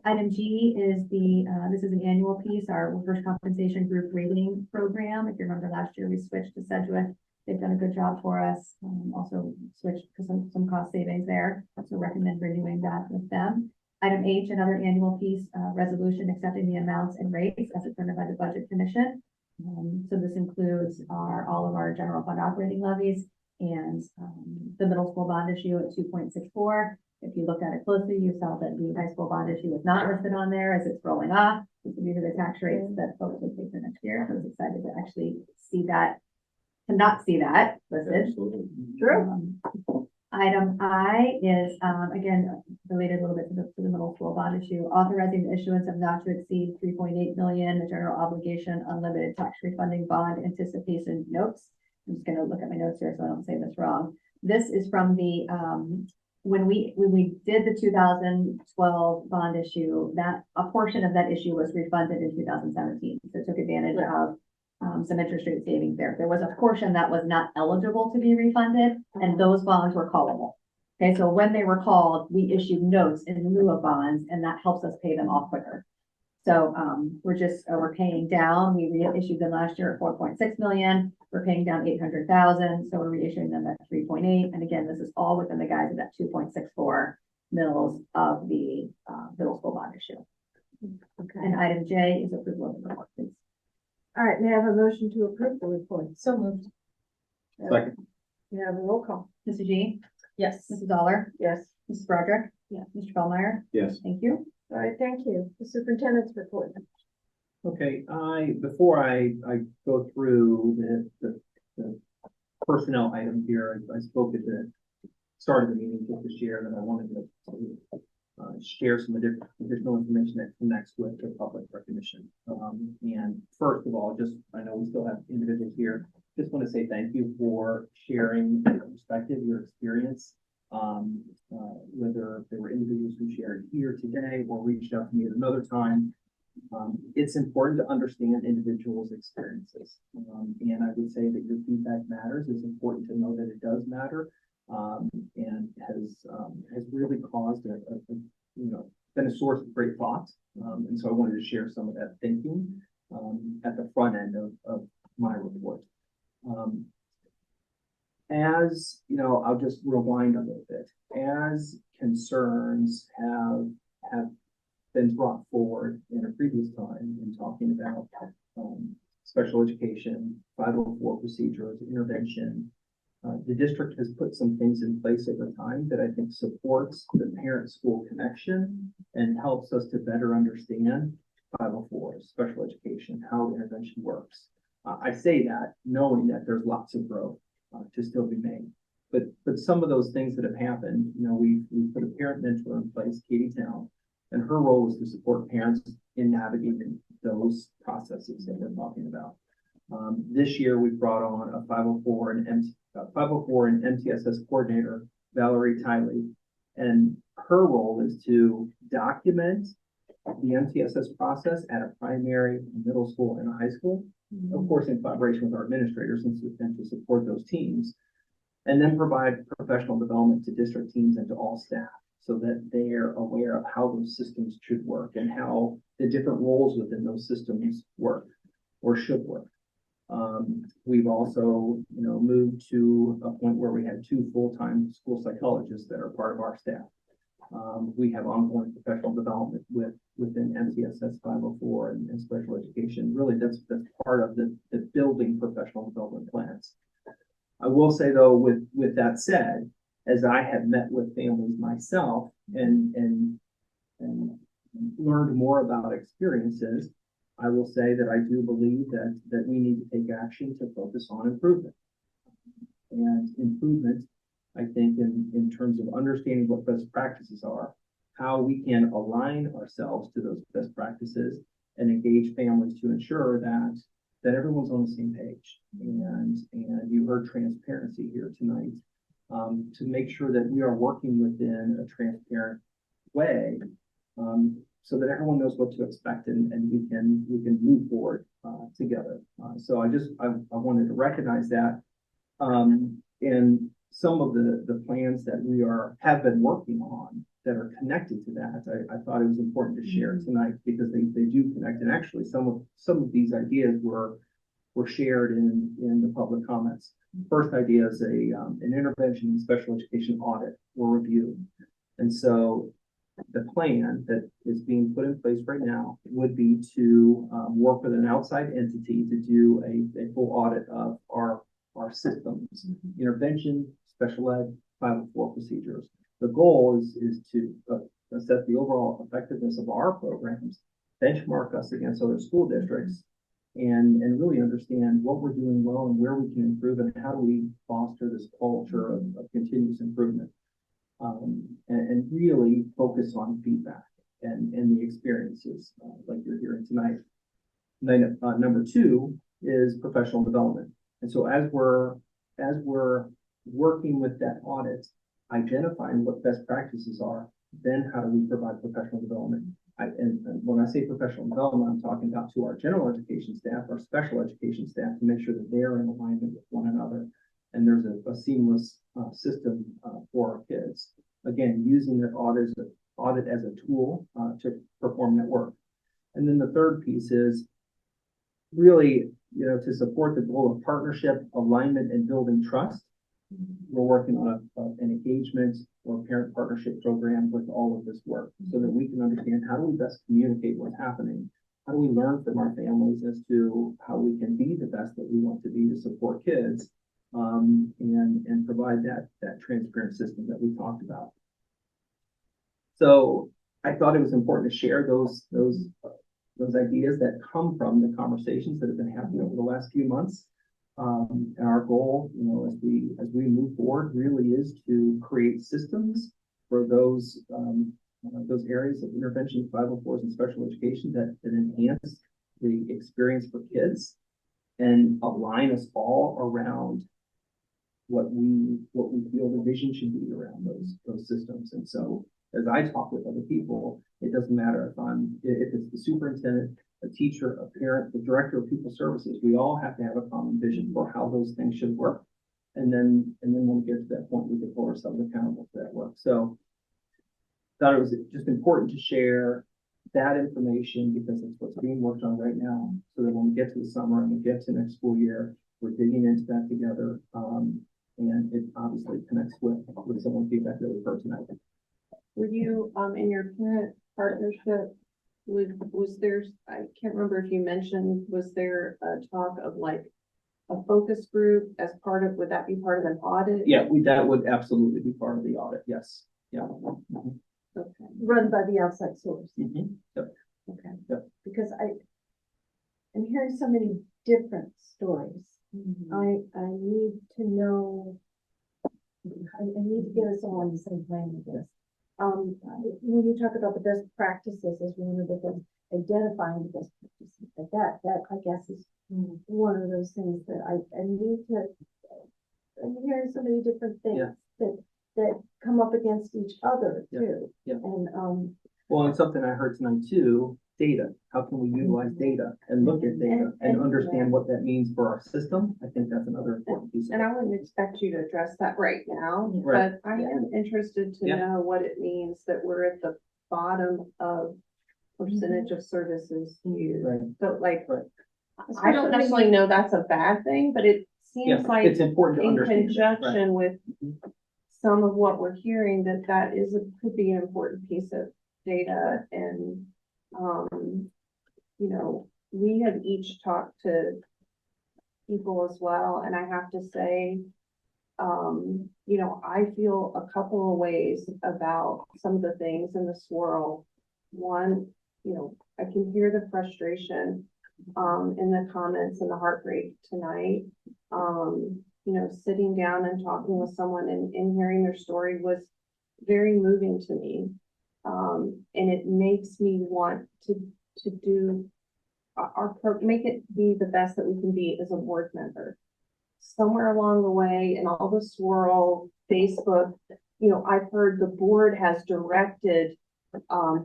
Item G is this is an annual piece, our workers' compensation group rating program. If you remember last year, we switched to Sedgwick. They've done a good job for us. Also switched to some cost savings there. So recommend renewing that with them. Item H, another annual piece, resolution accepting the amounts and rates as determined by the Budget Commission. So this includes all of our general fund operating levies and the middle school bond issue at 2.64. If you looked at it closely, you saw that the high school bond issue is not listed on there as it's rolling off. These are the tax rates that folks will pay for next year. I was excited to actually see that, to not see that listed. True. Item I is, again, related a little bit to the middle school bond issue, authorizing the issuance of not to exceed 3.8 million, the general obligation unlimited tax refunding bond anticipation notes. I'm just gonna look at my notes here so I don't say this wrong. This is from the, when we did the 2012 bond issue, that a portion of that issue was refunded in 2017. So it took advantage of some interest rate savings there. There was a portion that was not eligible to be refunded, and those bonds were callable. Okay, so when they were called, we issued notes in lieu of bonds, and that helps us pay them off quicker. So we're paying down. We reissued them last year at 4.6 million. We're paying down 800,000, so we're reissuing them at 3.8. And again, this is all within the guise of that 2.64 mils of the middle school bond issue. Okay. And item J is approval of the report, please. All right, may I have a motion to approve the report? So moved. Second. May I have a roll call? Mrs. G? Yes. Mrs. Zoller? Yes. Mrs. Broderick? Yeah. Mr. Bellmeyer? Yes. Thank you. All right, thank you. The superintendent's report. Okay, before I go through the personnel item here, I spoke at the start of the meeting just to share that I wanted to share some additional information that connects with the public recognition. And first of all, I know we still have individuals here, just want to say thank you for sharing your perspective, your experience. Whether there were individuals who shared here today or reached out to me at another time. It's important to understand individuals' experiences. And I would say that your feedback matters. It's important to know that it does matter. And has really caused been a source of great thoughts. And so I wanted to share some of that thinking at the front end of my report. As you know, I'll just rewind a little bit. As concerns have been brought forward in a previous time in talking about, special education, 504 procedures, intervention. The district has put some things in place over time that I think supports the parent-school connection and helps us to better understand 504, special education, how intervention works. I say that knowing that there's lots of growth to still be made. But some of those things that have happened, you know, we put a parent mentor in place, Katie Town, and her role is to support parents in navigating those processes that we're talking about. This year, we brought on a 504 and MTSS coordinator, Valerie Tiley, and her role is to document the MTSS process at a primary, middle school, and a high school, of course, in collaboration with our administrators and to support those teams, and then provide professional development to district teams and to all staff so that they're aware of how those systems should work and how the different roles within those systems work or should work. We've also, you know, moved to a point where we had 2 full-time school psychologists that are part of our staff. We have ongoing professional development within MTSS 504 and special education. Really, that's part of the building professional development plans. I will say though, with that said, as I have met with families myself and learned more about experiences, I will say that I do believe that we need to take action to focus on improvement. And improvement, I think, in terms of understanding what best practices are, how we can align ourselves to those best practices and engage families to ensure that everyone's on the same page. And you heard transparency here tonight, to make sure that we are working within a transparent way, so that everyone knows what to expect and we can move forward together. So I wanted to recognize that. And some of the plans that we have been working on that are connected to that, I thought it was important to share tonight because they do connect. And actually some of these ideas were shared in the public comments. First idea is an intervention in special education audit or review. And so the plan that is being put in place right now would be to work with an outside entity to do a full audit of our systems, intervention, special ed, 504 procedures. The goal is to assess the overall effectiveness of our programs, benchmark us against other school districts, and really understand what we're doing well and where we can improve and how do we foster this culture of continuous improvement. And really focus on feedback and the experiences like you're hearing tonight. Then number 2 is professional development. And so as we're working with that audit, identifying what best practices are, then how do we provide professional development? And when I say professional development, I'm talking about to our general education staff, our special education staff, to make sure that they're in alignment with one another. And there's a seamless system for our kids. Again, using that audit as a tool to perform that work. And then the third piece is really, you know, to support the goal of partnership, alignment, and building trust. We're working on an engagement or parent partnership program with all of this work so that we can understand how do we best communicate what's happening. How do we learn from our families as to how we can be the best that we want to be to support kids, and provide that transparent system that we talked about. So I thought it was important to share those ideas that come from the conversations that have been happening over the last few months. And our goal, you know, as we move forward, really is to create systems for those areas of intervention, 504s, and special education that enhance the experience for kids and align us all around what we feel the vision should be around those systems. And so as I talk with other people, it doesn't matter if it's the superintendent, a teacher, a parent, the director of pupil services, we all have to have a common vision for how those things should work. And then when we get to that point, we can hold ourselves accountable for that work. So I thought it was just important to share that information because it's what's being worked on right now. So that when we get to the summer and we get to next school year, we're digging into that together. And it obviously connects with some of the feedback that we've heard tonight. Were you, in your parent partnership, was there, I can't remember if you mentioned, was there a talk of like a focus group as part of, would that be part of an audit? Yeah, that would absolutely be part of the audit, yes, yeah. Mhm. Okay. Run by the outside source. Mhm. Yep. Okay. Yep. Because I'm hearing so many different stories. I need to know, I need to get us all on the same plane with this. When you talk about the best practices as one of the things, identifying the best practices, like that I guess is one of those things that I need to, I'm hearing so many different things Yeah. that come up against each other Yeah. too. Yeah. And, Well, and something I heard tonight too, data. How can we utilize data and look at data and understand what that means for our system? I think that's another important piece of And it. I wouldn't expect you to address that right now, Right. but I am interested to Yeah. know what it means that we're at the bottom of percentage of services used. Right. So like, Right. I don't necessarily know that's a bad thing, but it Yeah, seems like it's important to in understand. it, right. conjunction with some of what we're hearing, that is, could be an important piece of data. And, you know, we have each talked to people as well, and I have to say, you know, I feel a couple of ways about some of the things in the swirl. One, you know, I can hear the frustration, in the comments and the heartbreak tonight. You know, sitting down and talking with someone and hearing their story was very moving to me. And it makes me want to do make it be the best that we can be as a board member. Somewhere along the way in all the swirl, Facebook, you know, I've heard the board has directed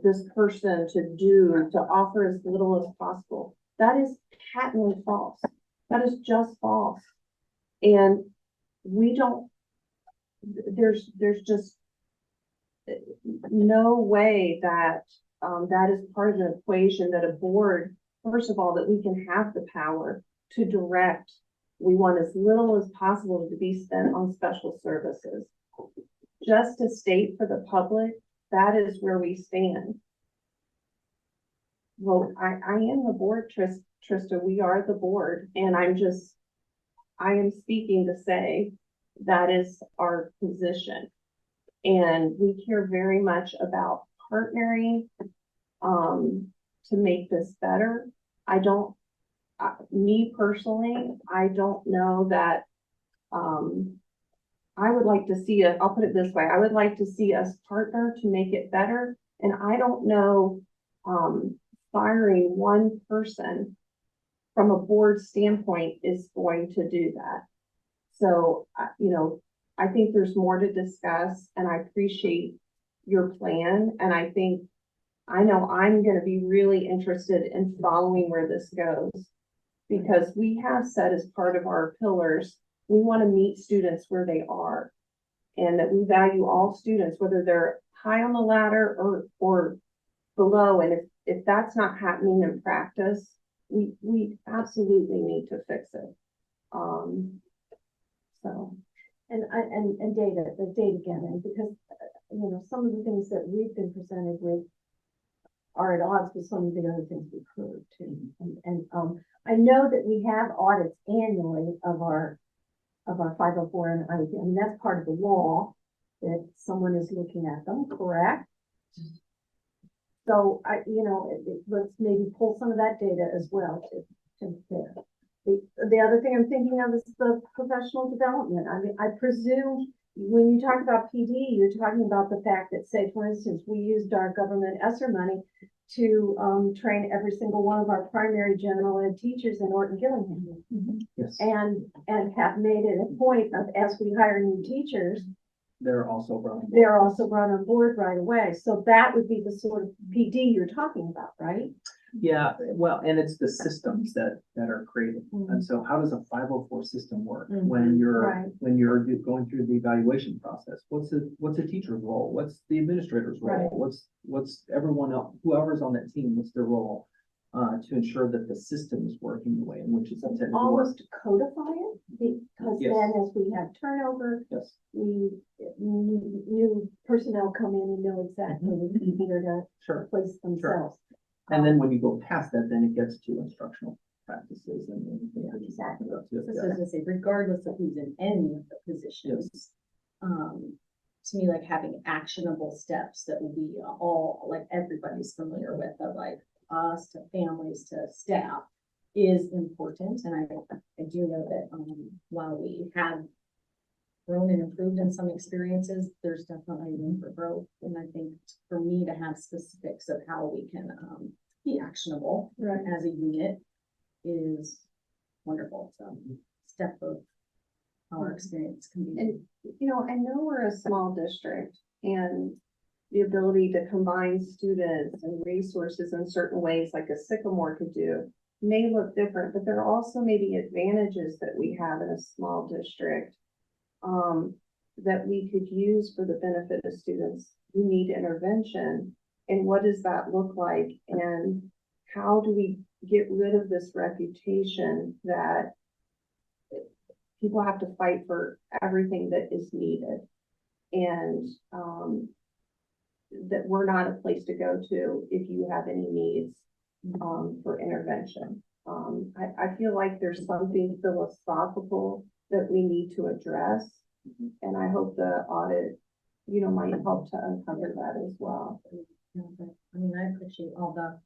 this person to offer as little as possible. That is patently false. That is just false. And we don't, there's just no way that that is part of the equation that a board, first of all, that we can have the power to direct. We want as little as possible to be spent on special services. Just to state for the public, that is where we stand. Well, I am the board, Trista, we are the board, and I am speaking to say that is our position. And we care very much about partnering, to make this better. Me personally, I don't know that, I would like to see I'll put it this way, I would like to see us partner to make it better. And I don't know, firing one person from a board standpoint is going to do that. So, you know, I think there's more to discuss, and I appreciate your plan. And I know I'm going to be really interested in following where this goes, because we have said as part of our pillars, we want to meet students where they are, and that we value all students, whether they're high on the ladder or below. And if that's not happening in practice, we absolutely need to fix it. So. And data, the data again, and because, you know, some of the things that we've been presented with are at odds with some of the other things we've heard too. And I know that we have audits annually of our 504 and IEP. I mean, that's part of the law that someone is looking at them, correct? So you know, let's maybe pull some of that data as well to compare. The other thing I'm thinking of is the professional development. I mean, I presume when you talk about PD, you're talking about the fact that, say, for instance, we used our government ESSER money to train every single one of our primary general ed teachers in Orton-Gillingham. Yes. And have made it a point of, as we hire new teachers, They're also brought on board right away. So that would be the sort of PD you're talking about, right? Yeah, well, and it's the systems that are created. And so how does a 504 system work when you're going through the evaluation process? What's a teacher's role? What's the administrator's role? Right. What's everyone else, whoever's on that team, what's their role? to ensure that the system is working the way in which it's intended to work. Almost codify it, because Yes. then as we have turnover, Yes. we, new personnel come in and know exactly where to Sure. place themselves. And then when you go past that, then it gets to instructional practices and things that you're talking about. too. So Yeah. I was gonna say, regardless of who's in any of the positions, to me, like having actionable steps that we all, like everybody's familiar with, of like us to families to staff is important. And I do know that, while we have grown and improved in some experiences, there's definitely room for growth. And I think for me to have specifics of how we can, be actionable Right. as a unit is wonderful. So step of our experience can be. And, I know we're a small district and the ability to combine students and resources in certain ways, like a Sycamore could do, may look different, but there are also maybe advantages that we have in a small district that we could use for the benefit of students who need intervention. And what does that look like? And how do we get rid of this reputation that people have to fight for everything that is needed? And that we're not a place to go to if you have any needs for intervention. I feel like there's something philosophical that we need to address. And I hope the audit, might help to uncover that as well. Yeah, but, I mean, I appreciate all the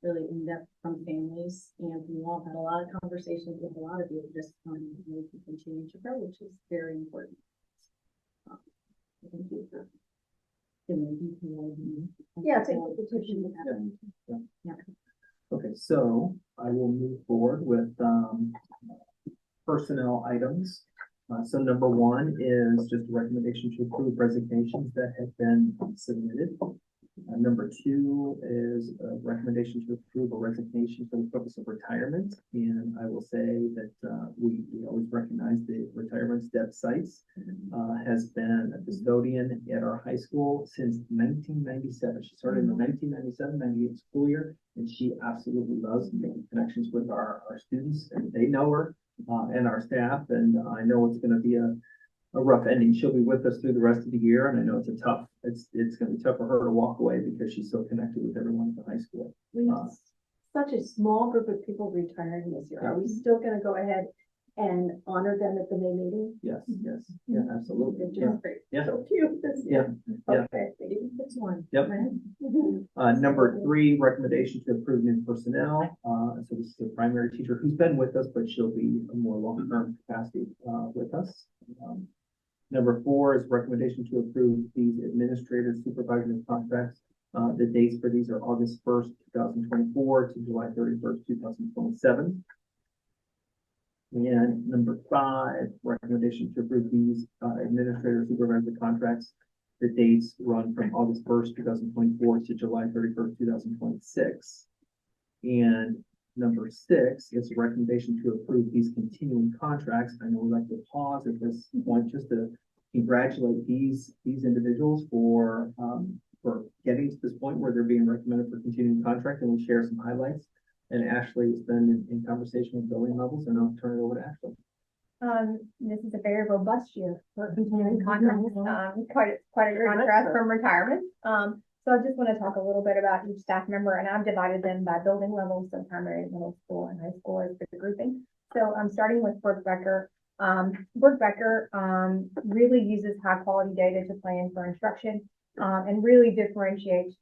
really in-depth from families, and we all had a lot of conversations with a lot of you, just we can continue to grow, which is very important. Thank you for giving the detail. Yeah, thank you for taking the time. Yeah. Okay, so I will move forward with personnel items. So number one is just a recommendation to approve resignations that have been submitted. Number two is a recommendation to approve a resignation for the purpose of retirement. And I will say that we always recognize the retirement step sites has been a custodian at our high school since 1997. She started in the 1997-98 school year, and she absolutely loves making connections with our students, and they know her and our staff. And I know it's going to be a rough ending. She'll be with us through the rest of the year, and I know it's going to be tough for her to walk away because she's so connected with everyone at the high school. We have such a small group of people retiring this year. Are we still gonna go ahead and honor them at the May meeting? Yes, yeah, absolutely. Which Yeah. is great. Yeah. So few this year. Yeah. Okay. It's one. Yep. Mhm. Number three, recommendation to approve new personnel. So this is a primary teacher who's been with us, but she'll be a more long-term capacity with us. Number four is recommendation to approve these administrative supervisory contracts. The dates for these are August 1st, 2024 to July 31st, 2027. And number five, recommendation to approve these administrator supervisor contracts. The dates run from August 1st, 2024 to July 31st, 2026. And number six is a recommendation to approve these continuing contracts. I know we'd like to pause at this point just to congratulate these individuals for getting to this point where they're being recommended for continuing contract, and we'll share some highlights. And Ashley has been in conversation with building levels, and I'll turn it over to Ashley. This is a very robust year for continuing contracts, quite a contrast from retirement. So I just want to talk a little bit about each staff member, and I've divided them by building levels, so primary, middle school, and high school as the grouping. So I'm starting with Brooke Becker. Brooke Becker really uses high quality data to plan for instruction and really differentiates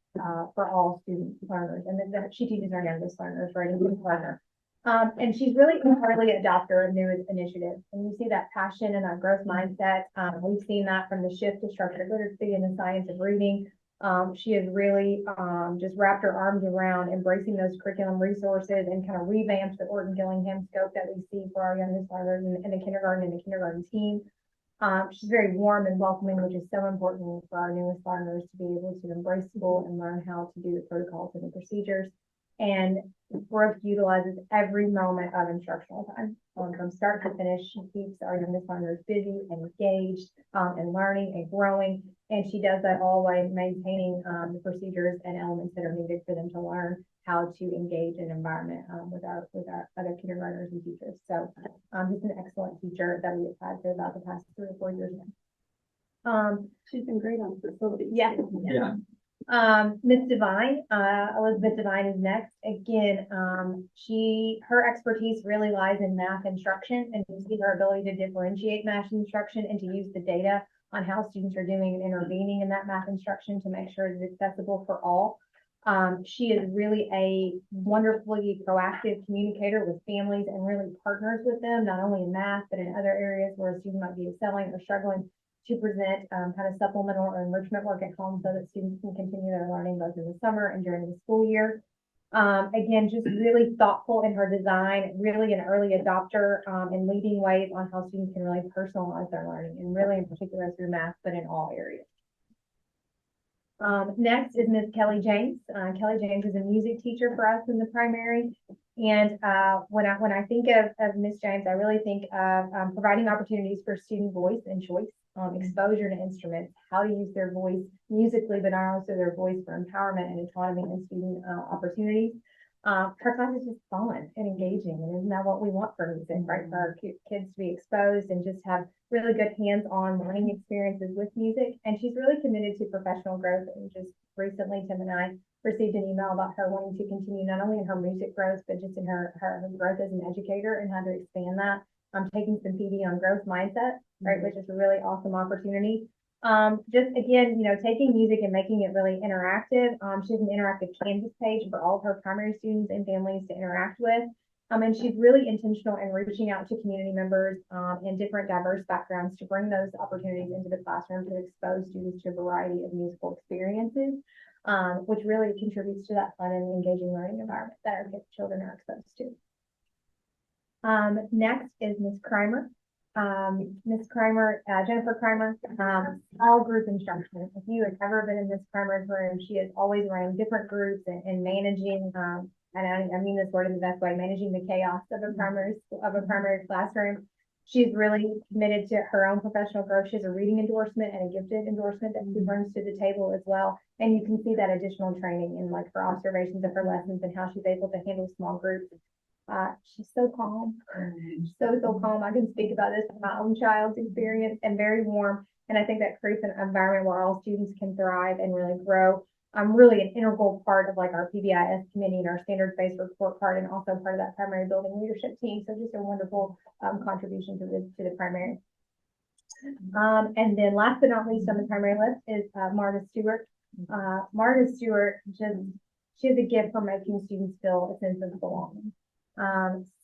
for all student learners. And then she teaches our youngest learners, right, English learner. And she's really an early adopter of new initiatives. And you see that passion and that growth mindset. We've seen that from the shift to structured literacy and the science of reading. She has really just wrapped her arms around embracing those curriculum resources and kind of revamped the Orton Gillingham scope that we see for our youngest learners in the kindergarten and the kindergarten team. She's very warm and welcoming, which is so important for our newest learners to be able to embrace school and learn how to do the protocols and the procedures. And Brooke utilizes every moment of instructional time from start to finish. She keeps our youngest learners busy and engaged and learning and growing. And she does that all while maintaining the procedures and elements that are needed for them to learn how to engage in environment, with our other kindergartners and teachers. So, he's an excellent teacher that we have had for about the past 3 or 4 years now. She's been great on facilities. Yeah. Yeah. Miss Devine, Elizabeth Devine is next. Again, her expertise really lies in math instruction, and you see her ability to differentiate math instruction and to use the data on how students are doing and intervening in that math instruction to make sure that it's accessible for all. She is really a wonderfully proactive communicator with families and really partners with them, not only in math, but in other areas where a student might be excelling or struggling, to present kind of supplemental or enrichment work at home so that students can continue their learning both in the summer and during the school year. Again, just really thoughtful in her design, really an early adopter, and leading ways on how students can really personalize their learning, and really in particular through math, but in all areas. Next is Miss Kelly James. Kelly James is a music teacher for us in the primary. And when I think of Miss James, I really think of providing opportunities for student voice and choice, exposure to instruments, how to use their voice musically, but also their voice for empowerment and autonomy and student opportunities. Her class is just fun and engaging, and isn't that what we want for music, right? For our kids to be exposed and just have really good hands-on learning experiences with music. And she's really committed to professional growth. And just recently, Tim and I received an email about her wanting to continue not only in her music growth, but just in her growth as an educator and how to expand that. I'm taking some PD on growth mindset, right, which is a really awesome opportunity. Just again, taking music and making it really interactive. She has an interactive Canvas page for all of her primary students and families to interact with. And she's really intentional in reaching out to community members and different diverse backgrounds to bring those opportunities into the classroom to expose students to a variety of musical experiences, which really contributes to that fun and engaging learning environment that our children are exposed to. Next is Miss Crimer. Miss Crimer, Jennifer Crimer, all group instruction. If you have ever been in Miss Crimer's room, she is always running different groups and managing, and I mean this word in the best way, managing the chaos of a primary classroom. She's really committed to her own professional growth. She has a reading endorsement and a gifted endorsement that she brings to the table as well. And you can see that additional training in like her observations of her lessons and how she's able to handle small groups. She's so calm, so calm. I can speak about this from my own child's experience, and very warm. And I think that creates an environment where all students can thrive and really grow. I'm really an integral part of like our PBIS committee and our standards-based report part, and also part of that primary building leadership team. So just a wonderful contribution to the primary. And then last but not least on the primary list is Marta Stewart. Marta Stewart, she has a gift for making students feel a sense of belonging.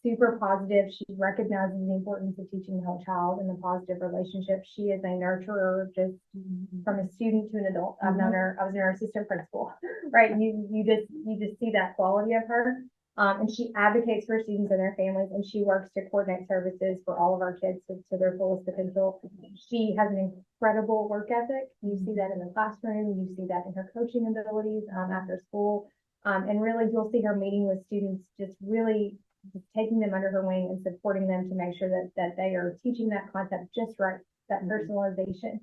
Super positive. She recognizes the importance of teaching the whole child in the positive relationship. She is a nurturer, just from a student to an adult. I've known her. I was in her assistant principal, right? You just see that quality of her. And she advocates for students and their families, and she works to coordinate services for all of our kids to their fullest potential. She has an incredible work ethic. You see that in the classroom. You see that in her coaching abilities after school. And really, you'll see her meeting with students, just really taking them under her wing and supporting them to make sure that they are teaching that concept just right, that personalization.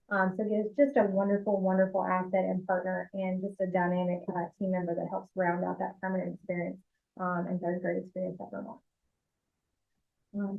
So it's just a wonderful, wonderful asset and partner, and just a dynamic team member that helps round out that permanent experience and third grade experience at Vermont.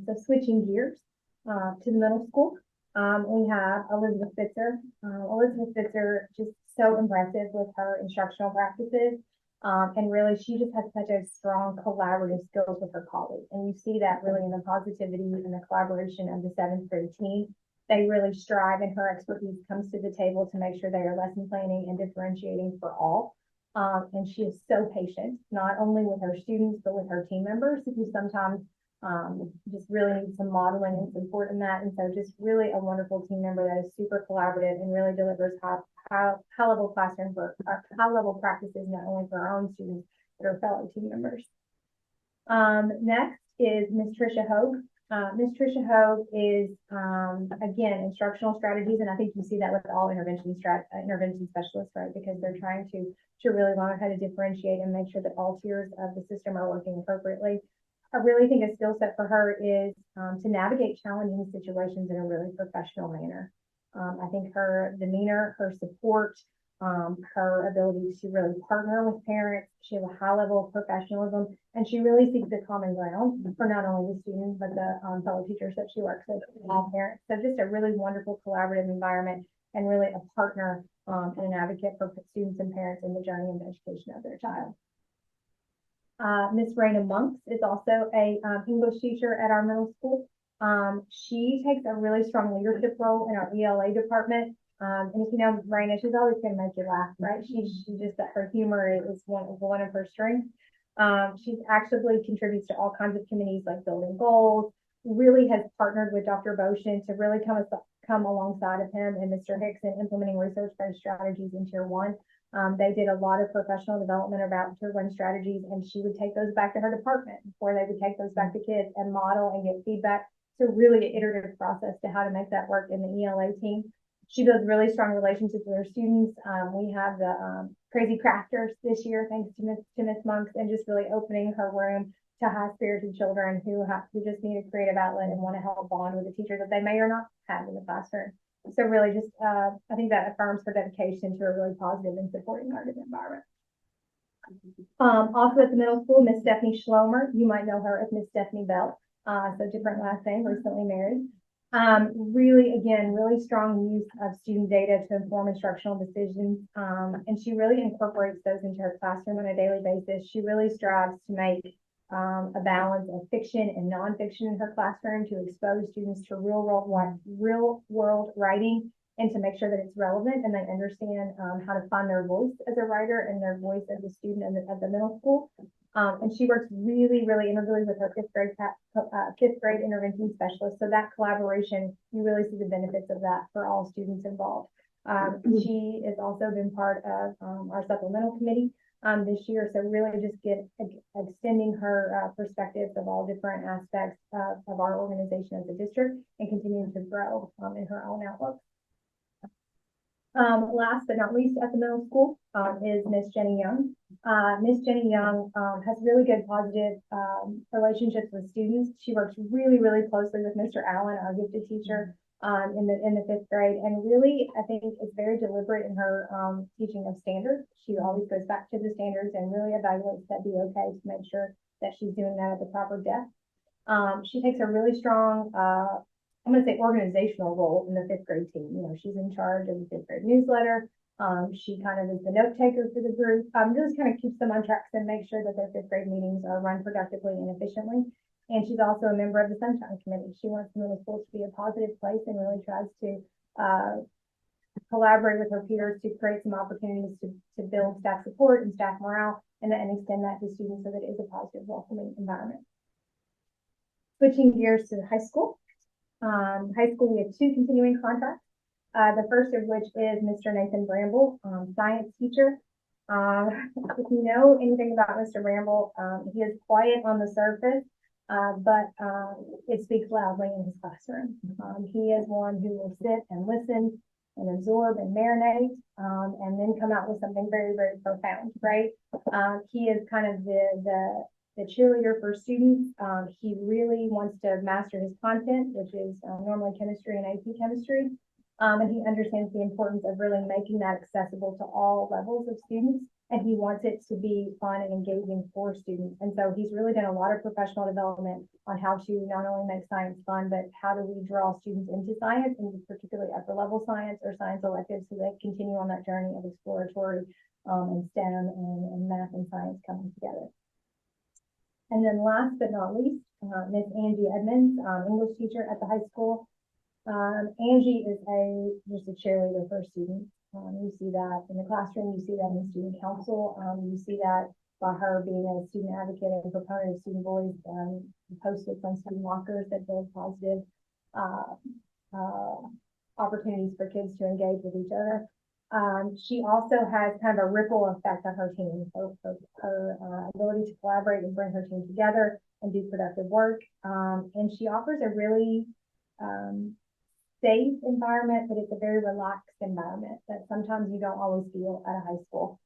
So switching gears to the middle school, we have Elizabeth Fitzer. Elizabeth Fitzer, just so impressive with her instructional practices. And really, she just has such a strong collaborative skills with her colleagues. And you see that really in the positivity and the collaboration of the 7th grade team. They really strive, and her expertise comes to the table to make sure they are lesson planning and differentiating for all. And she is so patient, not only with her students, but with her team members, who sometimes just really need some modeling and support in that. And so just really a wonderful team member that is super collaborative and really delivers high level classroom work, high level practices, not only for our own students, but our fellow team members. Next is Miss Tricia Hogue. Miss Tricia Hogue is, again, instructional strategies. And I think you see that with all intervention specialists, right? Because they're trying to really learn how to differentiate and make sure that all tiers of the system are working appropriately. I really think a skill set for her is to navigate challenging situations in a really professional manner. I think her demeanor, her support, her ability to really partner with parents. She has a high level of professionalism, and she really seeks a common ground for not only the students, but the fellow teachers that she works with, all parents. So just a really wonderful collaborative environment and really a partner and an advocate for students and parents in the journey of education of their child. Miss Raina Monks is also a English teacher at our middle school. She takes a really strong leadership role in our ELA department. And if you know Raina, she's always going to make you laugh, right? She just, her humor is one of her strengths. She actively contributes to all kinds of committees like building goals, really has partnered with Dr. Boshin to really come alongside of him and Mr. Hicks in implementing research-based strategies in Tier 1. They did a lot of professional development about Tier 1 strategies, and she would take those back to her department before they would take those back to kids and model and get feedback. So really an iterative process to how to make that work in the ELA team. She builds really strong relationships with her students. We have the Crazy Crafters this year, thanks to Miss Monks, and just really opening her room to high-spirited children who just need a creative outlet and want to help bond with a teacher that they may or not have in the classroom. So really just, I think that affirms her dedication to a really positive and supporting learning environment. Also at the middle school, Miss Stephanie Schlomer, you might know her as Miss Stephanie Bell, so different last name, recently married. Really, again, really strong use of student data to inform instructional decisions. And she really incorporates those into her classroom on a daily basis. She really strives to make a balance of fiction and nonfiction in her classroom to expose students to real world writing and to make sure that it's relevant and they understand how to find their voice as a writer and their voice as a student at the middle school. And she works really integrally with her fifth grade intervention specialist. So that collaboration, you really see the benefits of that for all students involved. She has also been part of our supplemental committee this year. So really just extending her perspectives of all different aspects of our organization as a district and continuing to grow in her own outlook. Last but not least at the middle school is Miss Jenny Young. Miss Jenny Young has really good positive relationships with students. She works really closely with Mr. Allen, our gifted teacher, in the fifth grade, and really I think is very deliberate in her teaching of standards. She always goes back to the standards and really evaluates that BOK to make sure that she's doing that at the proper depth. She takes a really strong I'm going to say organizational role in the fifth grade team. You know, she's in charge of the fifth grade newsletter. She kind of is the note taker for the group. Just kind of keeps them on track and make sure that their fifth grade meetings are run productively and efficiently. And she's also a member of the Sunshine Committee. She wants the middle school to be a positive place and really tries to collaborate with her peers to create some opportunities to build staff support and staff morale and extend that to students so that it is a positive, welcoming environment. Switching gears to the high school. High school, we have 2 continuing contracts. The first of which is Mr. Nathan Bramble, science teacher. If you know anything about Mr. Bramble, he is quiet on the surface, but it speaks loudly in his classroom. He is one who will sit and listen and absorb and marinate, and then come out with something very profound, right? He is kind of the cheerleader for students. He really wants to master his content, which is normally chemistry and AP chemistry. And he understands the importance of really making that accessible to all levels of students. And he wants it to be fun and engaging for students. And so he's really done a lot of professional development on how to not only make science fun, but how do we draw students into science, and particularly upper level science or science electives, so they continue on that journey of exploratory and STEM and math and science coming together. And then last but not least, Miss Angie Edmonds, English teacher at the high school. Angie is just a cheerleader for students. You see that in the classroom, you see that in student council, you see that by her being a student advocate and proponent of student voice, posted on student lockers that build positive opportunities for kids to engage with each other. She also has kind of a ripple effect on her team. So her ability to collaborate and bring her team together and do productive work. And she offers a really safe environment, but it's a very relaxed environment that sometimes you don't always feel at a high school.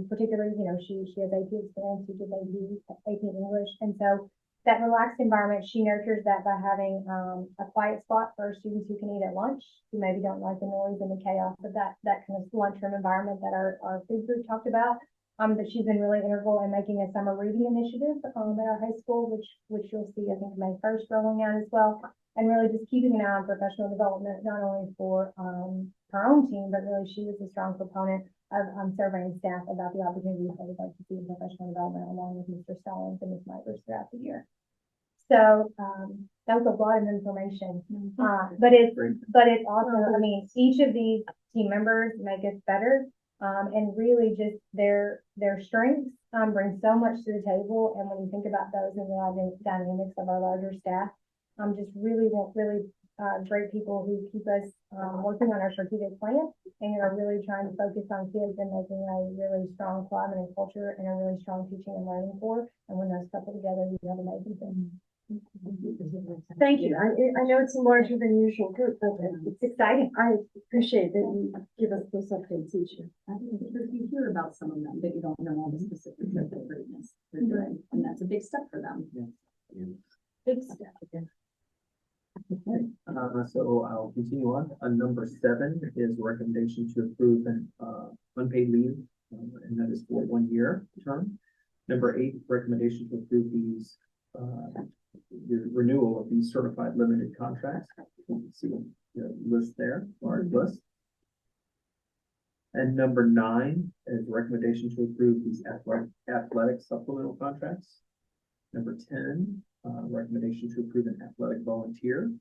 Particularly, you know, she has AP experience, she did AP English. And so that relaxed environment, she nurtures that by having, a quiet spot for students who can eat at lunch, who maybe don't like the noise and the chaos of that kind of lunchroom environment that our food group talked about. But she's been really integral in making a summer reading initiative, at our high school, which you'll see, I think, May 1st rolling out as well. And really just keeping an eye on professional development, not only for, her own team, but really she was a strong proponent of, surveying staff about the opportunities they would like to see in professional development, along with Mr. Stallings and Ms. Mivers throughout the year. So, that was a lot of information. But it's also, I mean, each of these team members make us better. And really just their strengths, bring so much to the table. And when you think about those and the dynamics of our larger staff, just really great people who keep us, working on our strategic plan and are really trying to focus on kids and making a really strong climate and culture and a really strong teaching and learning core. And when those couple together, you have amazing things. Thank you. I know it's a larger than usual group, but it's exciting. I appreciate that you give us those updates each year. You hear about some of them, but you don't know all the specifics of the greatness they're doing, and that's a big step for them. Big step. So I'll continue on. Number 7 is recommendation to approve an unpaid leave, and that is for 1 year term. Number 8, recommendation to approve these the renewal of these certified limited contracts. You can see the list there, large list. And number 9 is recommendation to approve these athletic supplemental contracts. Number 10, recommendation to approve an athletic volunteer.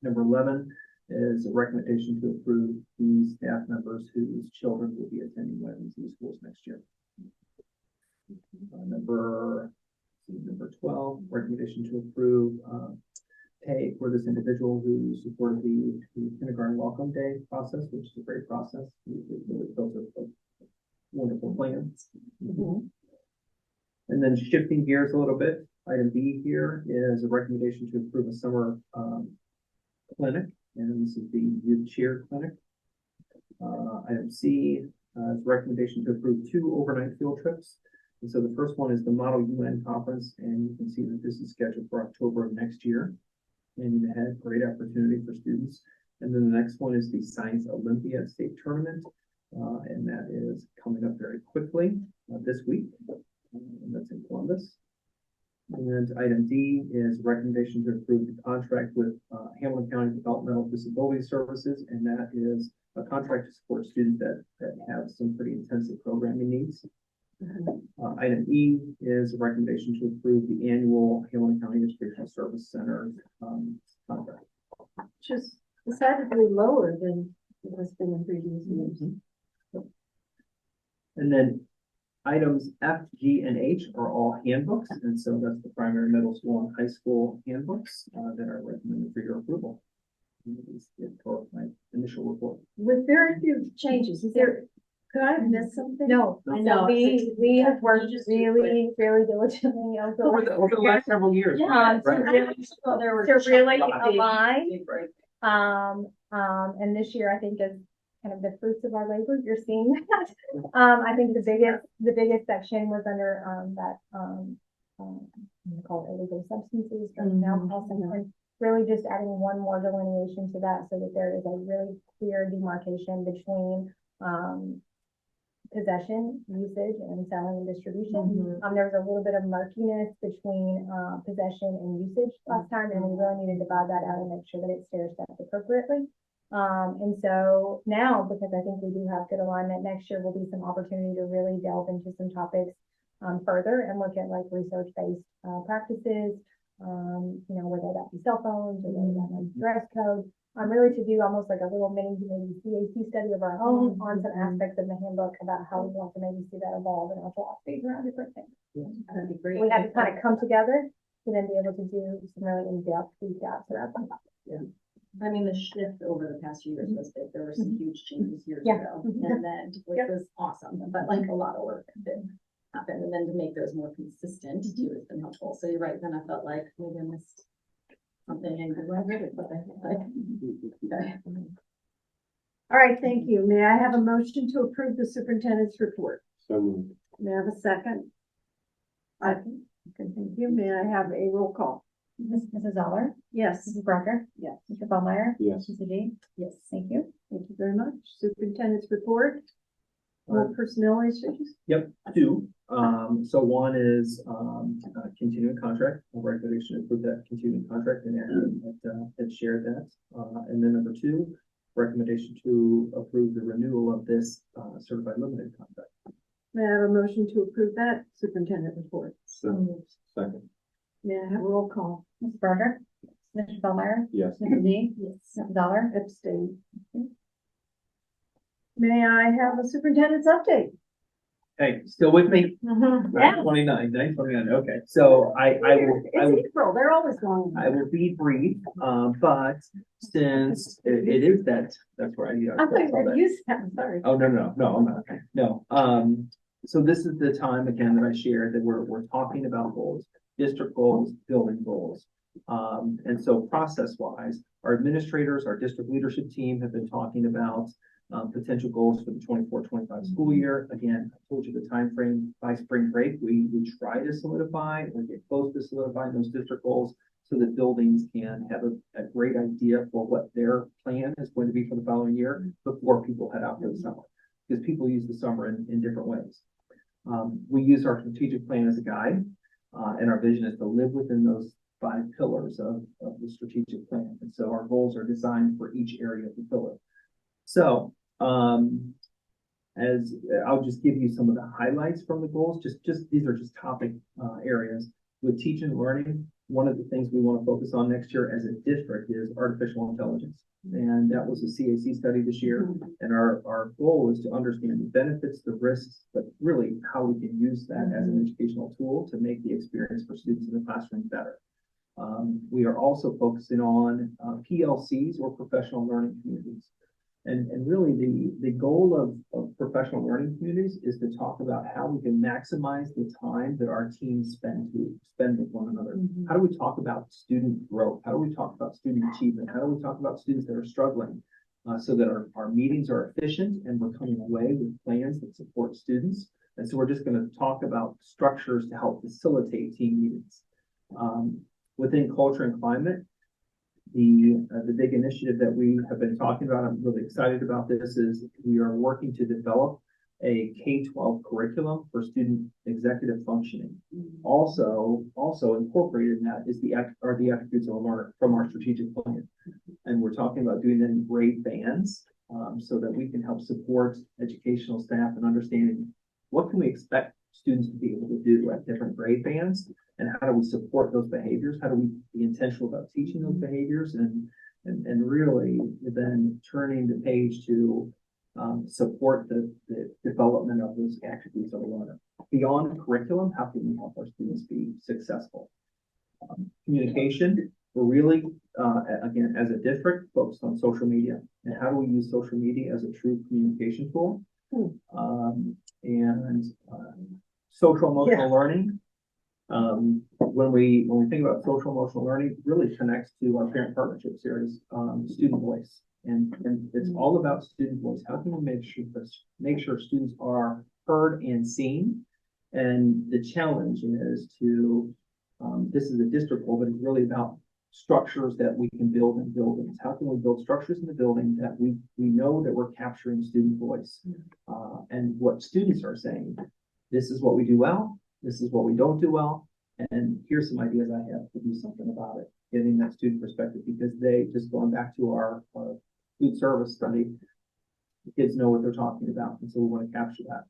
Number 11 is a recommendation to approve these staff members whose children will be attending Wyoming City Schools next year. Number 12, recommendation to approve pay for this individual who supported the kindergarten welcome day process, which is a great process. We really built a wonderful plan. And then shifting gears a little bit, item B here is a recommendation to approve a summer clinic, and this is the youth cheer clinic. Item C is recommendation to approve 2 overnight field trips. And so the first one is the Model UN Conference, and you can see that this is scheduled for October of next year. And ahead, great opportunity for students. And then the next one is the Science Olympiad State Tournament, and that is coming up very quickly this week, and that's in Columbus. And item D is recommendation to approve the contract with Hamilton County Developmental Disability Services, and that is a contract to support students that have some pretty intensive programming needs. Item E is a recommendation to approve the annual Hamilton County Educational Service Center contract. Which is decidedly lower than it has been in previous years. And then items F, G, and H are all handbooks, and so that's the primary, middle school, and high school handbooks that are recommended for your approval. And that is it for my initial report. With very few changes, could I have missed something? No, I know. We have worked really diligently Over the last several years. Yeah, right? to really align. And this year I think is kind of the fruits of our labor. You're seeing that. I think the biggest section was under we call it illegal substances, drugs and alcohol section. Really just adding one more delineation to that so that there is a really clear demarcation between possession, usage, and selling and distribution. There was a little bit of murkiness between possession and usage last time, and we really need to divide that out and make sure that it stair steps appropriately. And so now, because I think we do have good alignment, next year will be some opportunity to really delve into some topics further and look at like research-based practices, whether that be cell phones or whether that be dress code. Really to do almost like a little mini maybe CAC study of our own on some aspects of the handbook about how we want to maybe see that evolve in our philosophies around different things. That'd be great. We had to kind of come together to then be able to do some really in-depth deep dives around them. I mean, the shift over the past few years was big. There were some huge changes years ago, Mhm. and then, which was awesome, but like a lot of work did happen, and then to make those more consistent too has been helpful. So you're right, then I felt like maybe I missed something in good way, but I think like, okay. All right, thank you. May I have a motion to approve the superintendent's report? So moved. May I have a second? Okay, thank you. May I have a roll call? Mrs. Zoller, Yes. Mrs. Barker, Yes. Mr. Ballmeyer, Yes. Mrs. G. Yes. Thank you. Thank you very much. Superintendent's report. More personnel issues? Yep, two. So one is, continuing contract, a recommendation to approve that continuing contract and had shared that. And then number two, recommendation to approve the renewal of this, certified limited contract. May I have a motion to approve that superintendent report? So, second, May I have a roll call? Mrs. Barker, Mr. Ballmeyer, yes. Mrs. G. Yes. Mrs. Zoller. Abstain. May I have a superintendent's update? Hey, still with me? Yeah. 9:29, okay. So I will, It's April, they're always long. I will be brief, but since it is that's where I. I thought you were gonna use that, I'm sorry. Oh, no, I'm not. No. So this is the time again that I shared that we're talking about goals, district goals, building goals. And so process wise, our administrators, our district leadership team have been talking about potential goals for the 24-25 school year. Again, I told you the time frame by spring break, we try to solidify or get close to solidifying those district goals so that buildings can have a great idea for what their plan is going to be for the following year before people head out for the summer. Because people use the summer in different ways. We use our strategic plan as a guide, and our vision is to live within those 5 pillars of the strategic plan. And so our goals are designed for each area of the pillar. So, as I'll just give you some of the highlights from the goals, just these are just topic areas. With teaching and learning, one of the things we want to focus on next year as a district is artificial intelligence. And that was a CAC study this year. And our goal is to understand the benefits, the risks, but really how we can use that as an educational tool to make the experience for students in the classroom better. We are also focusing on PLCs or professional learning communities. And really the goal of professional learning communities is to talk about how we can maximize the time that our teams spend with one another. How do we talk about student growth? How do we talk about student achievement? How do we talk about students that are struggling so that our meetings are efficient and we're coming away with plans that support students? And so we're just going to talk about structures to help facilitate team meetings. Within culture and climate, the big initiative that we have been talking about, I'm really excited about this, is we are working to develop a K-12 curriculum for student executive functioning. Also incorporated in that is the attributes of a learner from our strategic plan. And we're talking about doing that in grade bands so that we can help support educational staff in understanding what can we expect students to be able to do at different grade bands, and how do we support those behaviors? How do we be intentional about teaching those behaviors and really then turning the page to support the development of those attributes of a learner. Beyond curriculum, how can we help our students be successful? Communication, we're really, again, as a district, focused on social media and how do we use social media as a true communication tool? Social emotional learning. When we think about social emotional learning, it really connects to our parent partnership series, student voice, and it's all about student voice. How can we make sure students are heard and seen? And the challenge is to this is a district goal, but it's really about structures that we can build in buildings. How can we build structures in the building that we know that we're capturing student voice and what students are saying? This is what we do well. This is what we don't do well. And here's some ideas I have to do something about it, getting that student perspective, because they, just going back to our food service study, the kids know what they're talking about. And so we want to capture that.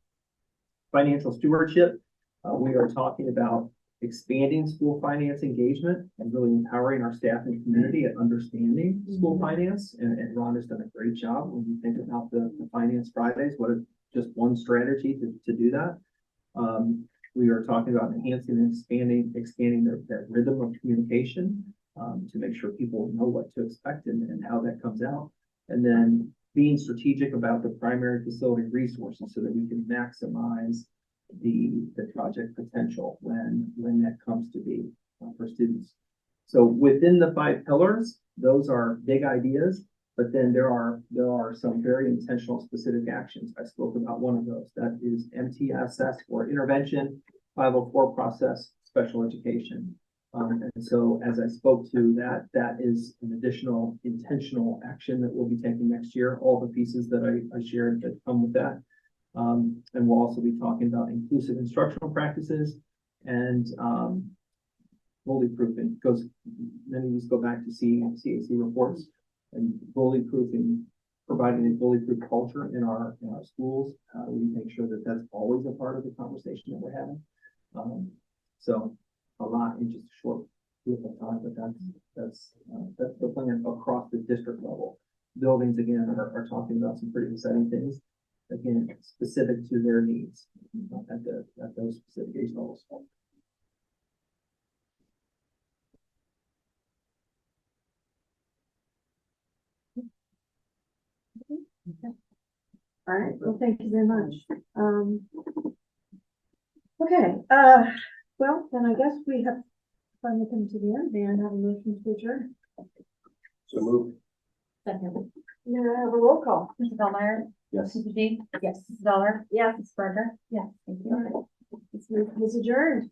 Financial stewardship. We are talking about expanding school finance engagement and really empowering our staff and community at understanding school finance. And Ron has done a great job when you think about the Finance Fridays. What is just one strategy to do that? We are talking about enhancing and expanding that rhythm of communication to make sure people know what to expect and how that comes out. And then being strategic about the primary facility resources so that we can maximize the project potential when that comes to be for students. So within the 5 pillars, those are big ideas, but then there are some very intentional specific actions. I spoke about one of those. That is MTSS for intervention, 504 process, special education. And so as I spoke to that, that is an additional intentional action that we'll be taking next year, all the pieces that I shared that come with that. And we'll also be talking about inclusive instructional practices and, bully proofing. Many of these go back to CAC reports and bully proofing, providing a bully proof culture in our schools. We make sure that that's always a part of the conversation that we're having. So a lot in just a short group of time, but that's the plan across the district level. Buildings again are talking about some pretty exciting things, again, specific to their needs at those specific age levels. All right, well, thank you very much. Okay, well, then I guess we have finally come to the end. May I have a motion to adjourn? So move. Second. May I have a roll call? Mrs. Bellmeyer? Yes. Mrs. G? Yes. Mrs. Dollar? Yes. Mrs. Berger? Yes, thank you. This meeting is adjourned.